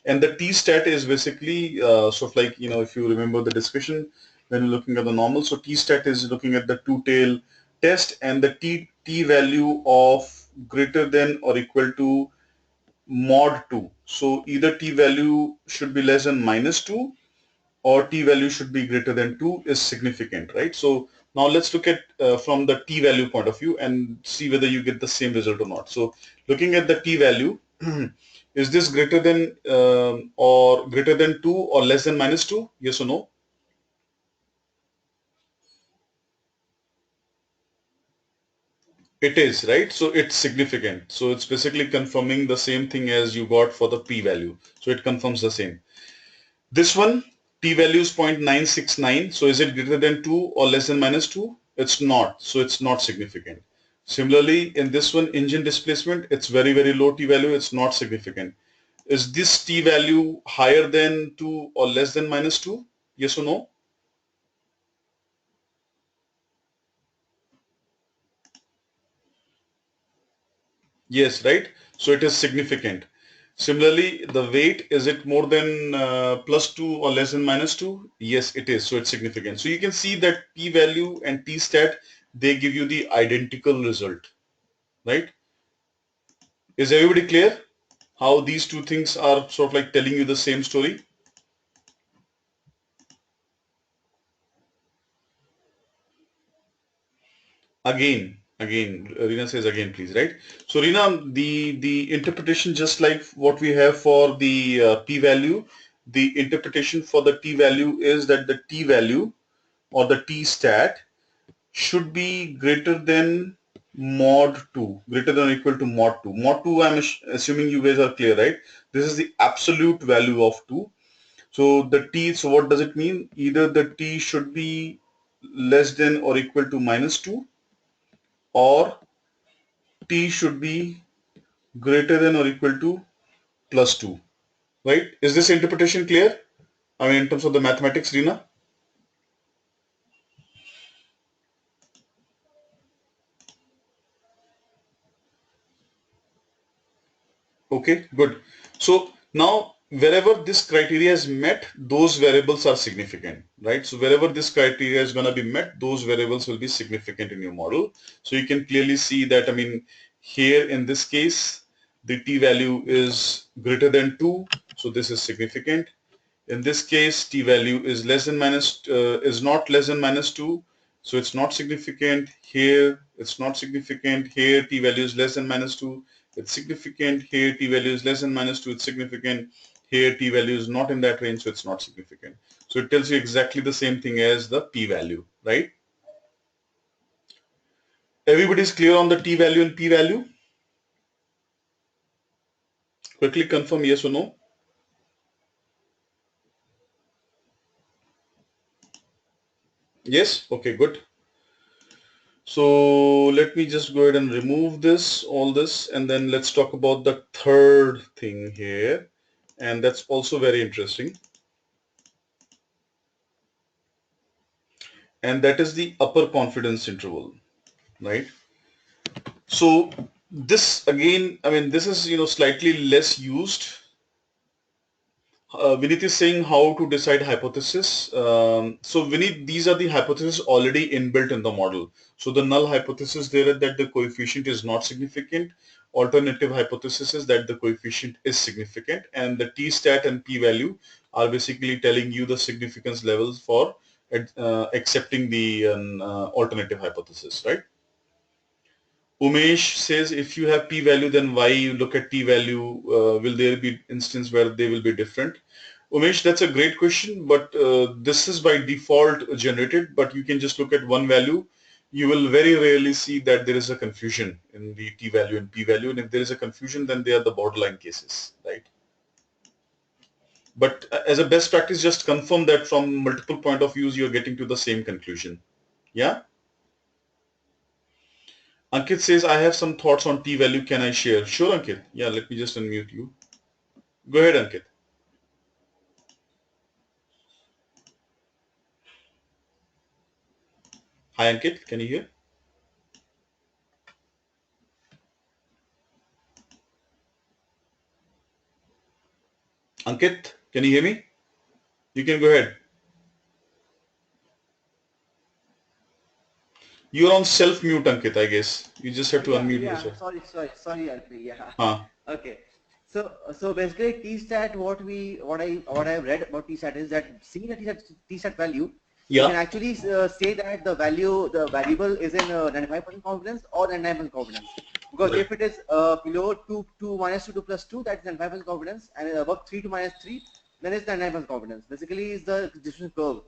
And the t-stat is basically sort of like, if you remember the discussion when you're looking at the normal, so t-stat is looking at the two-tail test and the t value of greater than or equal to mod 2. So either t value should be less than minus 2 or t value should be greater than 2 is significant, right? So now let's look at from the t value point of view and see whether you get the same result or not. So looking at the t value, is this greater than or greater than 2 or less than minus 2? Yes or no? It is, right? So it's significant. So it's basically confirming the same thing as you got for the p-value. So it confirms the same. This one, p-value is 0.969. So is it greater than 2 or less than minus 2? It's not. So it's not significant. Similarly, in this one, engine displacement, it's very, very low t-value. It's not significant. Is this t-value higher than 2 or less than minus 2? Yes or no? Yes, right? So it is significant. Similarly, the weight, is it more than plus 2 or less than minus 2? Yes, it is. So it's significant. So you can see that p-value and t-stat, they give you the identical result, right? Is everybody clear how these two things are sort of like telling you the same story? Again, Rina says again, please, right? So Rina, the interpretation, just like what we have for the p-value, the interpretation for the t-value is that the t-value or the t-stat should be greater than mod 2, greater than or equal to mod 2. Mod 2, I'm assuming you guys are clear, right? This is the absolute value of 2. So the t, so what does it mean? Either the t should be less than or equal to minus 2 or t should be greater than or equal to plus 2, right? Is this interpretation clear? I mean, in terms of the mathematics, Rina? Okay, good. So now wherever this criteria is met, those variables are significant, right? So wherever this criteria is going to be met, those variables will be significant in your model. So you can clearly see that, I mean, here in this case, the t-value is greater than 2. So this is significant. In this case, t-value is less than is not less than minus 2. So it's not significant. Here, it's not significant. Here, t-value is less than minus 2. It's significant. Here, t-value is less than minus 2. It's significant. Here, t-value is not in that range, so it's not significant. So it tells you exactly the same thing as the p-value, right? Everybody's clear on the t-value and p-value? Quickly confirm yes or no. Yes? Okay, good. So let me just go ahead and remove this, all this, and then let's talk about the third thing here. And that's also very interesting. And that is the upper confidence interval, right? So this again, I mean, this is, slightly less used. Vinit is saying how to decide hypothesis. So Vinit, these are the hypotheses already inbuilt in the model. So the null hypothesis there is that the coefficient is not significant. Alternative hypothesis is that the coefficient is significant, and the t-stat and p-value are basically telling you the significance levels for accepting the alternative hypothesis, right? Umesh says if you have p-value, then why you look at t-value? Will there be instance where they will be different? Umesh, that's a great question, but this is by default generated, but you can just look at one value. You will very rarely see that there is a confusion in the t-value and p-value, and if there is a confusion, then they are the borderline cases, right? But as a best practice, just confirm that from multiple point of views, you're getting to the same conclusion. Yeah? Ankit says, I have some thoughts on T value. Can I share? Sure, Ankit. Yeah, let me just unmute you. Go ahead, Ankit. Hi, Ankit. Can you hear? Ankit, can you hear me? You can go ahead. You're on self-mute, Ankit, I guess. You just have to Yeah, unmute yeah. yourself. Sorry, Alpi. Yeah. Huh. Okay. So basically, T-stat, what I've read about T-stat is that seeing the T-stat value, you can Yeah. actually say that the variable is in 95% confidence or 99% confidence. Because Right. if it is below 2 minus 2 plus 2, that is 95% confidence, and above 3 to minus 3, then it's 99% confidence. Basically, is the distribution curve.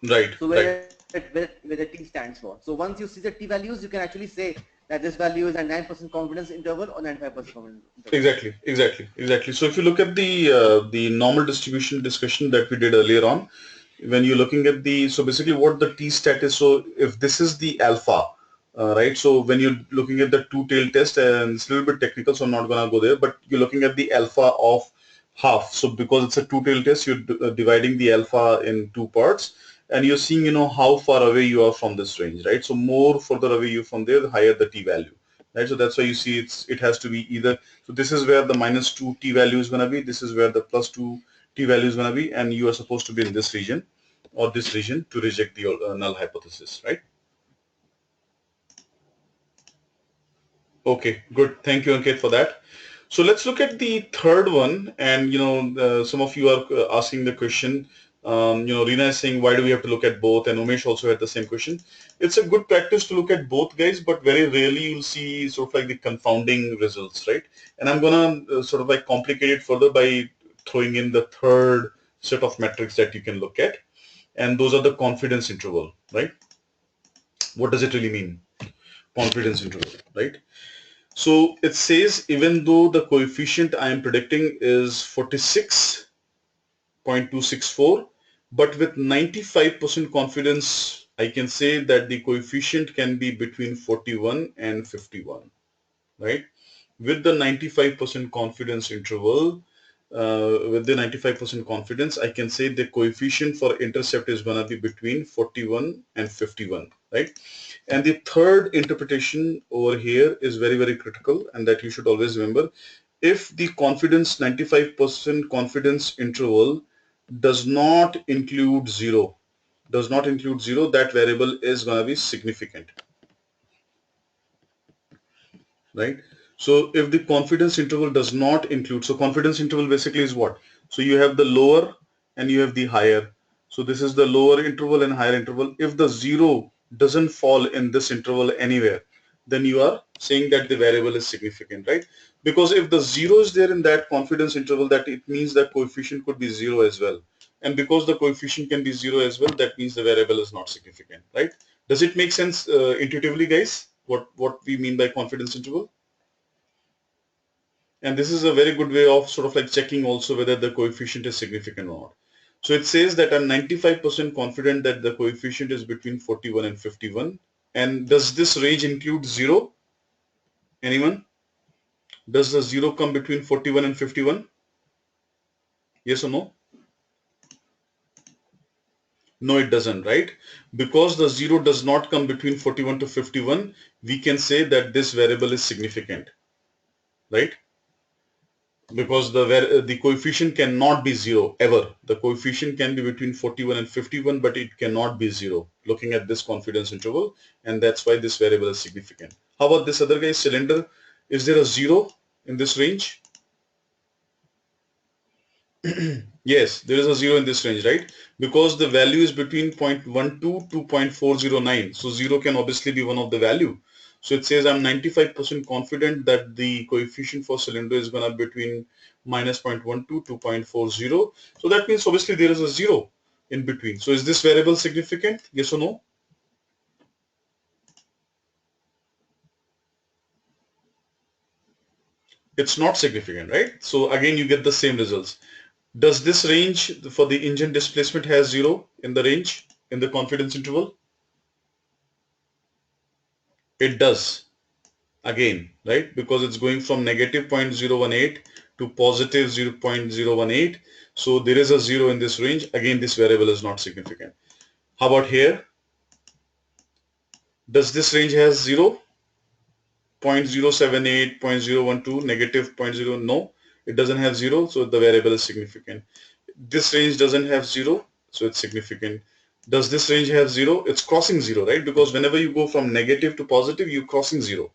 Right. So Right. where the T stands for. So once you see the T values, you can actually say that this value is a 9% confidence interval or 95% confidence interval. Exactly, exactly, exactly. So if you look at the normal distribution discussion that we did earlier on, when you're looking at the, so basically what the T stat is, so if this is the alpha, right? So when you're looking at the two-tailed test, and it's a little bit technical, so I'm not gonna go there, but you're looking at the alpha of half. So because it's a two-tailed test, you're dividing the alpha in two parts, and you're seeing, how far away you are from this range, right? So more further away you from there, the higher the T value. Right, so that's why you see it has to be either. So this is where the minus 2 T value is going to be. This is where the plus 2 T value is going to be, and you are supposed to be in this region or this region to reject the null hypothesis, right? Okay, good. Thank you, Ankit, for that. So let's look at the third one. And, some of you are asking the question, Reena is saying, why do we have to look at both? And Umesh also had the same question. It's a good practice to look at both, guys, but very rarely you'll see sort of like the confounding results, right? And I'm going to sort of like complicate it further by throwing in the third set of metrics that you can look at. And those are the confidence interval, right? What does it really mean? Confidence interval, right? So it says even though the coefficient I am predicting is 46.264, but with 95% confidence, I can say that the coefficient can be between 41 and 51, right? With the 95% confidence interval, with the 95% confidence, I can say the coefficient for intercept is going to be between 41 and 51, right? And the third interpretation over here is very, very critical, and that you should always remember. If the confidence, 95% confidence interval does not include zero, that variable is going to be significant, right? So if the confidence interval does not include, so confidence interval basically is what? So you have the lower and you have the higher. So this is the lower interval and higher interval. If the zero doesn't fall in this interval anywhere, then you are saying that the variable is significant, right? Because if the zero is there in that confidence interval, that it means that coefficient could be zero as well. And because the coefficient can be zero as well, that means the variable is not significant, right? Does it make sense intuitively, guys? What we mean by confidence interval? And this is a very good way of sort of like checking also whether the coefficient is significant or not. So it says that I'm 95% confident that the coefficient is between 41 and 51. And does this range include zero? Anyone? Does the zero come between 41 and 51? Yes or no? No, it doesn't, right? Because the zero does not come between 41 to 51, we can say that this variable is significant, right? Because the coefficient cannot be zero ever. The coefficient can be between 41 and 51, but it cannot be zero looking at this confidence interval, and that's why this variable is significant. How about this other guy, cylinder? Is there a zero in this range? Yes, there is a zero in this range, right? Because the value is between 0.12 to 0.409. So zero can obviously be one of the value. So it says I'm 95% confident that the coefficient for cylinder is going to be between minus 0.12 to 0.40. So that means obviously there is a zero in between. So is this variable significant? Yes or no? It's not significant, right? So again, you get the same results. Does this range for the engine displacement has zero in the range in the confidence interval? It does. again, right? Because it's going from negative 0.018 to positive 0.018. So there is a zero in this range. Again, this variable is not significant. How about here? Does this range has 0? 0.078, 0.012, negative 0.0? No, it doesn't have 0, so the variable is significant. This range doesn't have 0, so it's significant. Does this range have 0? It's crossing 0, right? Because whenever you go from negative to positive, you're crossing 0.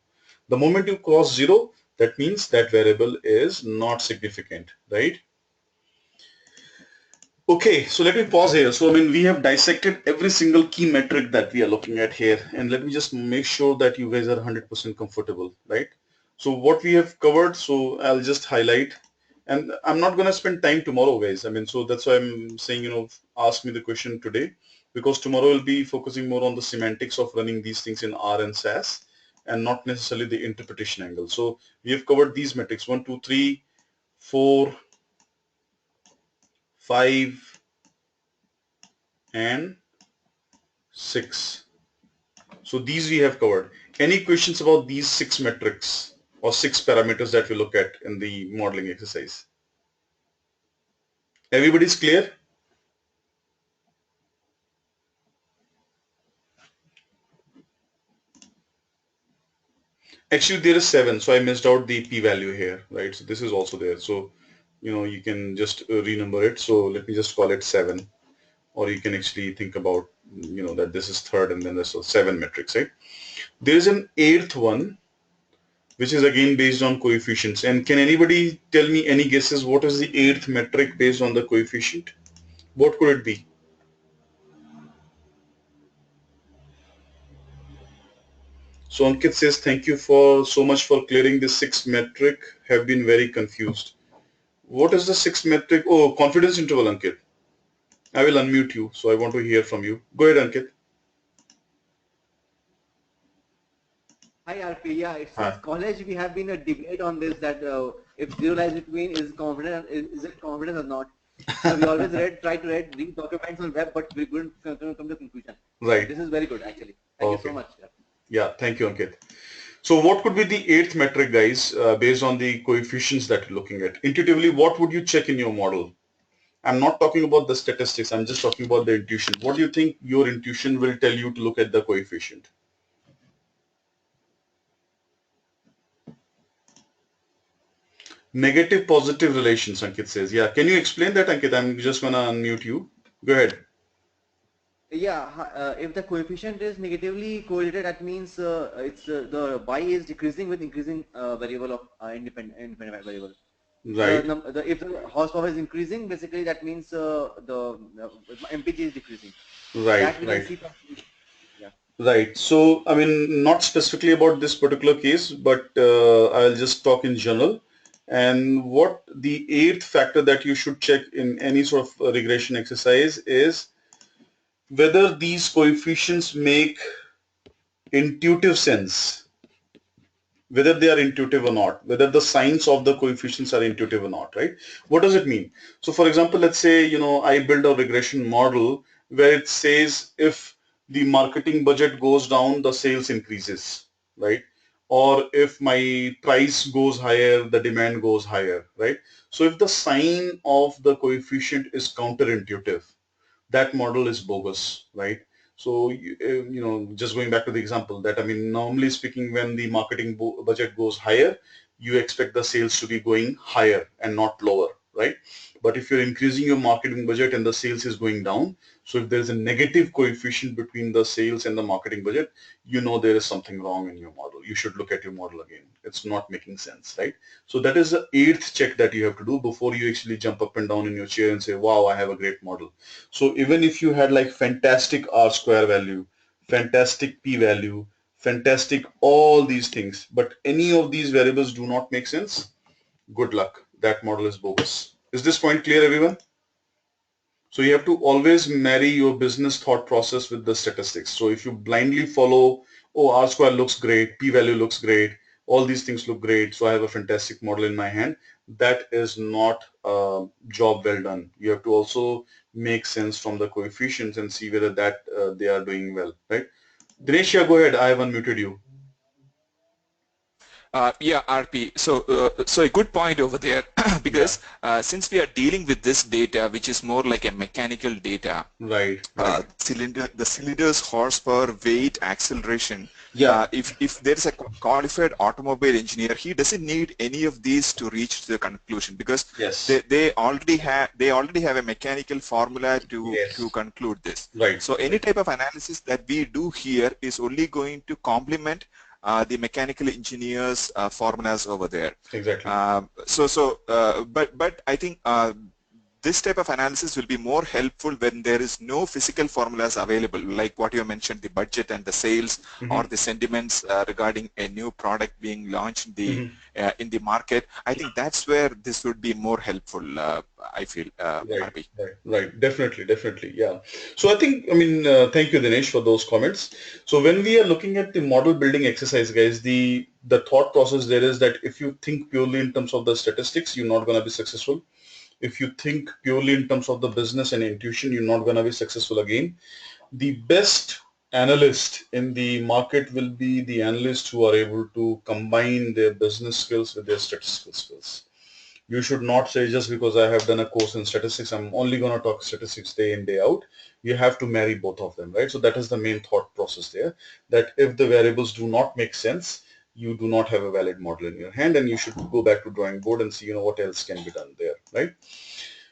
The moment you cross 0, that means that variable is not significant, right? Okay, so let me pause here. So, I mean, we have dissected every single key metric that we are looking at here. And let me just make sure that you guys are 100% comfortable, right? So what we have covered, so I'll just highlight. And I'm not going to spend time tomorrow, guys. I mean, so that's why I'm saying, ask me the question today. Because tomorrow we'll be focusing more on the semantics of running these things in R and SAS and not necessarily the interpretation angle. So we have covered these metrics, 1, 2, 3, 4, 5, and 6. So these we have covered. Any questions about these 6 metrics or 6 parameters that we look at in the modeling exercise? Everybody's clear? Actually, there is 7, so I missed out the p-value here, right? So this is also there. So, you can just renumber it. So let me just call it 7. Or you can actually think about, that this is third and then there's 7 metrics, right? There is an 8th one, which is again based on coefficients. And can anybody tell me any guesses what is the 8th metric based on the coefficient? What could it be? So Ankit says, thank you for so much for clearing the 6th metric. Have been very confused. What is the 6th metric? Oh, confidence interval, Ankit. I will unmute you. So I want to hear from you. Go ahead, Ankit. Hi RP, yeah, since Hi. college we have been a debate on this that if zero lies between is it confidence or not. So we always try to read documents on web, but we couldn't come to the conclusion. Right. This is very good actually. Thank you so Okay. much. Yeah, thank you, Ankit. So what could be the 8th metric, guys, based on the coefficients that you're looking at? Intuitively, what would you check in your model? I'm not talking about the statistics. I'm just talking about the intuition. What do you think your intuition will tell you to look at the coefficient? Negative positive relations, Ankit says. Yeah. Can you explain that, Ankit? I'm just going to unmute you. Go ahead. Yeah, if the coefficient is negatively correlated, that means it's the y is decreasing with increasing variable of independent variable. Right. If the horsepower is increasing, basically that means the MPG is decreasing. Right. That we can Right. see from, yeah. Right. So, I mean, not specifically about this particular case, but I'll just talk in general. And what the 8th factor that you should check in any sort of regression exercise is whether these coefficients make intuitive sense, whether they are intuitive or not, whether the signs of the coefficients are intuitive or not, right? What does it mean? So for example, let's say, I build a regression model where it says if the marketing budget goes down, the sales increases, right? Or if my price goes higher, the demand goes higher, right? So if the sign of the coefficient is counterintuitive, that model is bogus, right? So, just going back to the example that, I mean, normally speaking, when the marketing budget goes higher, you expect the sales to be going higher and not lower, right? But if you're increasing your marketing budget and the sales is going down, so if there's a negative coefficient between the sales and the marketing budget, there is something wrong in your model. You should look at your model again. It's not making sense, right? So that is the 8th check that you have to do before you actually jump up and down in your chair and say, wow, I have a great model. So even if you had like fantastic R square value, fantastic P value, fantastic all these things, but any of these variables do not make sense, good luck. That model is bogus. Is this point clear, everyone? So you have to always marry your business thought process with the statistics. So if you blindly follow, oh, R square looks great, P value looks great, all these things look great, so I have a fantastic model in my hand, that is not a job well done. You have to also make sense from the coefficients and see whether that they are doing well, right? Dinesh, yeah, go ahead. I have unmuted you. Yeah, RP. So a good point over there Yeah. because since we are dealing with this data, which is more like a mechanical data, Right. Right. the cylinders, horsepower, weight, acceleration. Yeah. If there is a qualified automobile engineer, he doesn't need any of these to reach the conclusion because Yes. they already have a mechanical formula to Yes. conclude this. Right. So any Right. type of analysis that we do here is only going to complement the mechanical engineers formulas over there. Exactly. But I think this type of analysis will be more helpful when there is no physical formulas available, like what you mentioned, the budget and the sales or Mm-hmm. the sentiments regarding a new product being launched Mm-hmm. in the market. I think that's where this would be more helpful. I feel, Right, RP. right, right. Definitely, definitely. Yeah. So I think, thank you, Dinesh, for those comments. So when we are looking at the model building exercise, guys, the thought process there is that if you think purely in terms of the statistics, you're not going to be successful. If you think purely in terms of the business and intuition, you're not going to be successful again. The best analyst in the market will be the analysts who are able to combine their business skills with their statistical skills. You should not say just because I have done a course in statistics, I'm only going to talk statistics day in, day out. You have to marry both of them, right? So that is the main thought process there, that if the variables do not make sense, you do not have a valid model in your hand and you should go back to drawing board and see, what else can be done there, right?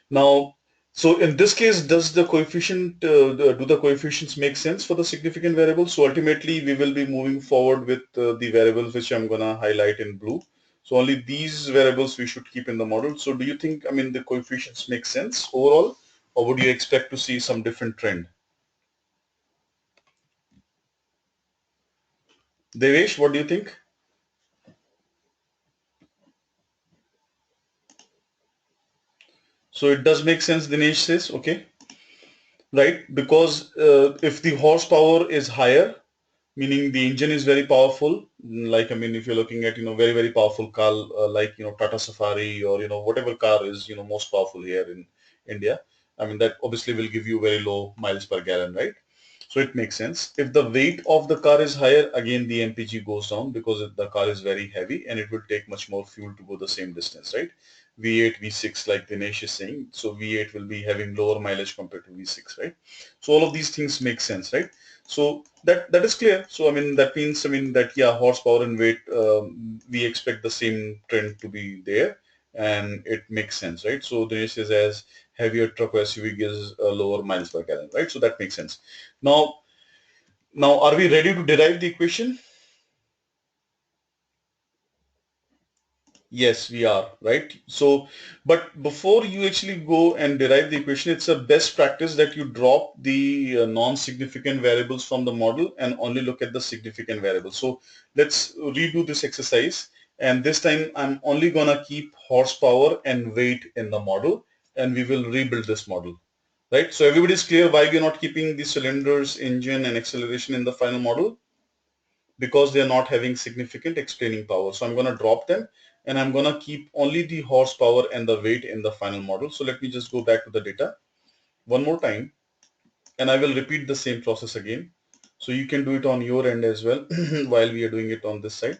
Now, so in this case, does the coefficient, do the coefficients make sense for the significant variables? So ultimately, we will be moving forward with the variables which I'm going to highlight in blue. So only these variables we should keep in the model. So do you think, the coefficients make sense overall, or would you expect to see some different trend? Devesh, what do you think? So it does make sense, Dinesh says, okay, right? Because if the horsepower is higher, meaning the engine is very powerful, like if you're looking at very very powerful car, like Tata Safari, or whatever car is most powerful here in India, that obviously will give you very low miles per gallon, right? So it makes sense. If the weight of the car is higher, again the MPG goes down because the car is very heavy and it will take much more fuel to go the same distance, right? V8, V6, like Dinesh is saying, so V8 will be having lower mileage compared to V6, right? So all of these things make sense, right? So that is clear. So that means that, yeah, horsepower and weight, we expect the same trend to be there, and it makes sense, right? So Dinesh says as heavier truck or SUV gives lower miles per gallon, right? So that makes sense. Now are we ready to derive the equation? Yes, we are, right? So, but before you actually go and derive the equation, it's a best practice that you drop the non-significant variables from the model and only look at the significant variables. So let's redo this exercise. And this time I'm only gonna keep horsepower and weight in the model, and we will rebuild this model, right? So everybody's clear why we're not keeping the cylinders, engine, and acceleration in the final model? Because they are not having significant explaining power. So I'm going to drop them and I'm going to keep only the horsepower and the weight in the final model. So let me just go back to the data one more time and I will repeat the same process again. So you can do it on your end as well while we are doing it on this side.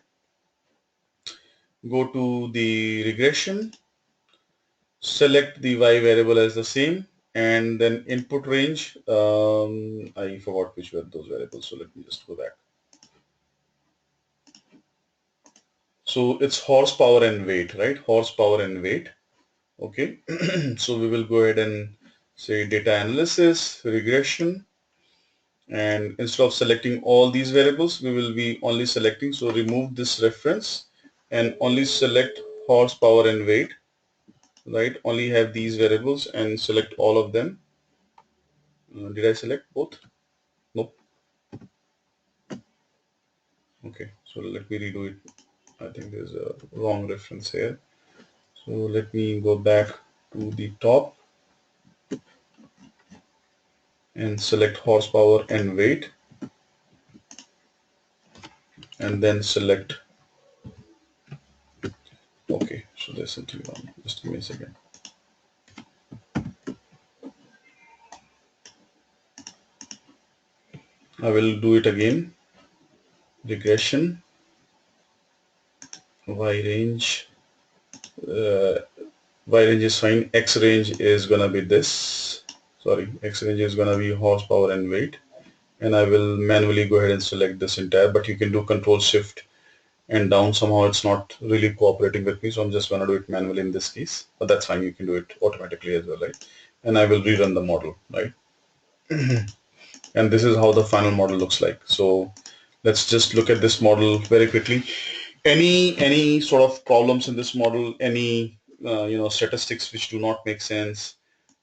Go to the regression, select the y variable as the same, and then input range. I forgot which were those variables. So let me just go back. So it's horsepower and weight, right? Horsepower and weight. Okay. So we will go ahead and say data analysis, regression, and instead of selecting all these variables, we will be only selecting. So remove this reference and only select horsepower and weight, right? Only have these variables and select all of them. Did I select both? Nope. Okay. So let me redo it. I think there's a wrong reference here. So let me go back to the top and select horsepower and weight, and then select, okay, so there's something wrong. Just give me a second. I will do it again. Regression, Y range, uh, Y range is fine. X range is gonna be this. Sorry, X range is gonna be horsepower and weight. And I will manually go ahead and select this entire, but you can do Control Shift and down. Somehow it's not really cooperating with me, so I'm just gonna do it manually in this case. But that's fine. You can do it automatically as well, right? And I will rerun the model, right? And this is how the final model looks like. So let's just look at this model very quickly. Any sort of problems in this model? Any statistics which do not make sense?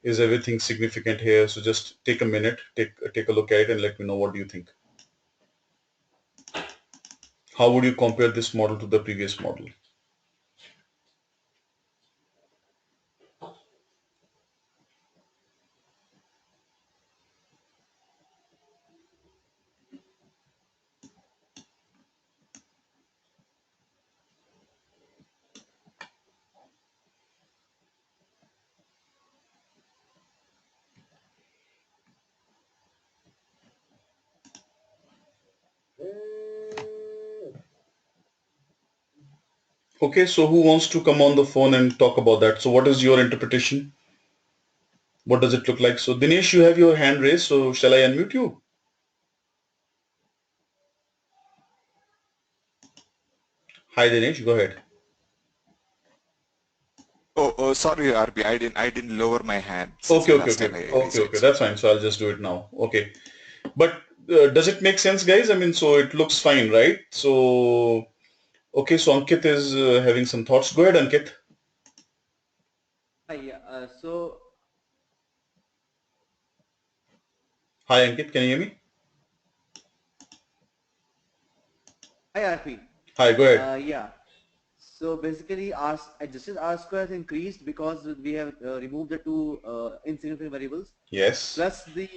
Is everything significant here? So just take a minute, take a look at it, and let me know what do you think. How would you compare this model to the previous model? Okay, so who wants to come on the phone and talk about that? So what is your interpretation? What does it look like? So Dinesh, you have your hand raised, so shall I unmute you? Hi Dinesh, go ahead. Oh, sorry, RB. I didn't lower my hand since Okay, the okay, last okay, time I okay, raised it. okay. So That's fine. So I'll just do it now. Okay, but does it make sense, guys? I mean, so it looks fine, right? So okay, so Ankit is having some thoughts. Go ahead, Ankit. Hi, yeah. So Hi, Ankit. Can you hear me? hi, RP. Hi, go ahead. Yeah. So basically, adjusted R square has increased because we have removed the two insignificant variables. Yes. Plus the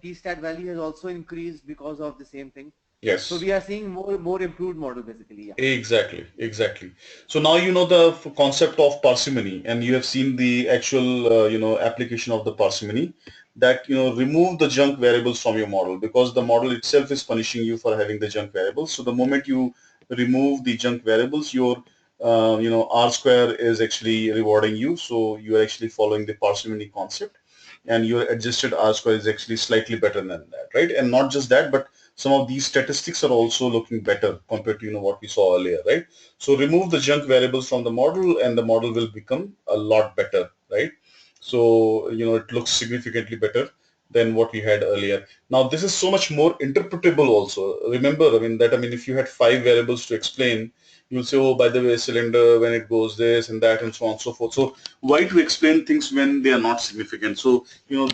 t stat value has also increased because of the same thing. So Yes. we are seeing more improved model basically. Yeah. Exactly, exactly. So now you know the concept of parsimony, and you have seen the actual, application of the parsimony that, remove the junk variables from your model because the model itself is punishing you for having the junk variables. So the moment you remove the junk variables, your, R square is actually rewarding you. So you are actually following the parsimony concept, and your adjusted R square is actually slightly better than that, right? And not just that, but some of these statistics are also looking better compared to what we saw earlier, right? So remove the junk variables from the model, and the model will become a lot better, right? So it looks significantly better than what we had earlier. Now this is so much more interpretable also. Remember, I mean, if you had 5 variables to explain, you'll say, oh, by the way, cylinder, when it goes this and that and so on and so forth. So why to explain things when they are not significant? So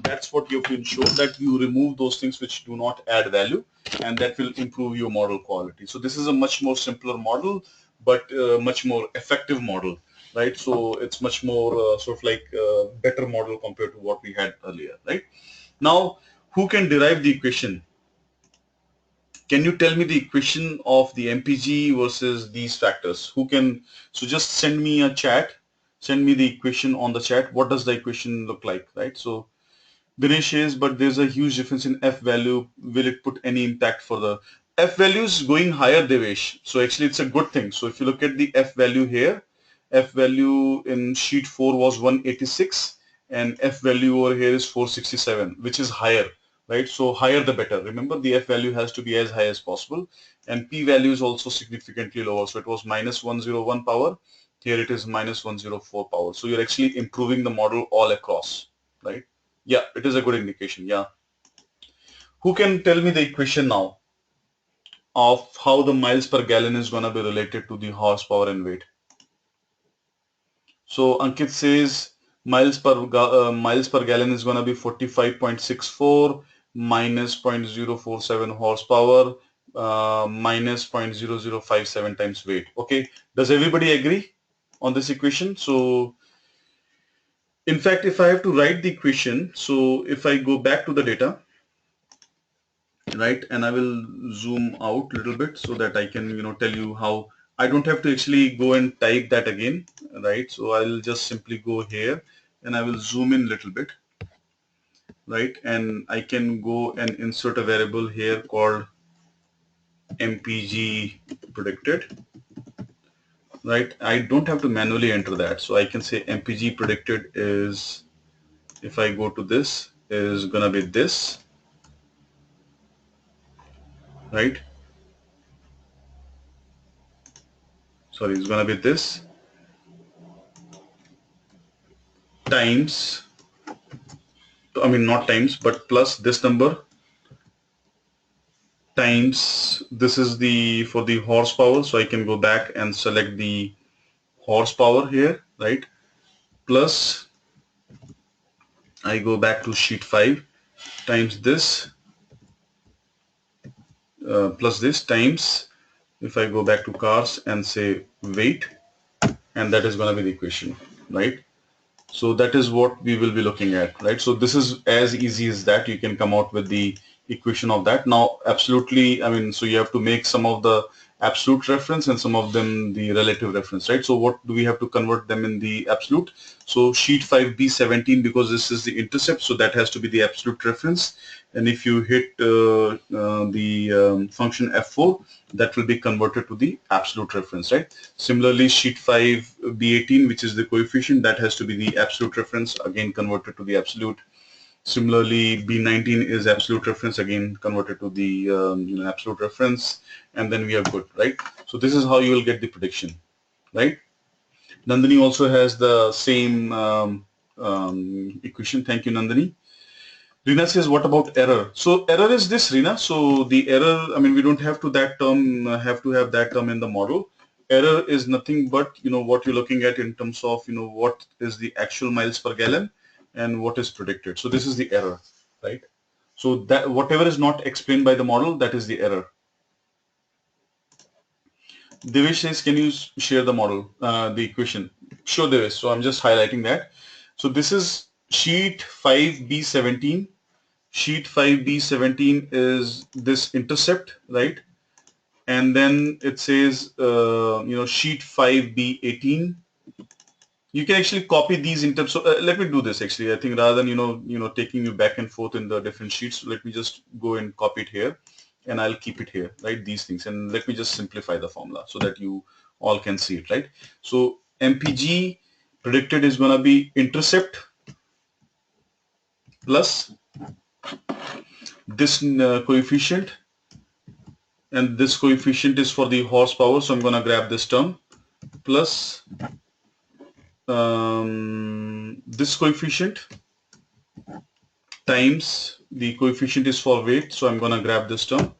that's what you have to ensure, that you remove those things which do not add value, and that will improve your model quality. So this is a much more simpler model, but much more effective model, right? So it's much more sort of like better model compared to what we had earlier, right? Now, who can derive the equation? Can you tell me the equation of the MPG versus these factors? Who can? So just send me a chat. Send me the equation on the chat. What does the equation look like, right? So Ganesh says, but there's a huge difference in F value. Will it put any impact for the F value is going higher, Devesh? So actually it's a good thing. So if you look at the F value here, F value in sheet 4 was 186 and F value over here is 467, which is higher, right? So higher the better. Remember, the F value has to be as high as possible, and P value is also significantly lower. So it was minus 101 power. Here it is minus 104 power. So you're actually improving the model all across, right? Yeah, it is a good indication. Yeah. Who can tell me the equation now of how the miles per gallon is going to be related to the horsepower and weight? So Ankit says miles per gallon is going to be 45.64 minus 0.047 horsepower minus 0.0057 times weight. Okay. Does everybody agree on this equation? So in fact, if I have to write the equation, so if I go back to the data, right, and I will zoom out a little bit so that I can tell you how I don't have to actually go and type that again, right? So I'll just simply go here and I will zoom in a little bit, right? And I can go and insert a variable here called MPG predicted, right? I don't have to manually enter that. So I can say MPG predicted is, if I go to this, is gonna be this, right? Sorry, it's gonna be this times, I mean not times, but plus this number times, this is the, for the horsepower. So I can go back and select the horsepower here, right? Plus I go back to sheet 5 times this, plus this times, if I go back to cars and say weight, and that is going to be the equation, right? So that is what we will be looking at, right? So this is as easy as that. You can come out with the equation of that. Now, absolutely, I mean, so you have to make some of the absolute reference and some of them the relative reference, right? So what do we have to convert them in the absolute? So sheet 5B17, because this is the intercept, so that has to be the absolute reference. And if you hit the function F4, that will be converted to the absolute reference, right? Similarly, sheet 5B18, which is the coefficient, that has to be the absolute reference, again converted to the absolute. Similarly, B19 is absolute reference, again converted to the absolute reference, and then we are good, right? So this is how you will get the prediction, right? Nandini also has the same equation. Thank you, Nandini. Rina says, what about error? So error is this, Rina. So the error, I mean, we don't have to that term, have to have that term in the model. Error is nothing but, what you're looking at in terms of, what is the actual miles per gallon and what is predicted. So this is the error, right? So that whatever is not explained by the model, that is the error. Devesh says, can you share the model, the equation? Sure, Devesh. So I'm just highlighting that. So this is sheet 5B17. Sheet 5B17 is this intercept, right? And then it says, sheet 5B18. You can actually copy these in terms of, let me do this actually. I think rather than, taking you back and forth in the different sheets, let me just go and copy it here and I'll keep it here, right? These things. And let me just simplify the formula so that you all can see it, right? So MPG predicted is going to be intercept plus this coefficient, and this coefficient is for the horsepower, so I'm going to grab this term, plus this coefficient times the coefficient is for weight, so I'm going to grab this term.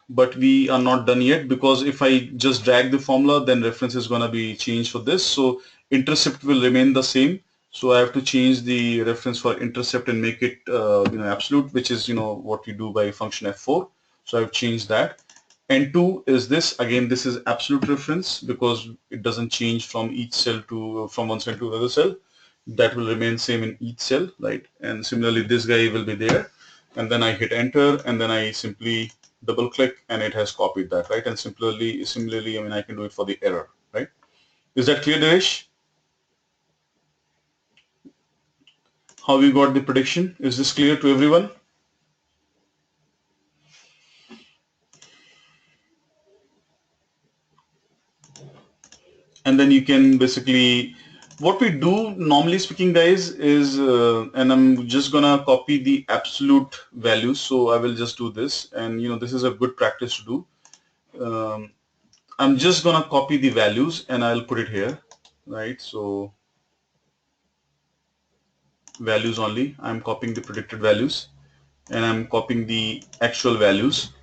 But we are not done yet, because if I just drag the formula, then reference is going to be changed for this. So intercept will remain the same. So I have to change the reference for intercept and make it absolute, which is what you do by function F4. So I've changed that. N2 is this, again this is absolute reference because it doesn't change from each cell to, from one cell to another cell. That will remain same in each cell, right? And similarly this guy will be there, and then I hit enter, and then I simply double click and it has copied that, right? And similarly, I mean, I can do it for the error, right? Is that clear, Devesh? How we got the prediction? Is this clear to everyone? And then you can basically, what we do normally speaking, guys, is and I'm just gonna copy the absolute values. So I will just do this, and this is a good practice to do. I'm just gonna copy the values and I'll put it here, right? So values only, I'm copying the predicted values and I'm copying the actual values,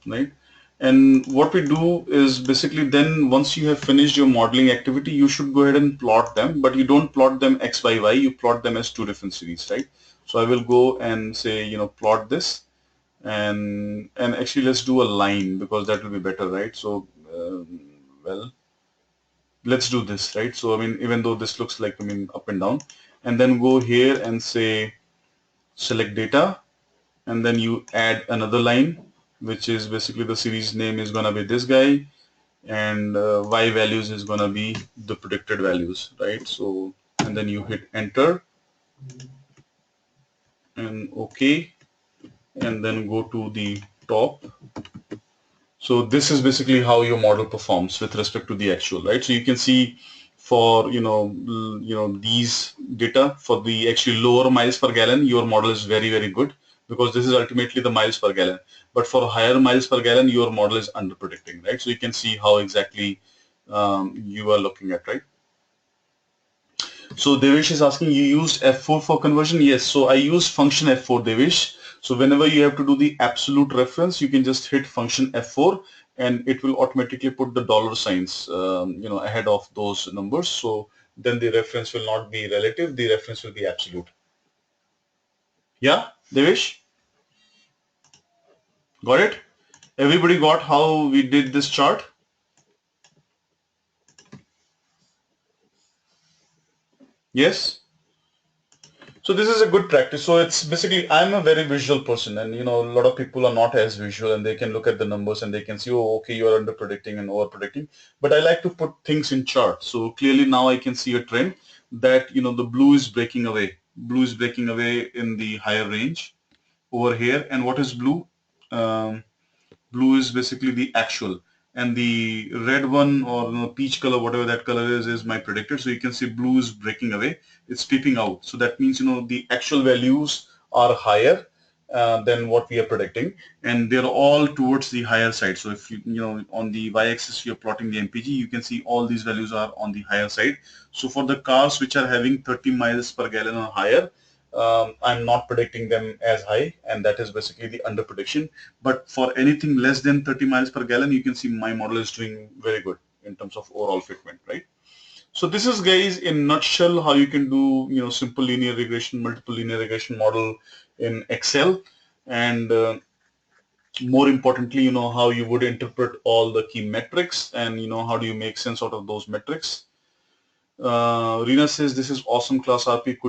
right? And what we do is basically, then once you have finished your modeling activity, you should go ahead and plot them, but you don't plot them X by Y, you plot them as two different series, right? So I will go and say, plot this, and actually let's do a line because that will be better, right? So, well, let's do this, right? So, I mean, even though this looks like, I mean, up and down, and then go here and say, select data, and then you add another line, which is basically the series name is going to be this guy, and y values is going to be the predicted values, right? So, and then you hit enter and OK, and then go to the top. So this is basically how your model performs with respect to the actual, right? So you can see for, these data for the actually lower miles per gallon, your model is very, very good because this is ultimately the miles per gallon. But for higher miles per gallon, your model is under predicting, right? So you can see how exactly you are looking at, right? So Devesh is asking, you used F4 for conversion? Yes. So I use function F4, Devesh. So whenever you have to do the absolute reference, you can just hit function F4 and it will automatically put the dollar signs, ahead of those numbers. So then the reference will not be relative, the reference will be absolute. Yeah, Devesh? Got it? Everybody got how we did this chart? Yes? So this is a good practice. So it's basically, I'm a very visual person and a lot of people are not as visual and they can look at the numbers and they can see, oh, okay, you're under predicting and over predicting. But I like to put things in charts. So clearly now I can see a trend that, the blue is breaking away. Blue is breaking away in the higher range over here. And what is blue? Um, Blue is basically the actual, and the red one or peach color, whatever that color is my predictor. So you can see blue is breaking away, it's peeping out. So that means the actual values are higher than what we are predicting, and they're all towards the higher side. So if on the y-axis you're plotting the MPG, you can see all these values are on the higher side. So for the cars which are having 30 miles per gallon or higher, I'm not predicting them as high, and that is basically the under prediction. But for anything less than 30 miles per gallon, you can see my model is doing very good in terms of overall fitment, right? So this is, guys, in nutshell how you can do simple linear regression, multiple linear regression model in Excel, and more importantly, how you would interpret all the key metrics, and how do you make sense out of those metrics. Rina says, this is awesome class RP.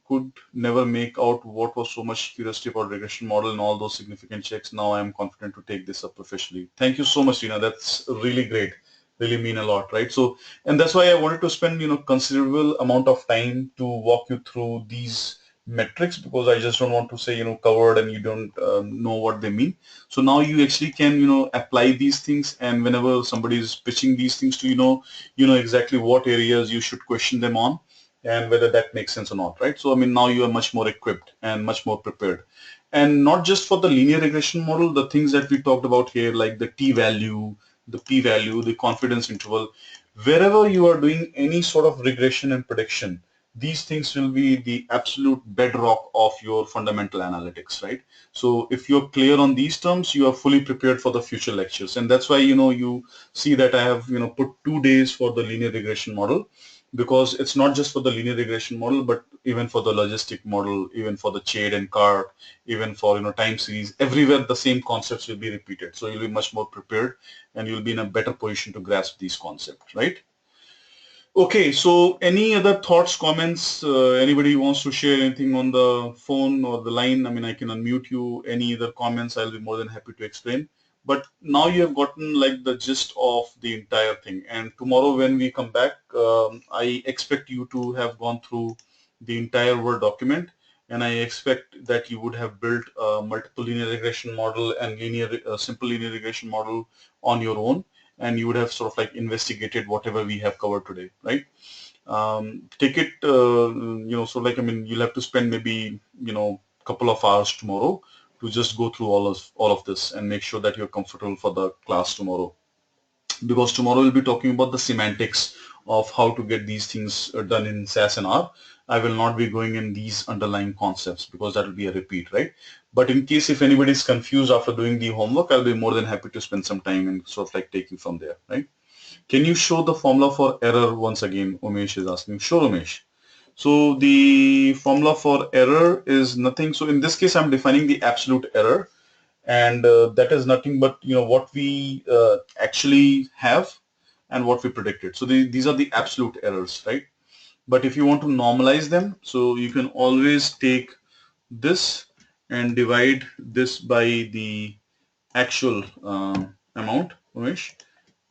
Could never make out what was so much curiosity about regression model and all those significant checks. Now I am confident to take this up professionally. Thank you so much, Rina. That's really great. Really mean a lot, right? So, and that's why I wanted to spend, considerable amount of time to walk you through these metrics, because I just don't want to say, covered and you don't know what they mean. So now you actually can, apply these things, and whenever somebody is pitching these things to exactly what areas you should question them on and whether that makes sense or not, right? So I mean, now you are much more equipped and much more prepared. And not just for the linear regression model, the things that we talked about here, like the t-value, the p-value, the confidence interval, wherever you are doing any sort of regression and prediction, these things will be the absolute bedrock of your fundamental analytics, right? So if you're clear on these terms, you are fully prepared for the future lectures. And that's why, you see that I have, put 2 days for the linear regression model, because it's not just for the linear regression model, but even for the logistic model, even for the shade and cart, even for, time series, everywhere the same concepts will be repeated. So you'll be much more prepared and you'll be in a better position to grasp these concepts, right? Okay, so any other thoughts, comments? Anybody wants to share anything on the phone or the line? I mean, I can unmute you. Any other comments? I'll be more than happy to explain. But now you have gotten like the gist of the entire thing. And tomorrow when we come back, I expect you to have gone through the entire Word document. And I expect that you would have built a multiple linear regression model and simple linear regression model on your own, and you would have sort of like investigated whatever we have covered today, right? Take it, so like, I mean, you'll have to spend maybe, couple of hours tomorrow to just go through all of this and make sure that you're comfortable for the class tomorrow. Because tomorrow we'll be talking about the semantics of how to get these things done in SAS and R. I will not be going in these underlying concepts because that will be a repeat, right? But in case if anybody is confused after doing the homework, I'll be more than happy to spend some time and sort of like take you from there, right? Can you show the formula for error once again? Umesh is asking. Sure, Umesh. So the formula for error is nothing. So in this case, I'm defining the absolute error, and that is nothing but what we actually have and what we predicted. So these are the absolute errors, right? But if you want to normalize them, so you can always take this and divide this by the actual amount, Umesh,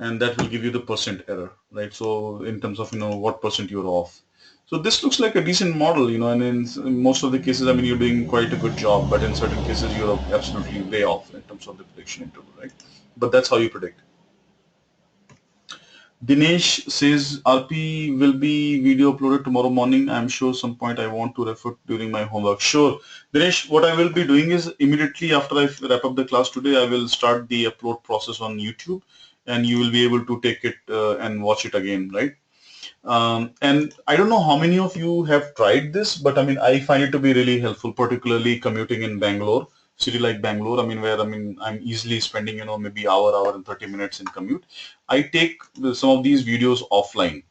and that will give you the percent error, right? So in terms of what percent you're off. So this looks like a decent model, and in most of the cases, I mean, you're doing quite a good job, but in certain cases you're absolutely way off in terms of the prediction interval, right? but that's how you predict. Dinesh says RP will be video uploaded tomorrow morning. I'm sure some point I want to refer during my homework. Sure. Dinesh, what I will be doing is immediately after I wrap up the class today, I will start the upload process on YouTube and you will be able to take it and watch it again, right? And I don't know how many of you have tried this, but I mean, I find it to be really helpful, particularly commuting in Bangalore, city like Bangalore. I mean, where I mean, I'm easily spending, maybe hour and 30 minutes in commute. I take some of these videos offline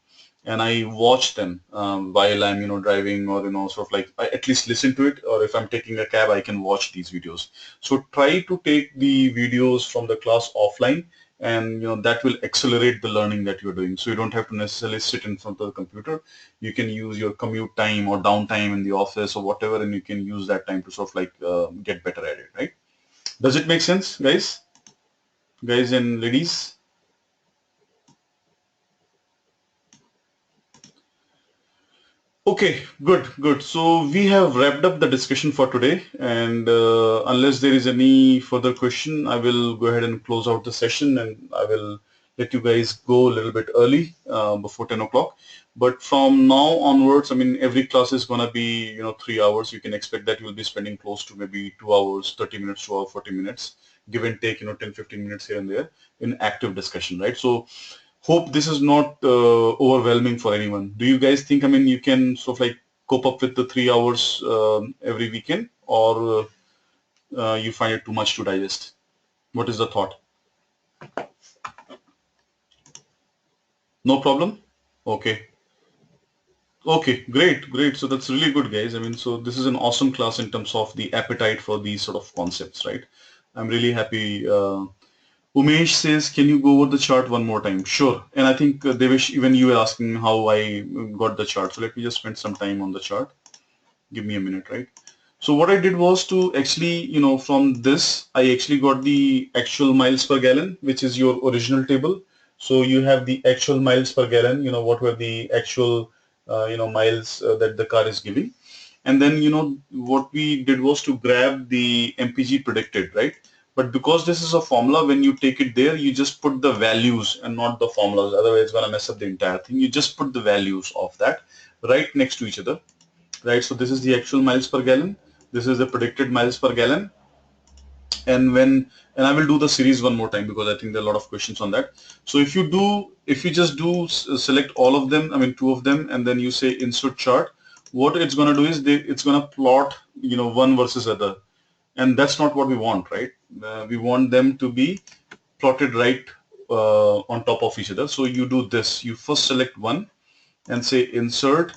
and I watch them while I'm, driving or, sort of like I at least listen to it. Or if I'm taking a cab, I can watch these videos. So try to take the videos from the class offline and that will accelerate the learning that you're doing. So you don't have to necessarily sit in front of the computer. You can use your commute time or downtime in the office or whatever, and you can use that time to sort of like get better at it, right? Does it make sense, guys and ladies? Okay, good. So we have wrapped up the discussion for today, and unless there is any further question, I will go ahead and close out the session, and I will let you guys go a little bit early before 10 o'clock. But from now onwards, I mean, every class is gonna be 3 hours. You can expect that you'll be spending close to maybe 2 hours, 30 minutes, 2 hours, 40 minutes, give and take 10, 15 minutes here and there in active discussion, right? So hope this is not overwhelming for anyone. Do you guys think, I mean, you can sort of like cope up with the 3 hours every weekend, or you find it too much to digest? What is the thought? No problem? Okay. Okay, great. So that's really good, guys. I mean, so this is an awesome class in terms of the appetite for these sort of concepts, right? I'm really happy. Umesh says, can you go over the chart one more time? Sure. And I think, Devesh, even you were asking how I got the chart. So let me just spend some time on the chart. Give me a minute, right? So what I did was to actually, from this, I actually got the actual miles per gallon, which is your original table. So you have the actual miles per gallon, what were the actual, miles that the car is giving. And then, what we did was to grab the MPG predicted, right? But because this is a formula, when you take it there, you just put the values and not the formulas. Otherwise, it's going to mess up the entire thing. You just put the values of that right next to each other, right? So this is the actual miles per gallon. This is the predicted miles per gallon. And I will do the series one more time because I think there are a lot of questions on that. So if you just do select all of them, I mean two of them, and then you say insert chart, what it's going to do is it's going to plot, one versus other, and that's not what we want, right? We want them to be plotted right on top of each other. So you do this, you first select one and say insert,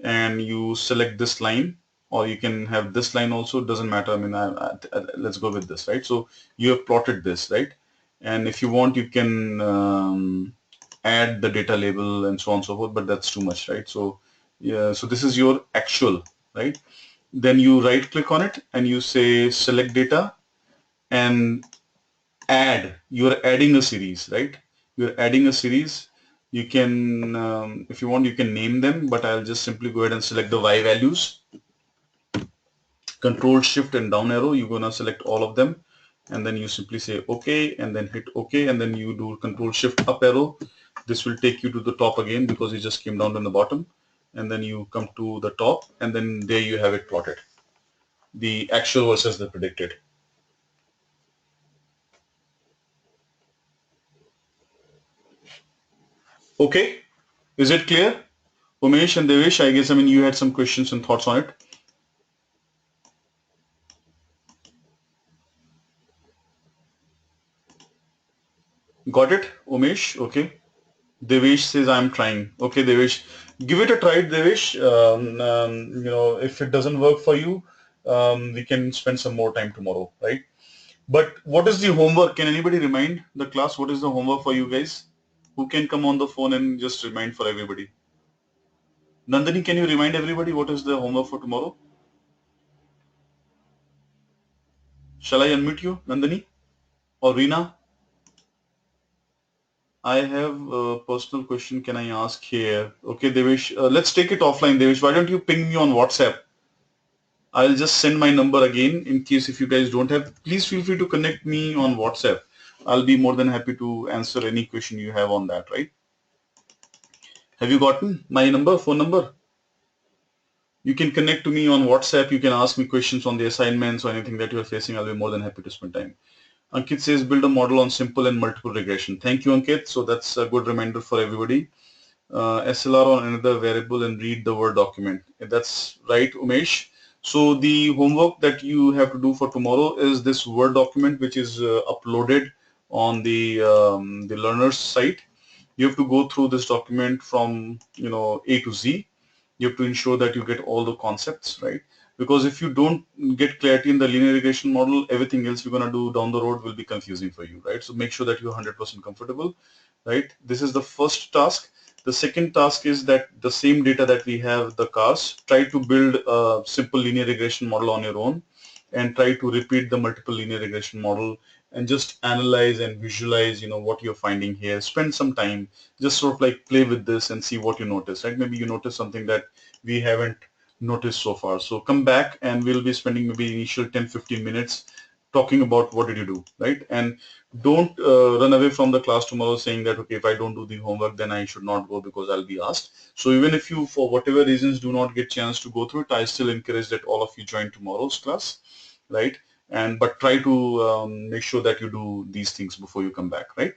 and you select this line, or you can have this line also, it doesn't matter. I mean, let's go with this, right? So you have plotted this, right? And if you want, you can add the data label and so on and so forth, but that's too much, right? So yeah, so this is your actual, right? Then you right click on it and you say select data and add. You're adding a series, right? You're adding a series. You can, if you want, you can name them, but I'll just simply go ahead and select the Y values. Control Shift and down arrow, you're gonna select all of them, and then you simply say OK, and then hit OK, and then you do Control Shift up arrow. This will take you to the top again because you just came down on the bottom, and then you come to the top, and then there you have it plotted, the actual versus the predicted. Okay, is it clear? Umesh and Devesh, I guess, I mean, you had some questions and thoughts on it. Got it, Umesh? Okay. Devesh says, I'm trying. Okay, Devesh, give it a try, Devesh. If it doesn't work for you, we can spend some more time tomorrow, right? But what is the homework? Can anybody remind the class what is the homework for you guys? Who can come on the phone and just remind for everybody? Nandini, can you remind everybody what is the homework for tomorrow? Shall I unmute you, Nandini or Reena? I have a personal question. Can I ask here? Okay, Devesh, let's take it offline. Devesh, why don't you ping me on WhatsApp? I'll just send my number again in case if you guys don't have. Please feel free to connect me on WhatsApp. I'll be more than happy to answer any question you have on that, right? Have you gotten my number, phone number? You can connect to me on WhatsApp. You can ask me questions on the assignments or anything that you're facing. I'll be more than happy to spend time. Ankit says build a model on simple and multiple regression. Thank you, Ankit. So that's a good reminder for everybody. SLR on another variable and read the Word document. That's right, Umesh. So the homework that you have to do for tomorrow is this Word document, which is uploaded on the learner's site. You have to go through this document from A to Z. You have to ensure that you get all the concepts right, because if you don't get clarity in the linear regression model, everything else you're going to do down the road will be confusing for you, right? So make sure that you're 100% comfortable, right? This is the first task. The second task is that the same data that we have, the cars, try to build a simple linear regression model on your own and try to repeat the multiple linear regression model and just analyze and visualize what you're finding here. Spend some time, just sort of like play with this and see what you notice, right? Maybe you notice something that we haven't noticed so far. So come back and we'll be spending maybe initial 10-15 minutes talking about what did you do, right? And don't run away from the class tomorrow saying that, okay, if I don't do the homework, then I should not go because I'll be asked. So even if you, for whatever reasons, do not get chance to go through it, I still encourage that all of you join tomorrow's class, right? And but try to make sure that you do these things before you come back, right?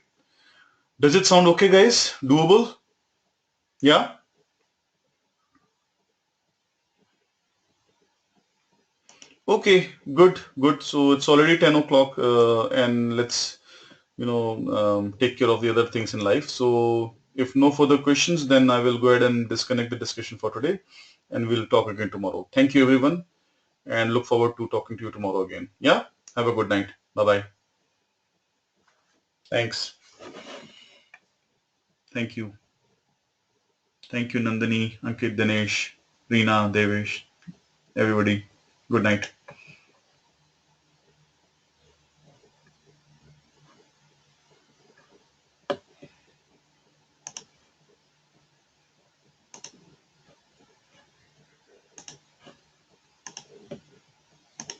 Does it sound okay, guys? Doable? Yeah? Okay, good, good. So it's already 10 o'clock and let's, take care of the other things in life. So if no further questions, then I will go ahead and disconnect the discussion for today and we'll talk again tomorrow. Thank you, everyone, and look forward to talking to you tomorrow again. Yeah? Have a good night. Bye-bye. Thanks. Thank you. Thank you, Nandini, Ankit, Dinesh, Reena, Devesh, everybody. Good night.